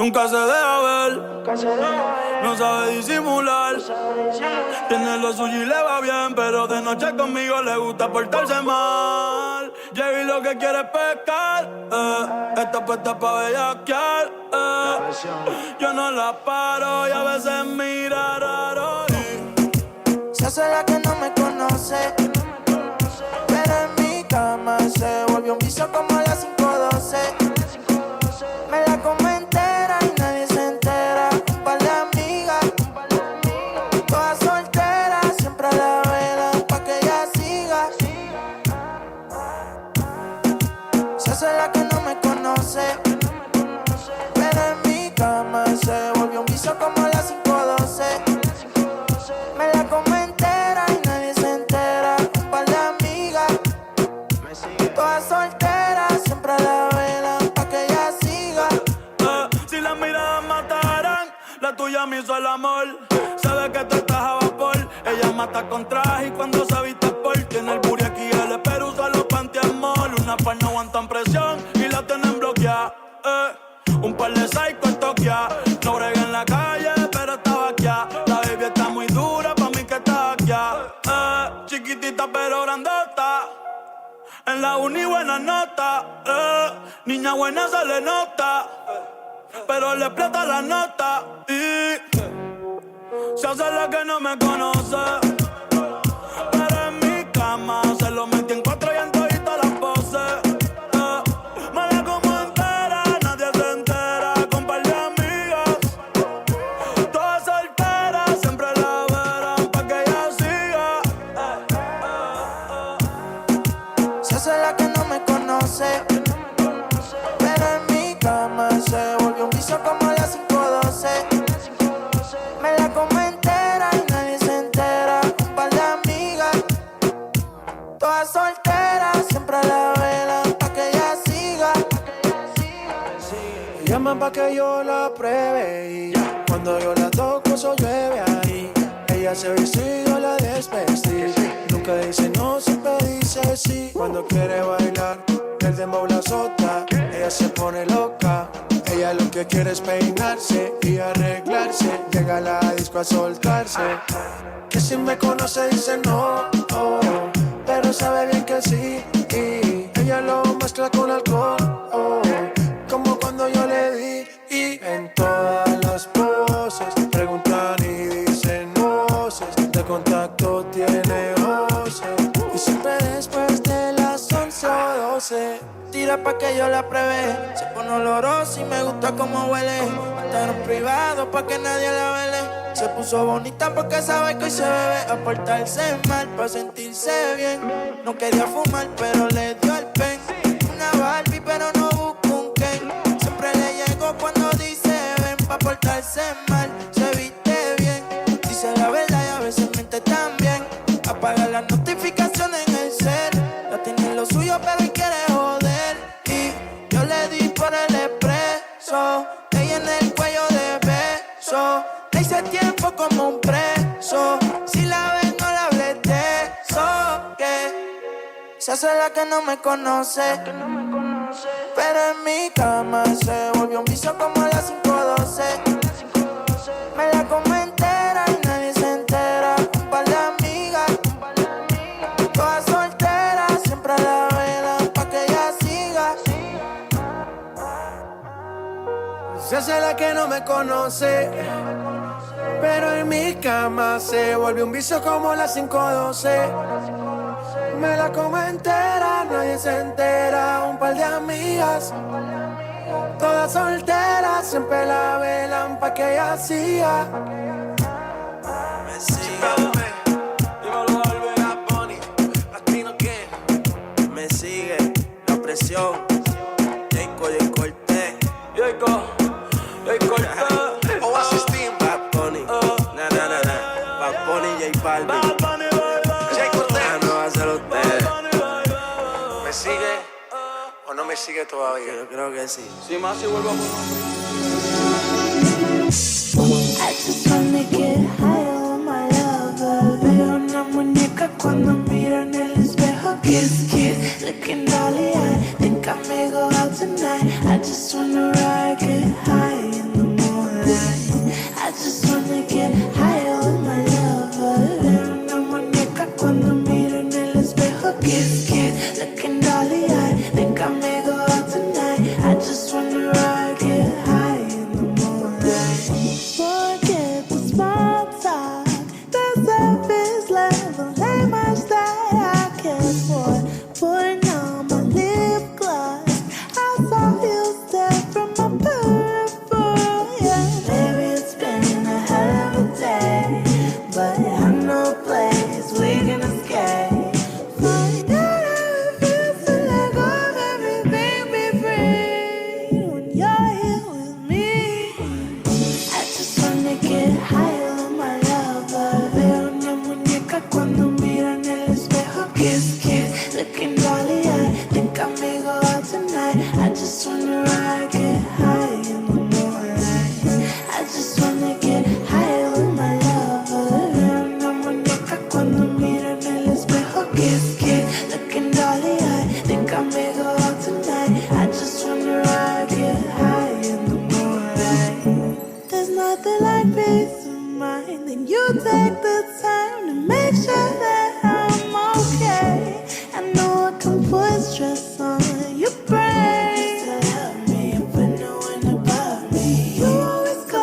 Nunca se deja ver, no sabe disimular. Tiene lo suyo y le va bien, pero de noche conmigo le gusta portarse mal. Llegué lo que quiere es pescar, está puesta pa' bellaquear, Yo no la paro y a veces mira raro. Se hace la que no me conoce, pero en mi cama se volvió un vicio como a las 5:12. Me la como entera y nadie se entera. Un par de amigas, todas solteras, siempre a la vela pa' que ella siga. Se hace la que no me conoce, pero en mi cama se volvió un vicio como a las 5:12. Me la como entera y nadie se entera. Un par de amigas, todas solteras, siempre a la vela pa' que ella siga. Si las miradas mataran, la tuya me hizo el amor. Sabe que tú estás a vapor. Ella mata con traje y cuando se viste por. Tiene el booty aquí, el pero usa los panty-amol. Una par no aguantan presión y la tienen bloqueada. Un par de psycho en Tokia. No brega en la calle, pero está vaqueada. La baby está muy dura, pa' mí que está aquí. Chiquitita pero grandota. En la uni buena nota. Niña buena se le nota, pero le explota la nota. Y se hace la que no me conoce, pero en mi cama se lo metí en 4 y en todita las poses. Me la como entera, nadie se entera. Con par de amigas, todas solteras, siempre la verán pa' que ella siga. Se hace la que no me conoce, pero en mi cama se volvió un vicio como a las 5:12. Me la como entera y nadie se entera. Un par de amigas, todas solteras, siempre a la vela pa' que ella siga. Me llaman pa' que yo la pruebe y cuando yo la toco eso llueve ahí. Ella se viste y yo la desvestí. Nunca dice no, siempre dice sí. Cuando quiere bailar, el dembow la azota. Ella se pone loca. Ella lo que quiere es peinarse y arreglarse. Llega a la disco a soltarse. Que si me conoce dice no, oh, pero sabe bien que sí. Y ella lo mezcla con alcohol, oh, como cuando yo le di. Y en todas las poses preguntan y dicen voces. De contacto tiene voces. Y siempre después de las 11 o 12 Tira pa' que yo la pruebe. Se pone olorosa y me gusta como huele. Estar en privado pa' que nadie la vele. Se puso bonita porque sabe que hoy se bebe. A portarse mal pa' sentirse bien. No quería fumar pero le dio el pen. Una Barbie pero no busca un Ken. Siempre le llego cuando dice ven. Pa' portarse mal, se viste bien. Dice la verdad y a veces miente también. Apaga las notificaciones en el cel. La tiene en lo suyo pero hoy quiere joder. Y yo le di por el expreso. Ella en el cuello de beso. Le hice tiempo como un preso. Si la ves no la hables de eso. Que se hace la que no me conoce, pero en mi cama se volvió un vicio como a las 5:12. Me la como entera y nadie se entera. Un par de amigas, todas solteras, siempre a la vela pa' que ella siga. Se hace la que no me conoce, pero en mi cama se volvió un vicio como las 5:12. Me la como entera, nadie se entera. Un par de amigas, todas solteras, siempre la velan pa' que ella siga. Me sigue, dímelo Bad Bunny, latino que me sigue, la presión, Jacob y Cortés, Oasis Team, Bad Bunny, Bad Bunny, J Balvin, Jacob Cortés, no va a ser ustedes. ¿Me sigue o no me sigue todavía? Yo creo que sí. Si más si vuelvo a I just wanna get high on my lover. Veo una muñeca cuando miro en el espejo. Kiss, kiss, looking dolly eyed. Think I may go out tonight. I just wanna ride, get high in the I just wanna ride, get high in the moonlight. I just wanna get high with my lover. Veo una muñeca cuando miro en el espejo. Kiss, kiss, looking dolly eye. Think I may go out tonight. I just wanna ride, get high in the moonlight. There's nothing like peace of mind. Then you take the time to make sure that I'm okay. I know I can put stress on your brain. Just to love me, but no one above me. You always go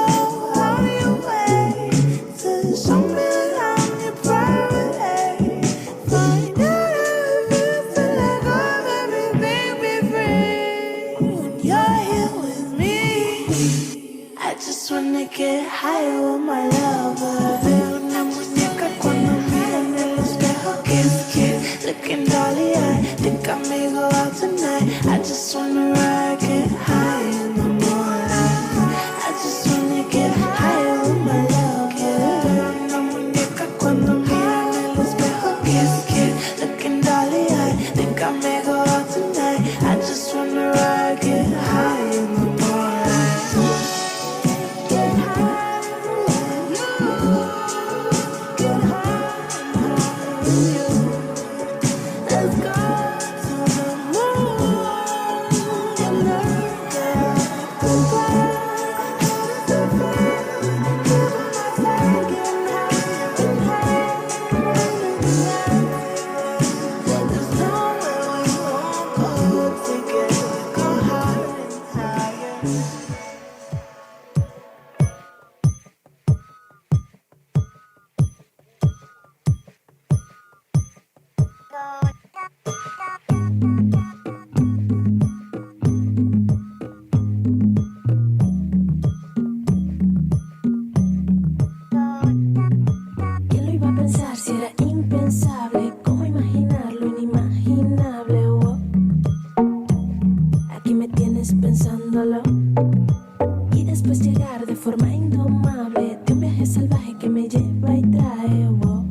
out of your way to show me that I'm your priority. Find out how it feels to let go of everything, be free. When you're here with me, I just wanna get high with my lover. Veo una muñeca cuando miro en el espejo. Kiss, kiss, looking dolly eye. Think I may go out tonight. I just wanna ride, get high in the moonlight. I just wanna get high with my lover. Veo una muñeca cuando miro en el espejo. Kiss, kiss, looking dolly eye. Think I may go out tonight. I just wanna ride, get high in the moonlight. ¿Quién lo iba a pensar si era impensable? ¿Cómo imaginar lo inimaginable? Oh, aquí me tienes pensándolo y después llegar de forma indomable de un viaje salvaje que me lleva y trae. Oh,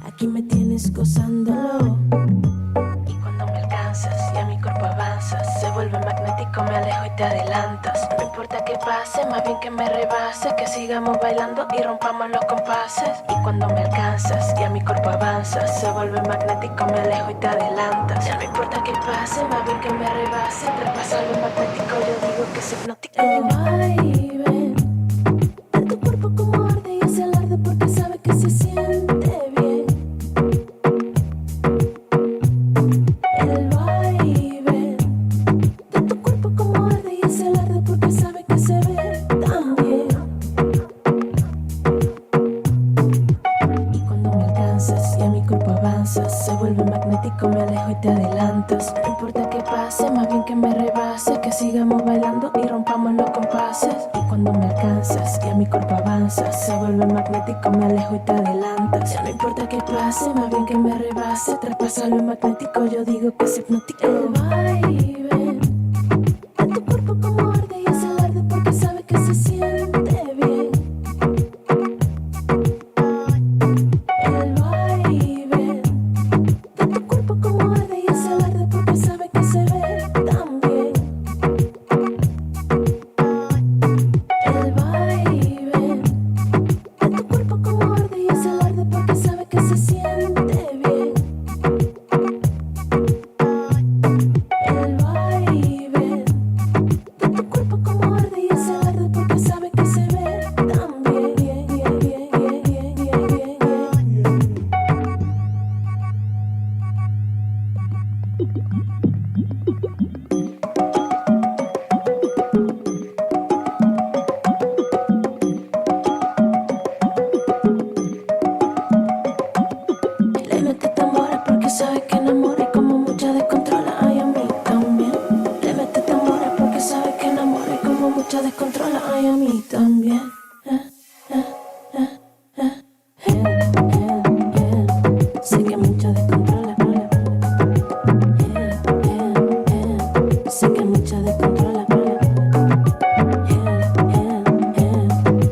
aquí me tienes gozándolo y cuando me alcanzas y a mi cuerpo avanzas se vuelve magnético, me alejo y te adelantas. No importa que pase, más bien que me rebase, que sigamos bailando y rompamos los compases. Y cuando me alcanzas y a mi cuerpo avanzas se vuelve magnético, me alejo y te adelantas. Ya no importa que pase, más bien que me rebase, traspasa lo magnético, yo digo que es hipnótico. Baby, de tu cuerpo como arde y es alarde porque sabe que se siente bien. El baile de tu cuerpo como arde y es alarde porque sabe que se ve tan bien. Y cuando me alcanzas y a mi cuerpo avanzas se vuelve magnético, me alejo y te adelantas. No importa que pase, más bien que me rebase, que sigamos bailando y rompamos los compases. Y cuando me alcanzas y a mi cuerpo avanzas se vuelve magnético, me alejo y te adelantas. Ya no importa que pase, más bien que me rebase, traspasa lo magnético, yo digo que es hipnótico. Baby, de tu cuerpo como arde y es alarde porque sabe que se siente bien. El baile de tu cuerpo como arde y es alarde porque sabe que se ve tan bien. El baile de tu cuerpo como arde y es alarde porque sabe que se siente bien. El baile de tu cuerpo como arde y es alarde porque sabe que se ve tan bien. Le mete tambora porque sabe que enamora y como mucha descontrola, ay, a mí también. Le mete tambora porque sabe que enamora y como mucha descontrola, ay, a mí también. Sé que mucha descontrola. Sé que mucha descontrola.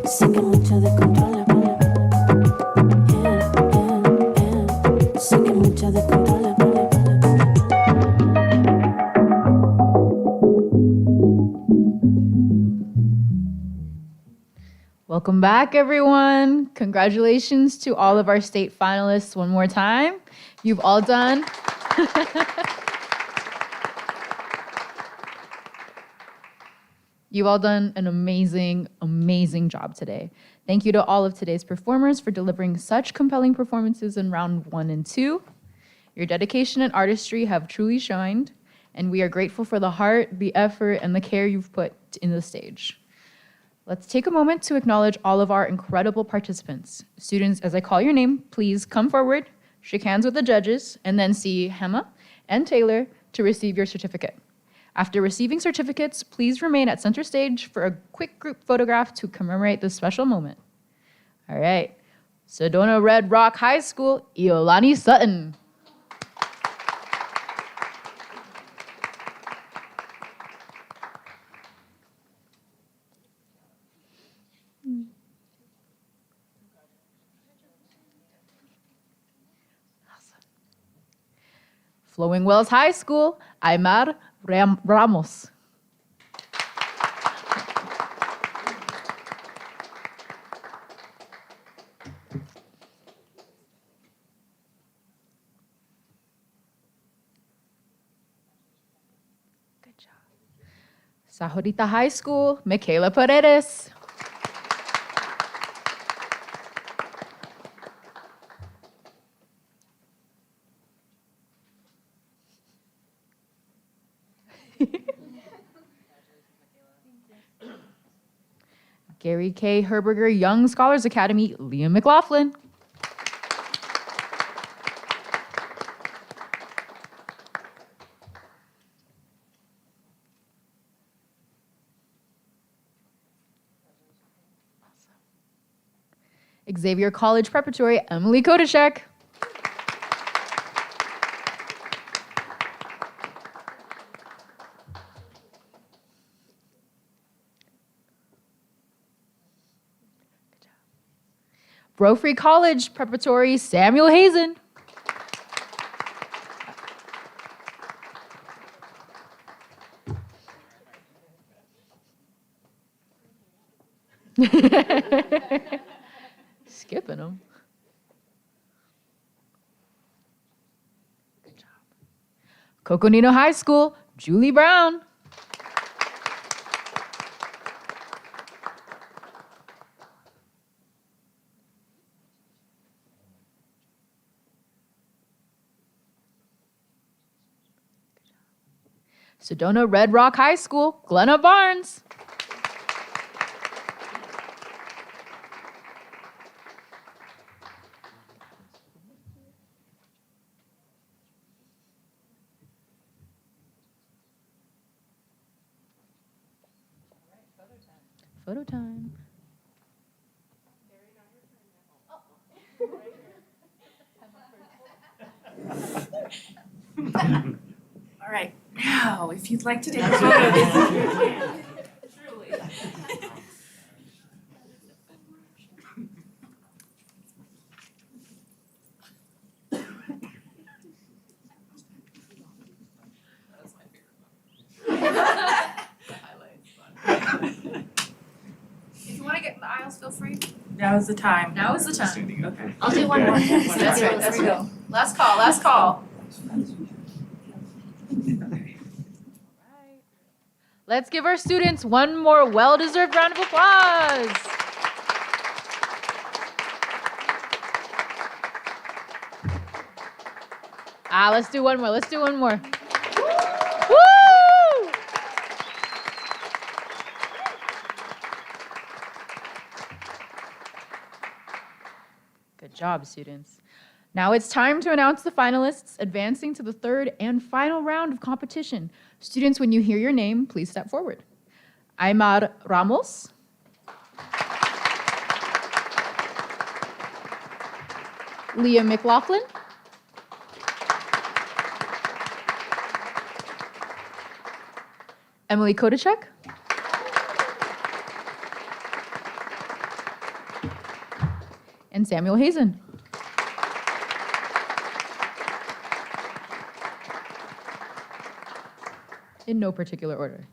Sé que mucha descontrola. Sé que mucha descontrola. Welcome back, everyone. Congratulations to all of our state finalists one more time. You've all done. You've all done an amazing, amazing job today. Thank you to all of today's performers for delivering such compelling performances in round 1 and 2. Your dedication and artistry have truly shined, and we are grateful for the heart, the effort, and the care you've put in the stage. Let's take a moment to acknowledge all of our incredible participants. Students, as I call your name, please come forward, shake hands with the judges, and then see Hema and Taylor to receive your certificate. After receiving certificates, please remain at center stage for a quick group photograph to commemorate this special moment. All right, Sedona Red Rock High School, Iolani Sutton. Flowing Wells High School, Aymar Ramos. Good job. Sajorita High School, Michaela Paredes. Gary K. Herberger Young Scholars Academy, Liam McLaughlin. Xavier College Preparatory, Emily Kodashek. Brophy College Preparatory, Samuel Hazen. Skipping them. Good job. Coconino High School, Julie Brown. Sedona Red Rock High School, Glenna Barnes. Photo time. All right, now, if you'd like to take a photo, this is your chance. Truly. If you want to get in the aisles, feel free. Now is the time. Now is the time. Okay. I'll do one more. That's right, let's go. Last call, last call. Let's give our students one more well-deserved round of applause. Let's do one more, let's do one more. Woo! Good job, students. Now it's time to announce the finalists advancing to the third and final round of competition. Students, when you hear your name, please step forward. Aymar Ramos. Leah McLaughlin. Emily Kodachek. And Samuel Hazen. In no particular order.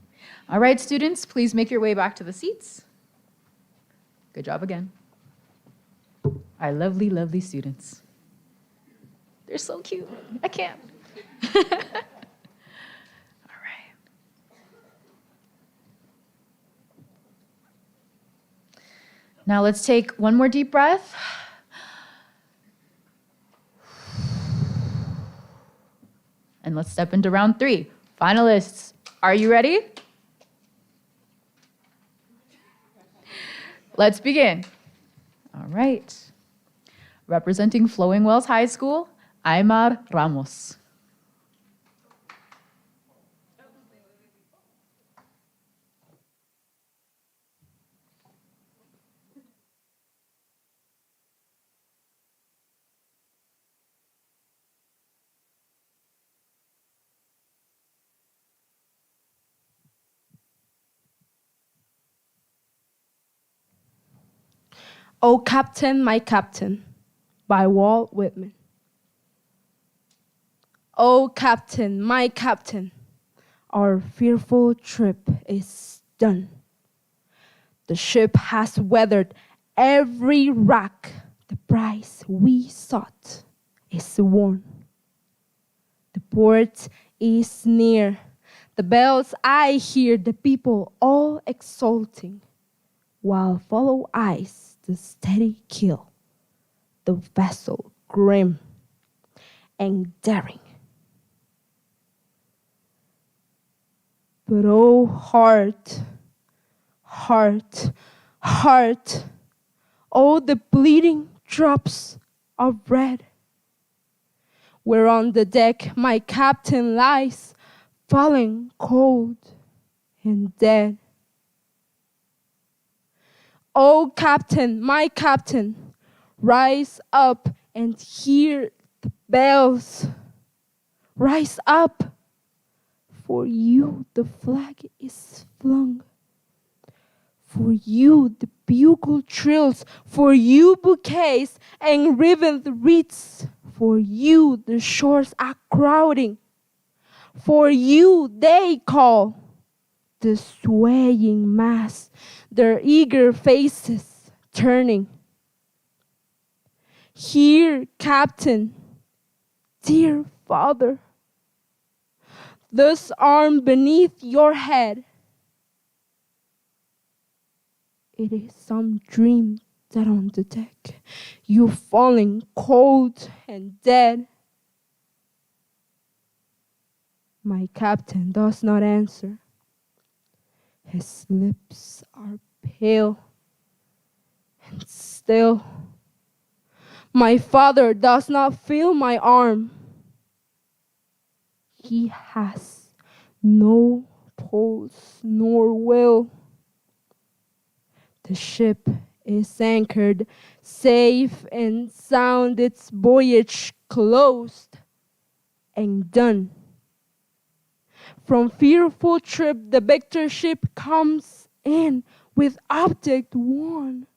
All right, students, please make your way back to the seats. Good job again. Our lovely, lovely students. They're so cute. I can't. All right. Now let's take one more deep breath. And let's step into round 3. Finalists, are you ready? Let's begin. All right. Representing Flowing Wells High School, Aymar Ramos. Oh, Captain, my Captain, by Walt Whitman. Oh, Captain, my Captain, our fearful trip is done. The ship has weathered every rack. The prize we sought is won. The port is near. The bells I hear, the people all exulting, while follow eyes the steady keel, the vessel grim and daring. But oh heart, heart, heart, oh the bleeding drops of red, where on the deck my captain lies, falling cold and dead. Oh, Captain, my Captain, rise up and hear the bells. Rise up, for you the flag is flung. For you the bugle trills, for you bouquets and ribboned wreaths, for you the shores are crowding, for you they call. The swaying mass, their eager faces turning. Here, Captain, dear Father, this arm beneath your head. It is some dream that on the deck you're falling cold and dead. My captain does not answer. His lips are pale and still. My father does not feel my arm. He has no pulse nor will. The ship is anchored, safe and sound, its voyage closed and done. From fearful trip, the victor ship comes in with object won.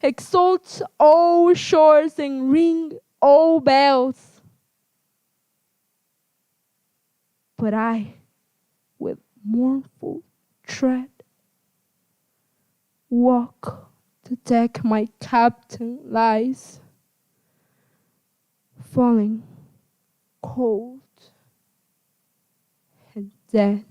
Exult, O shores, and ring, O bells. But I, with mournful tread, walk the deck my captain lies, falling cold and dead.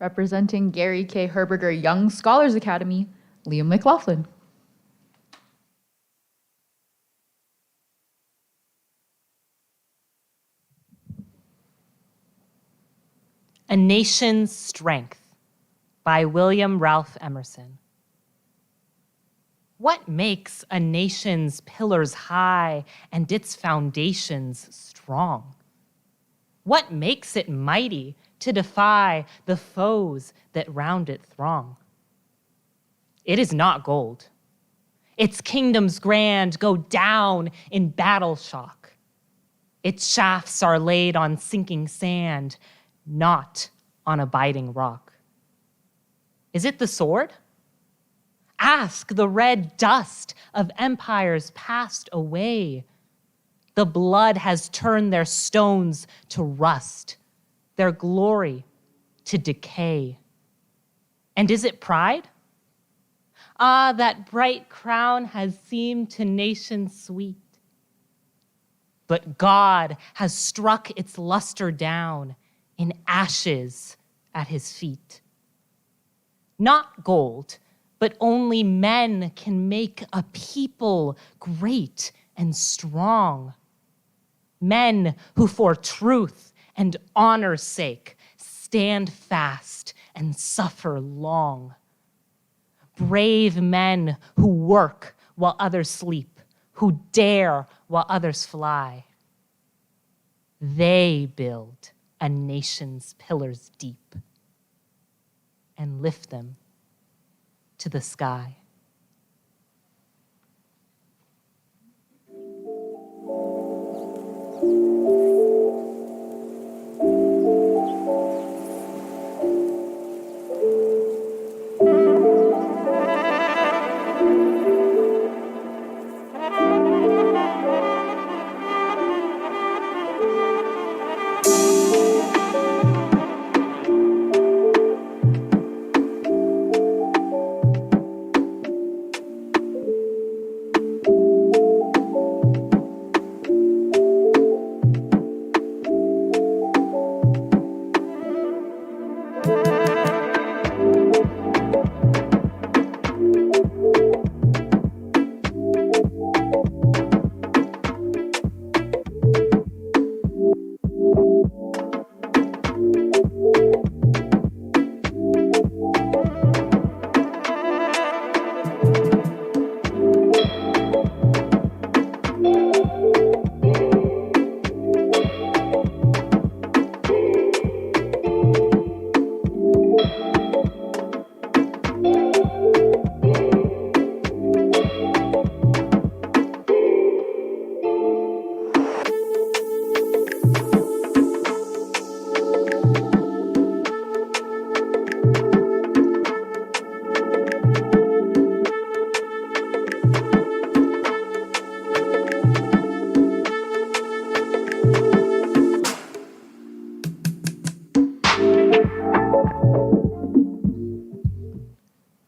Representing Gary K. Herberger Young Scholars Academy, Liam McLaughlin. A Nation's Strength by William Ralph Emerson. What makes a nation's pillars high and its foundations strong? What makes it mighty to defy the foes that round it throng? It is not gold. Its kingdoms grand go down in battle shock. Its shafts are laid on sinking sand, not on abiding rock. Is it the sword? Ask the red dust of empires passed away. The blood has turned their stones to rust, their glory to decay. And is it pride? Ah, that bright crown has seemed to nations sweet. But God has struck its luster down in ashes at his feet. Not gold, but only men can make a people great and strong. Men who for truth and honor's sake stand fast and suffer long. Brave men who work while others sleep, who dare while others fly. They build a nation's pillars deep and lift them to the sky.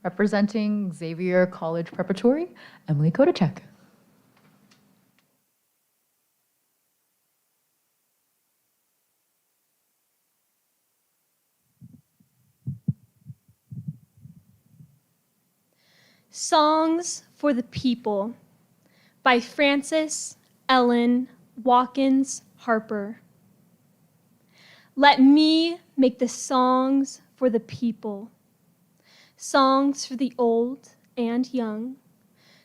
Representing Xavier College Preparatory, Emily Kodachek. Songs for the People by Frances Ellen Watkins Harper. Let me make the songs for the people, songs for the old and young,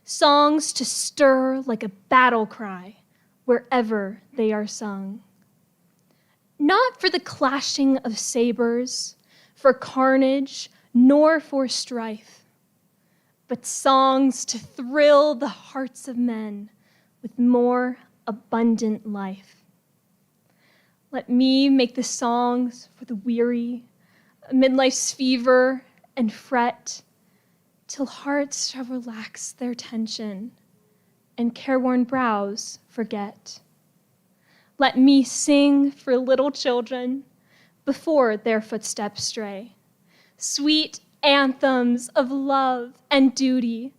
songs to stir like a battle cry wherever they are sung. Not for the clashing of sabers, for carnage, nor for strife, but songs to thrill the hearts of men with more abundant life. Let me make the songs for the weary, amid life's fever and fret, till hearts shall relax their tension and careworn brows forget. Let me sing for little children before their footsteps stray, sweet anthems of love and duty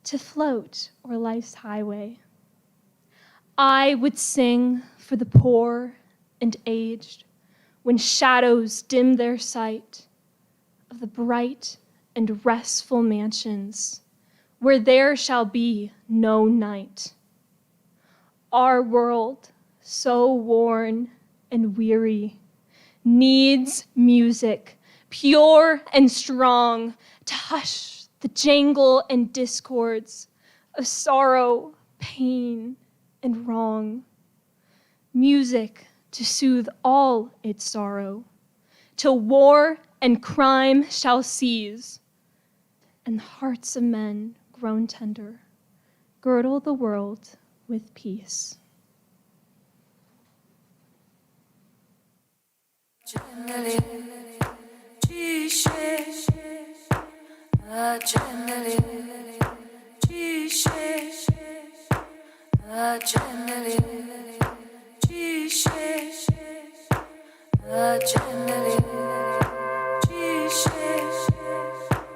to float o'er life's highway. I would sing for the poor and aged when shadows dim their sight, of the bright and restful mansions, where there shall be no night. Our world, so worn and weary, needs music, pure and strong, to hush the jangle and discords of sorrow, pain, and wrong. Music to soothe all its sorrow, till war and crime shall cease, and the hearts of men grown tender girdle the world with peace.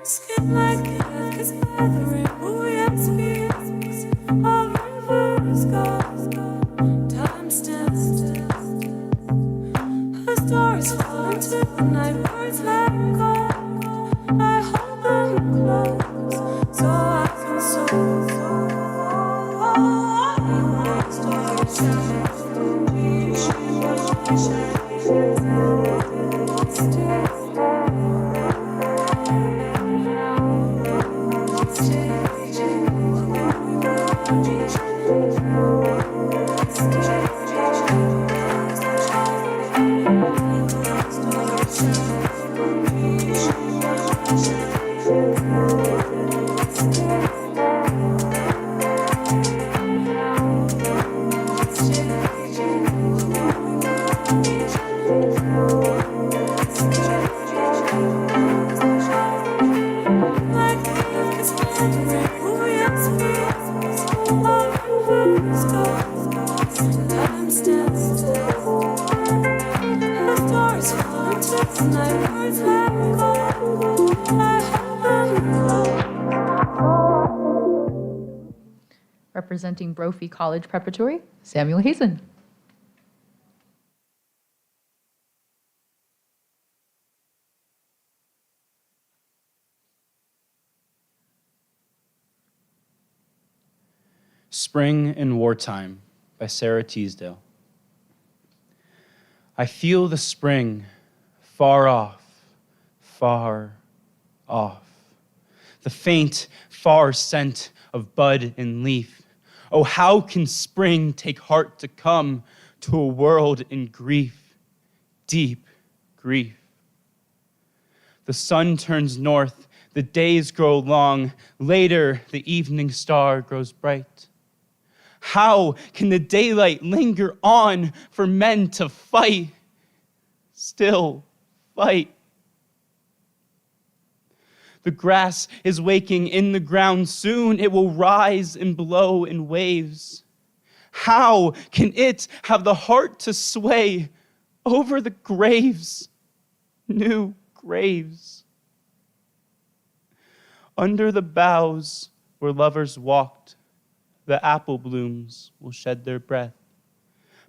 Skin like earth kissed by the rain, oh yes, fears. Our rivers go, time stands still. Her stories fall into the night, words let go. I hold them close, so I can soar. Representing Brophy College Preparatory, Samuel Hazen. Spring in Wartime by Sarah Teasdale. I feel the spring far off, far off. The faint, far scent of bud and leaf. Oh, how can spring take heart to come to a world in grief, deep grief? The sun turns north, the days grow long, later the evening star grows bright. How can the daylight linger on for men to fight? Still fight. The grass is waking in the ground. Soon it will rise and blow in waves. How can it have the heart to sway over the graves, new graves? Under the boughs where lovers walked, the apple blooms will shed their breath.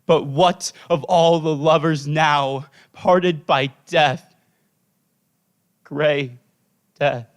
But what of all the lovers now, parted by death? Gray death.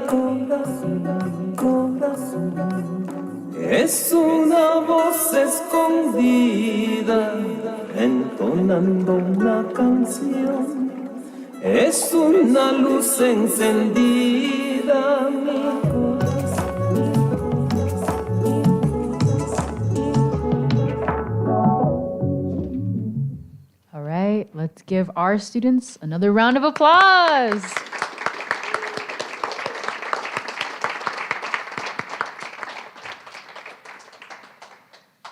corazón es una voz escondida entonando una canción, es una luz encendida, mi All right, let's give our students another round of applause.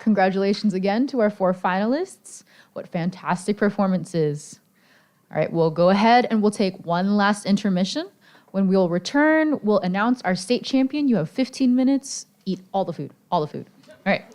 Congratulations again to our 4 finalists. What fantastic performances. All right, we'll go ahead and we'll take one last intermission. When we'll return, we'll announce our state champion. You have 15 minutes. Eat all the food, all the food. All right.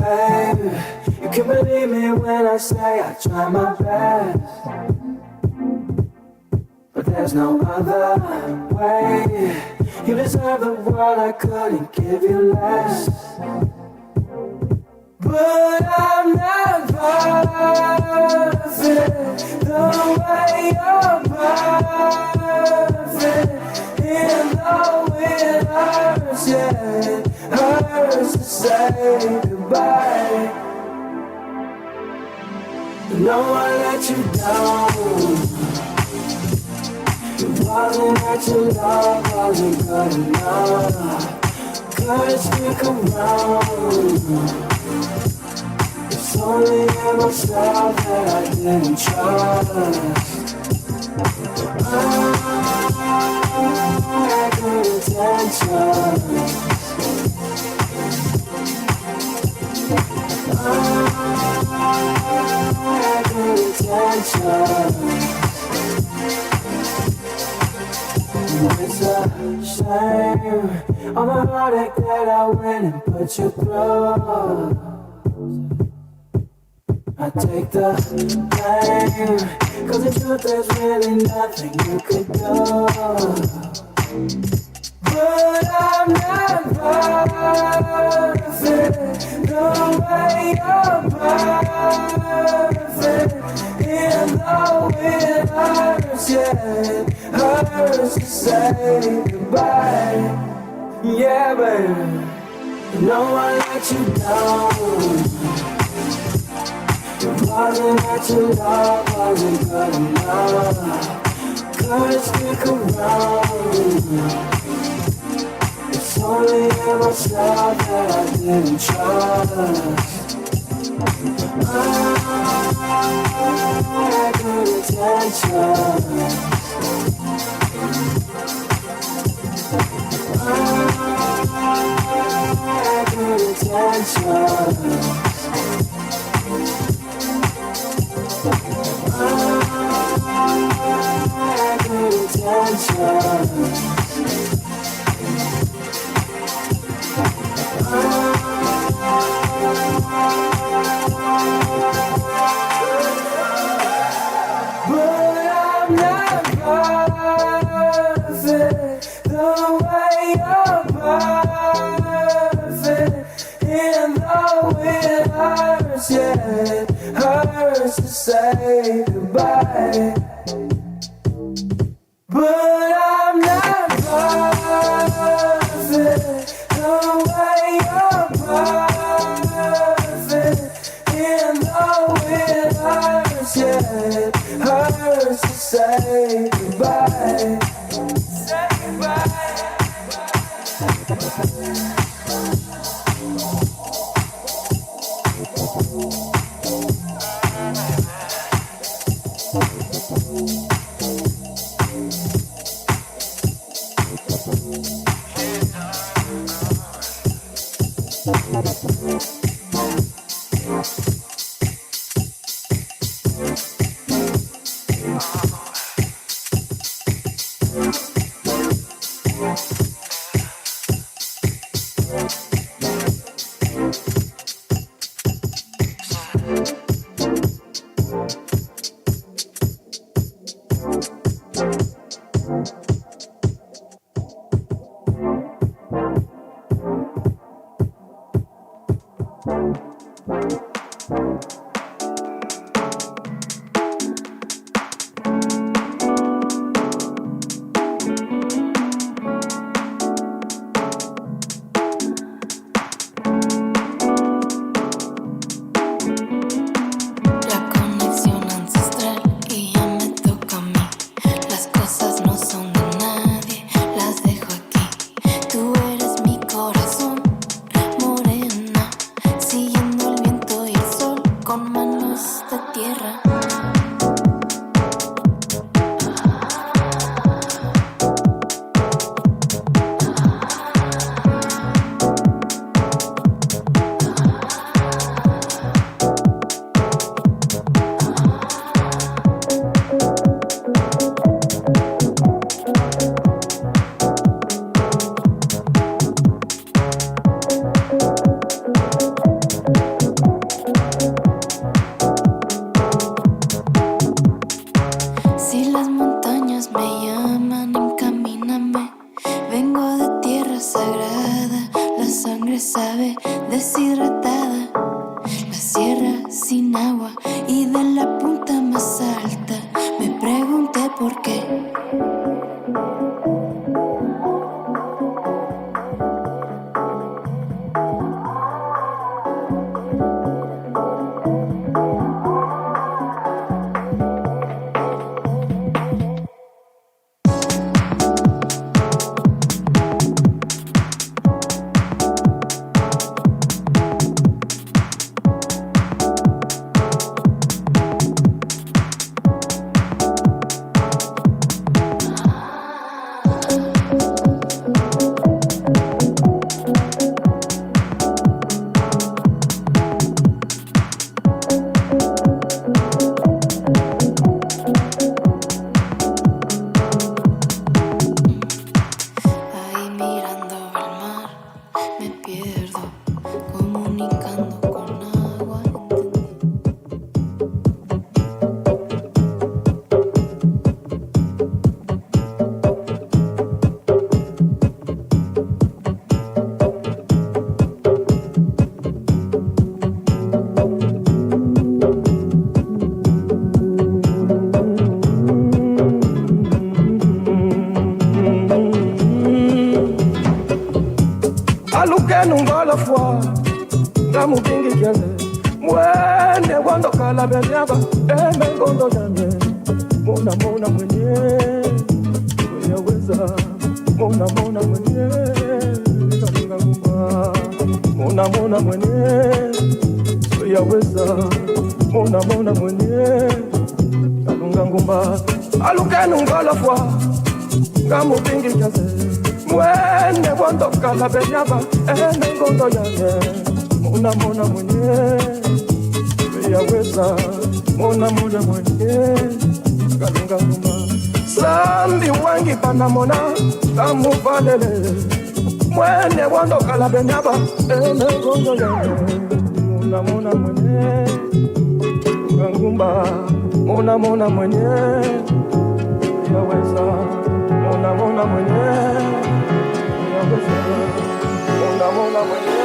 Baby, you can believe me when I say I try my best, but there's no other way. You deserve the world, I couldn't give you less, but I'm not perfect the way you're perfect. And though it hurts, yeah, it hurts to say goodbye. No, I let you down. It wasn't that your love wasn't good enough. Couldn't stick around. It's only in myself that I didn't trust. I had good intentions. I had good intentions. It's a shame, all my heartache that I went and put you through. I take the blame, 'cause the truth there's really nothing you could do. But I'm not perfect the way you're perfect. And though it hurts, yeah, it hurts to say goodbye. Yeah, baby. No, I let you down. Wasn't that your love wasn't good enough? Couldn't stick around. It's only in myself that I didn't trust. I had good intentions. I had good intentions. I had good intentions. But I'm not perfect the way you're perfect. And though it hurts, yeah, it hurts to say goodbye. But I'm not perfect the way you're perfect. And though it hurts, yeah, it hurts to say goodbye. Say goodbye. ngola fwa ngamupingi kiaze mwene wandokala benyaba emengondo yanye mona mona mwenye uyaweza mona mona mwenye kalunga ngumba mona mona mwenye uyaweza mona mona mwenye kalunga ngumba alukenu ngola fwa ngamupingi kiaze mwene wandokala benyaba emengondo yanye mona mona mwenye uyaweza mona mona mwenye kalunga ngumba sambi wangi panamona kamuvalele mwene wandokala benyaba emengondo yanye mona mona mwenye ngumba mona mona mwenye uyaweza mona mona mwenye uyaweza mona mona mwenye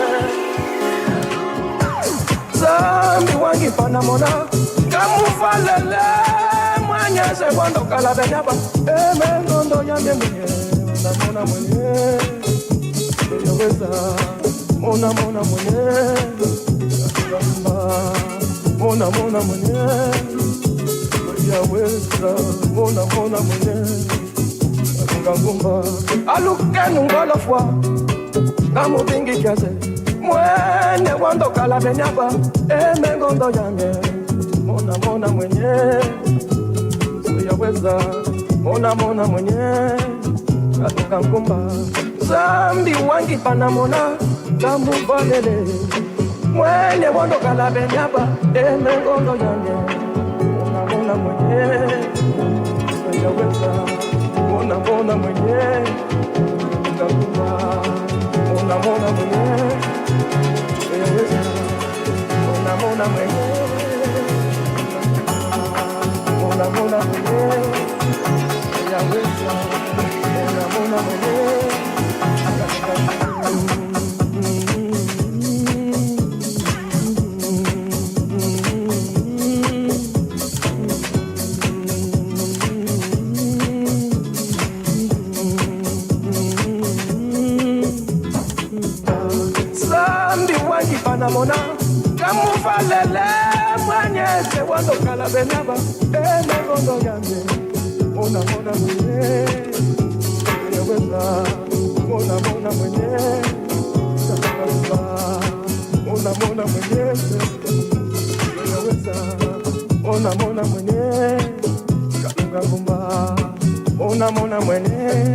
zambi wangi panamona kamuvalele mwanyeze wandokala benyaba emengondo yanye mwenye mona mona mwenye uyaweza mona mona mwenye mona mona mwenye uyaweza mona mona mwenye ngangumba alukenu ngolofwa ngamubingi kiaze mwene wandokala benyaba emengondo yanye mona mona mwenye uyaweza mona mona mwenye ngangumba zambi wangi panamona kamuvalele mwene wandokala benyaba emengondo yanye mona mona mwenye uyaweza mona mona mwenye ngangumba mona mona mwenye uyaweza mona mona mwenye mona mona mwenye uyaweza mona mona mwenye mona kamuvalele mwanyeze wandokala benyaba emengondo yanye mona mona mwenye uyaweza mona mona mwenye kalunga mona mona mwenye uyaweza mona mona mwenye kalunga ngumba mona mona mwenye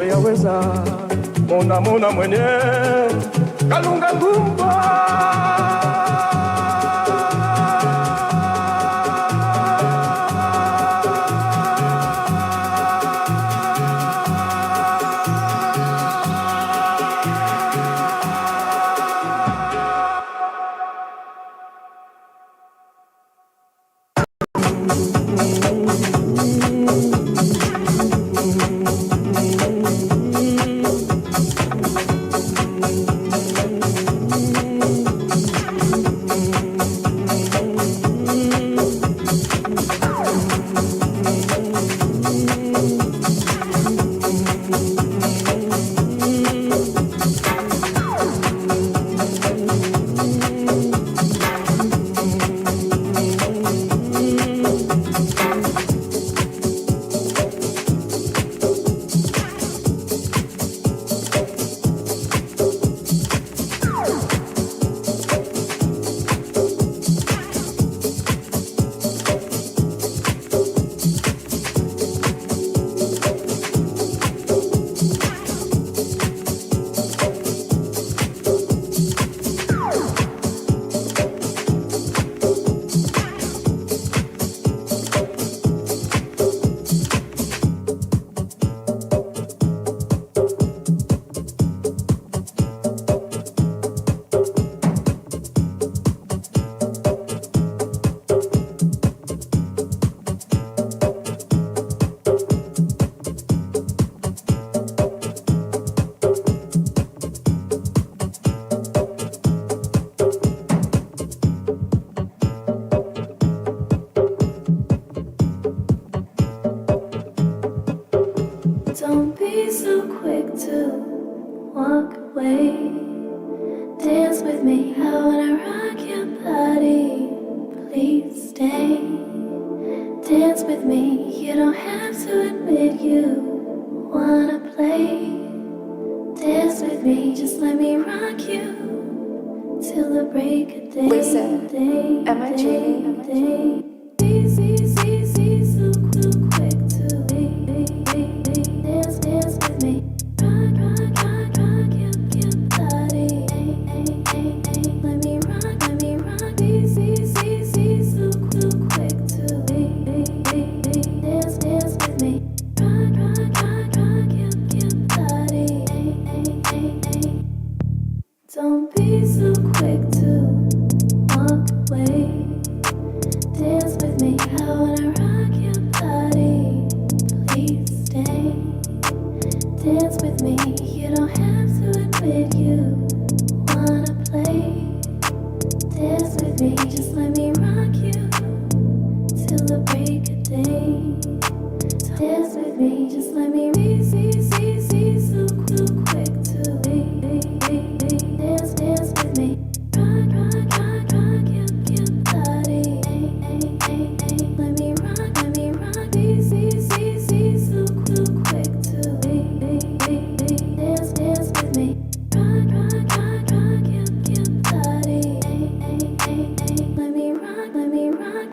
uyaweza mona mona mwenye kalunga ngumba break of day. Listen, am I dreaming? So quick to dance with me. Rock your body. Let me rock. So quick to dance with me. Rock your body. Don't be so quick to walk away. Dance with me, I wanna rock your body. Please stay. Dance with me, you don't have to admit you wanna play. Dance with me, just let me rock you till the break of day. Dance with me, just let me so quick to dance with me. Rock your body. Let me rock. So quick to dance with me. Rock your body. Let me rock.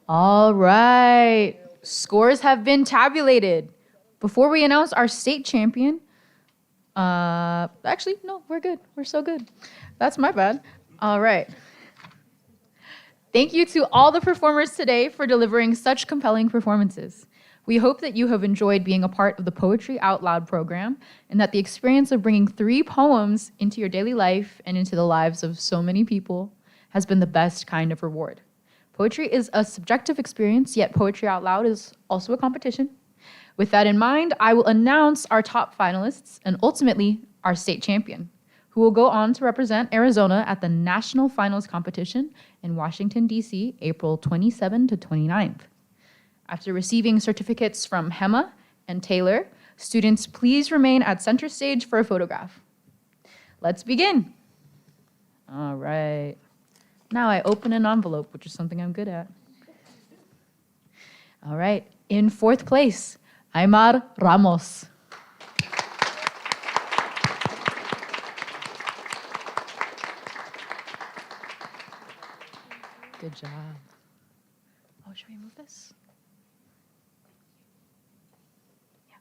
All right. Scores have been tabulated. Before we announce our state champion, actually, no, we're good. We're so good. That's my bad. All right. Thank you to all the performers today for delivering such compelling performances. We hope that you have enjoyed being a part of the Poetry Out Loud program and that the experience of bringing 3 poems into your daily life and into the lives of so many people has been the best kind of reward. Poetry is a subjective experience, yet Poetry Out Loud is also a competition. With that in mind, I will announce our top finalists and ultimately our state champion, who will go on to represent Arizona at the National Finals Competition in Washington, D.C., April 27 to 29th. After receiving certificates from Hema and Taylor, students please remain at center stage for a photograph. Let's begin. All right. Now I open an envelope, which is something I'm good at. All right. In 4th place, Aymar Ramos. Good job. Oh, should we move this? Yeah.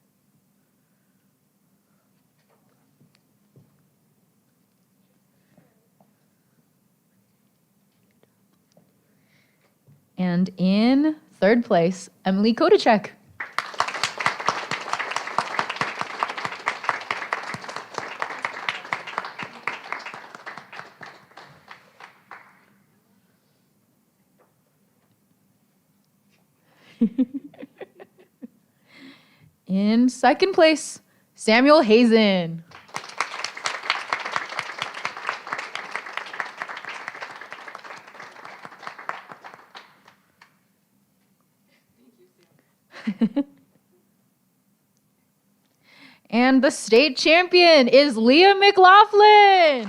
And in 3rd place, Emily Kodacek. In 2nd place, Samuel Hazen. And the state champion is Leah McLaughlin.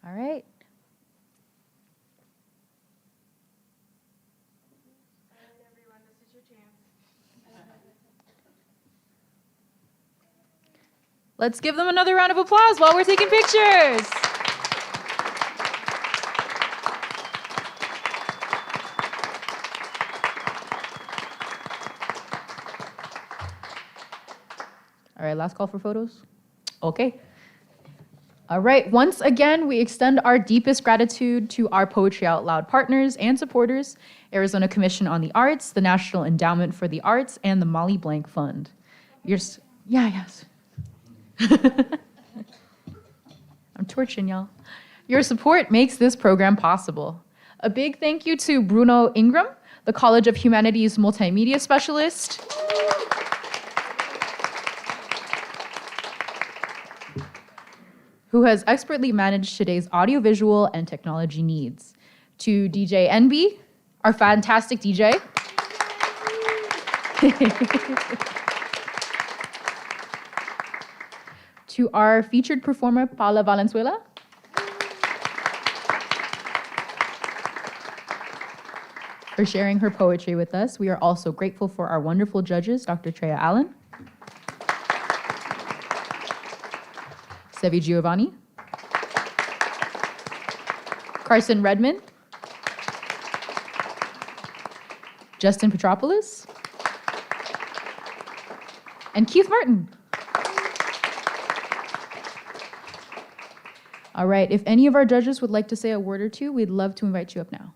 All right. Let's give them another round of applause while we're taking pictures. All right, last call for photos. Okay. All right, once again, we extend our deepest gratitude to our Poetry Out Loud partners and supporters, Arizona Commission on the Arts, the National Endowment for the Arts, and the Molly Blank Fund. Yes. I'm torching y'all. Your support makes this program possible. A big thank you to Bruno Ingram, the College of Humanities Multimedia Specialist. Who has expertly managed today's audiovisual and technology needs. To DJ NB, our fantastic DJ. To our featured performer, Paula Valenzuela. For sharing her poetry with us. We are also grateful for our wonderful judges, Dr. Treya Allen, Sevi Giovanni, Carson Redmond, Justin Petropoulos, and Keith Martin. All right, if any of our judges would like to say a word or two, we'd love to invite you up now.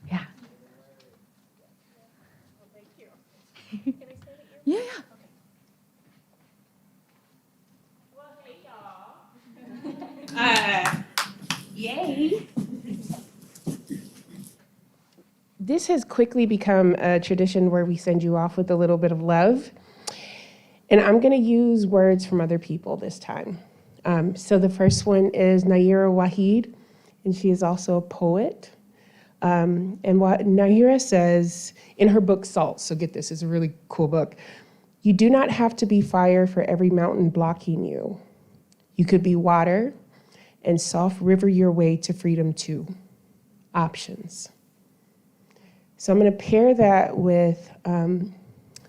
Yeah. Yeah. Yay. This has quickly become a tradition where we send you off with a little bit of love. And I'm going to use words from other people this time. So the first one is Naira Waheed, and she is also a poet. And what Naira says in her book, Salt, so get this, it's a really cool book. You do not have to be fire for every mountain blocking you. You could be water and soft river your way to freedom too. Options. So I'm going to pair that with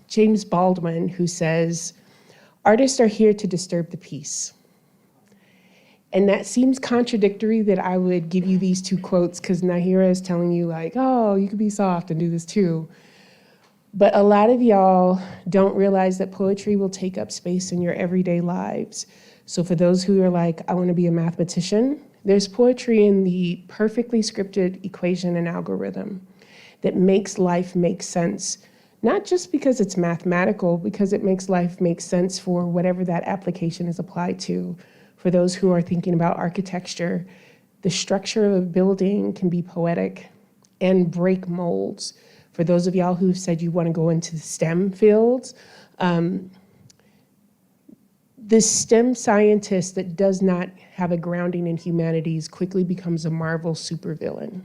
James Baldwin, who says, artists are here to disturb the peace. And that seems contradictory that I would give you these two quotes because Nahira is telling you like, oh, you could be soft and do this too. But a lot of y'all don't realize that poetry will take up space in your everyday lives. So for those who are like, I want to be a mathematician, there's poetry in the perfectly scripted equation and algorithm that makes life make sense, not just because it's mathematical, because it makes life make sense for whatever that application is applied to. For those who are thinking about architecture, the structure of a building can be poetic and break molds. For those of y'all who've said you want to go into STEM fields, the STEM scientist that does not have a grounding in humanities quickly becomes a Marvel supervillain,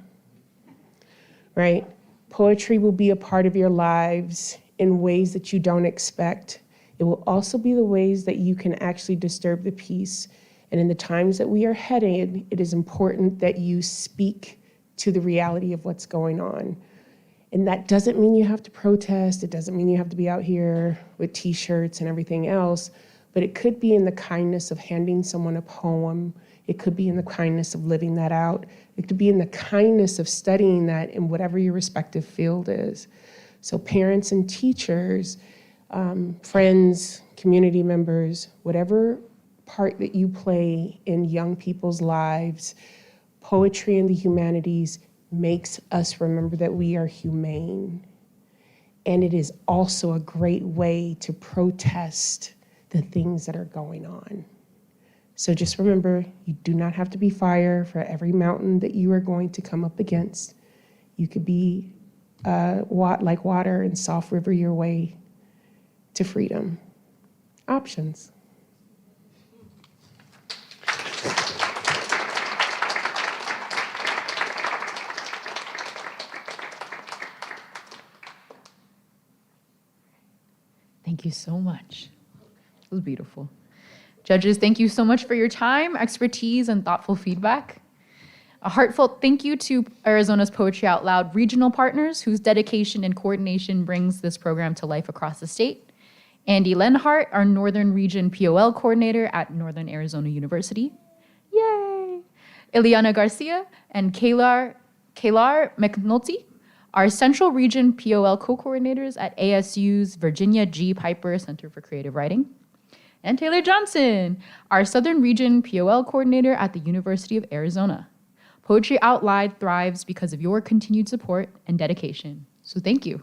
right? Poetry will be a part of your lives in ways that you don't expect. It will also be the ways that you can actually disturb the peace. And in the times that we are headed, it is important that you speak to the reality of what's going on. And that doesn't mean you have to protest. It doesn't mean you have to be out here with t-shirts and everything else, but it could be in the kindness of handing someone a poem. It could be in the kindness of living that out. It could be in the kindness of studying that in whatever your respective field is. So parents and teachers, friends, community members, whatever part that you play in young people's lives, poetry and the humanities makes us remember that we are humane. And it is also a great way to protest the things that are going on. So just remember, you do not have to be fire for every mountain that you are going to come up against. You could be like water and soft river your way to freedom. Options. Thank you so much. It was beautiful. Judges, thank you so much for your time, expertise, and thoughtful feedback. A heartfelt thank you to Arizona's Poetry Out Loud regional partners whose dedication and coordination brings this program to life across the state. Andy Lenhart, our Northern Region POL coordinator at Northern Arizona University. Yay! Ileana Garcia and Kaylar McNulty, our Central Region POL co-coordinators at ASU's Virginia G. Piper Center for Creative Writing. And Taylor Johnson, our Southern Region POL coordinator at the University of Arizona. Poetry Out Loud thrives because of your continued support and dedication. So thank you.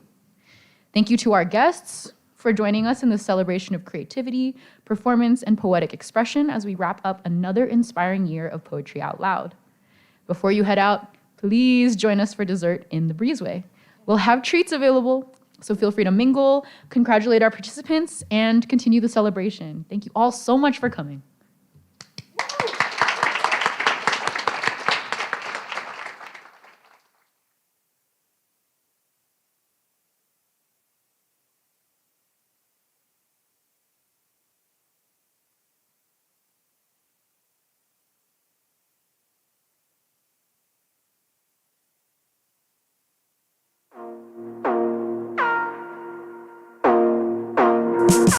Thank you to our guests for joining us in the celebration of creativity, performance, and poetic expression as we wrap up another inspiring year of Poetry Out Loud. Before you head out, please join us for dessert in the breezeway. We'll have treats available, so feel free to mingle, congratulate our participants, and continue the celebration. Thank you all so much for coming.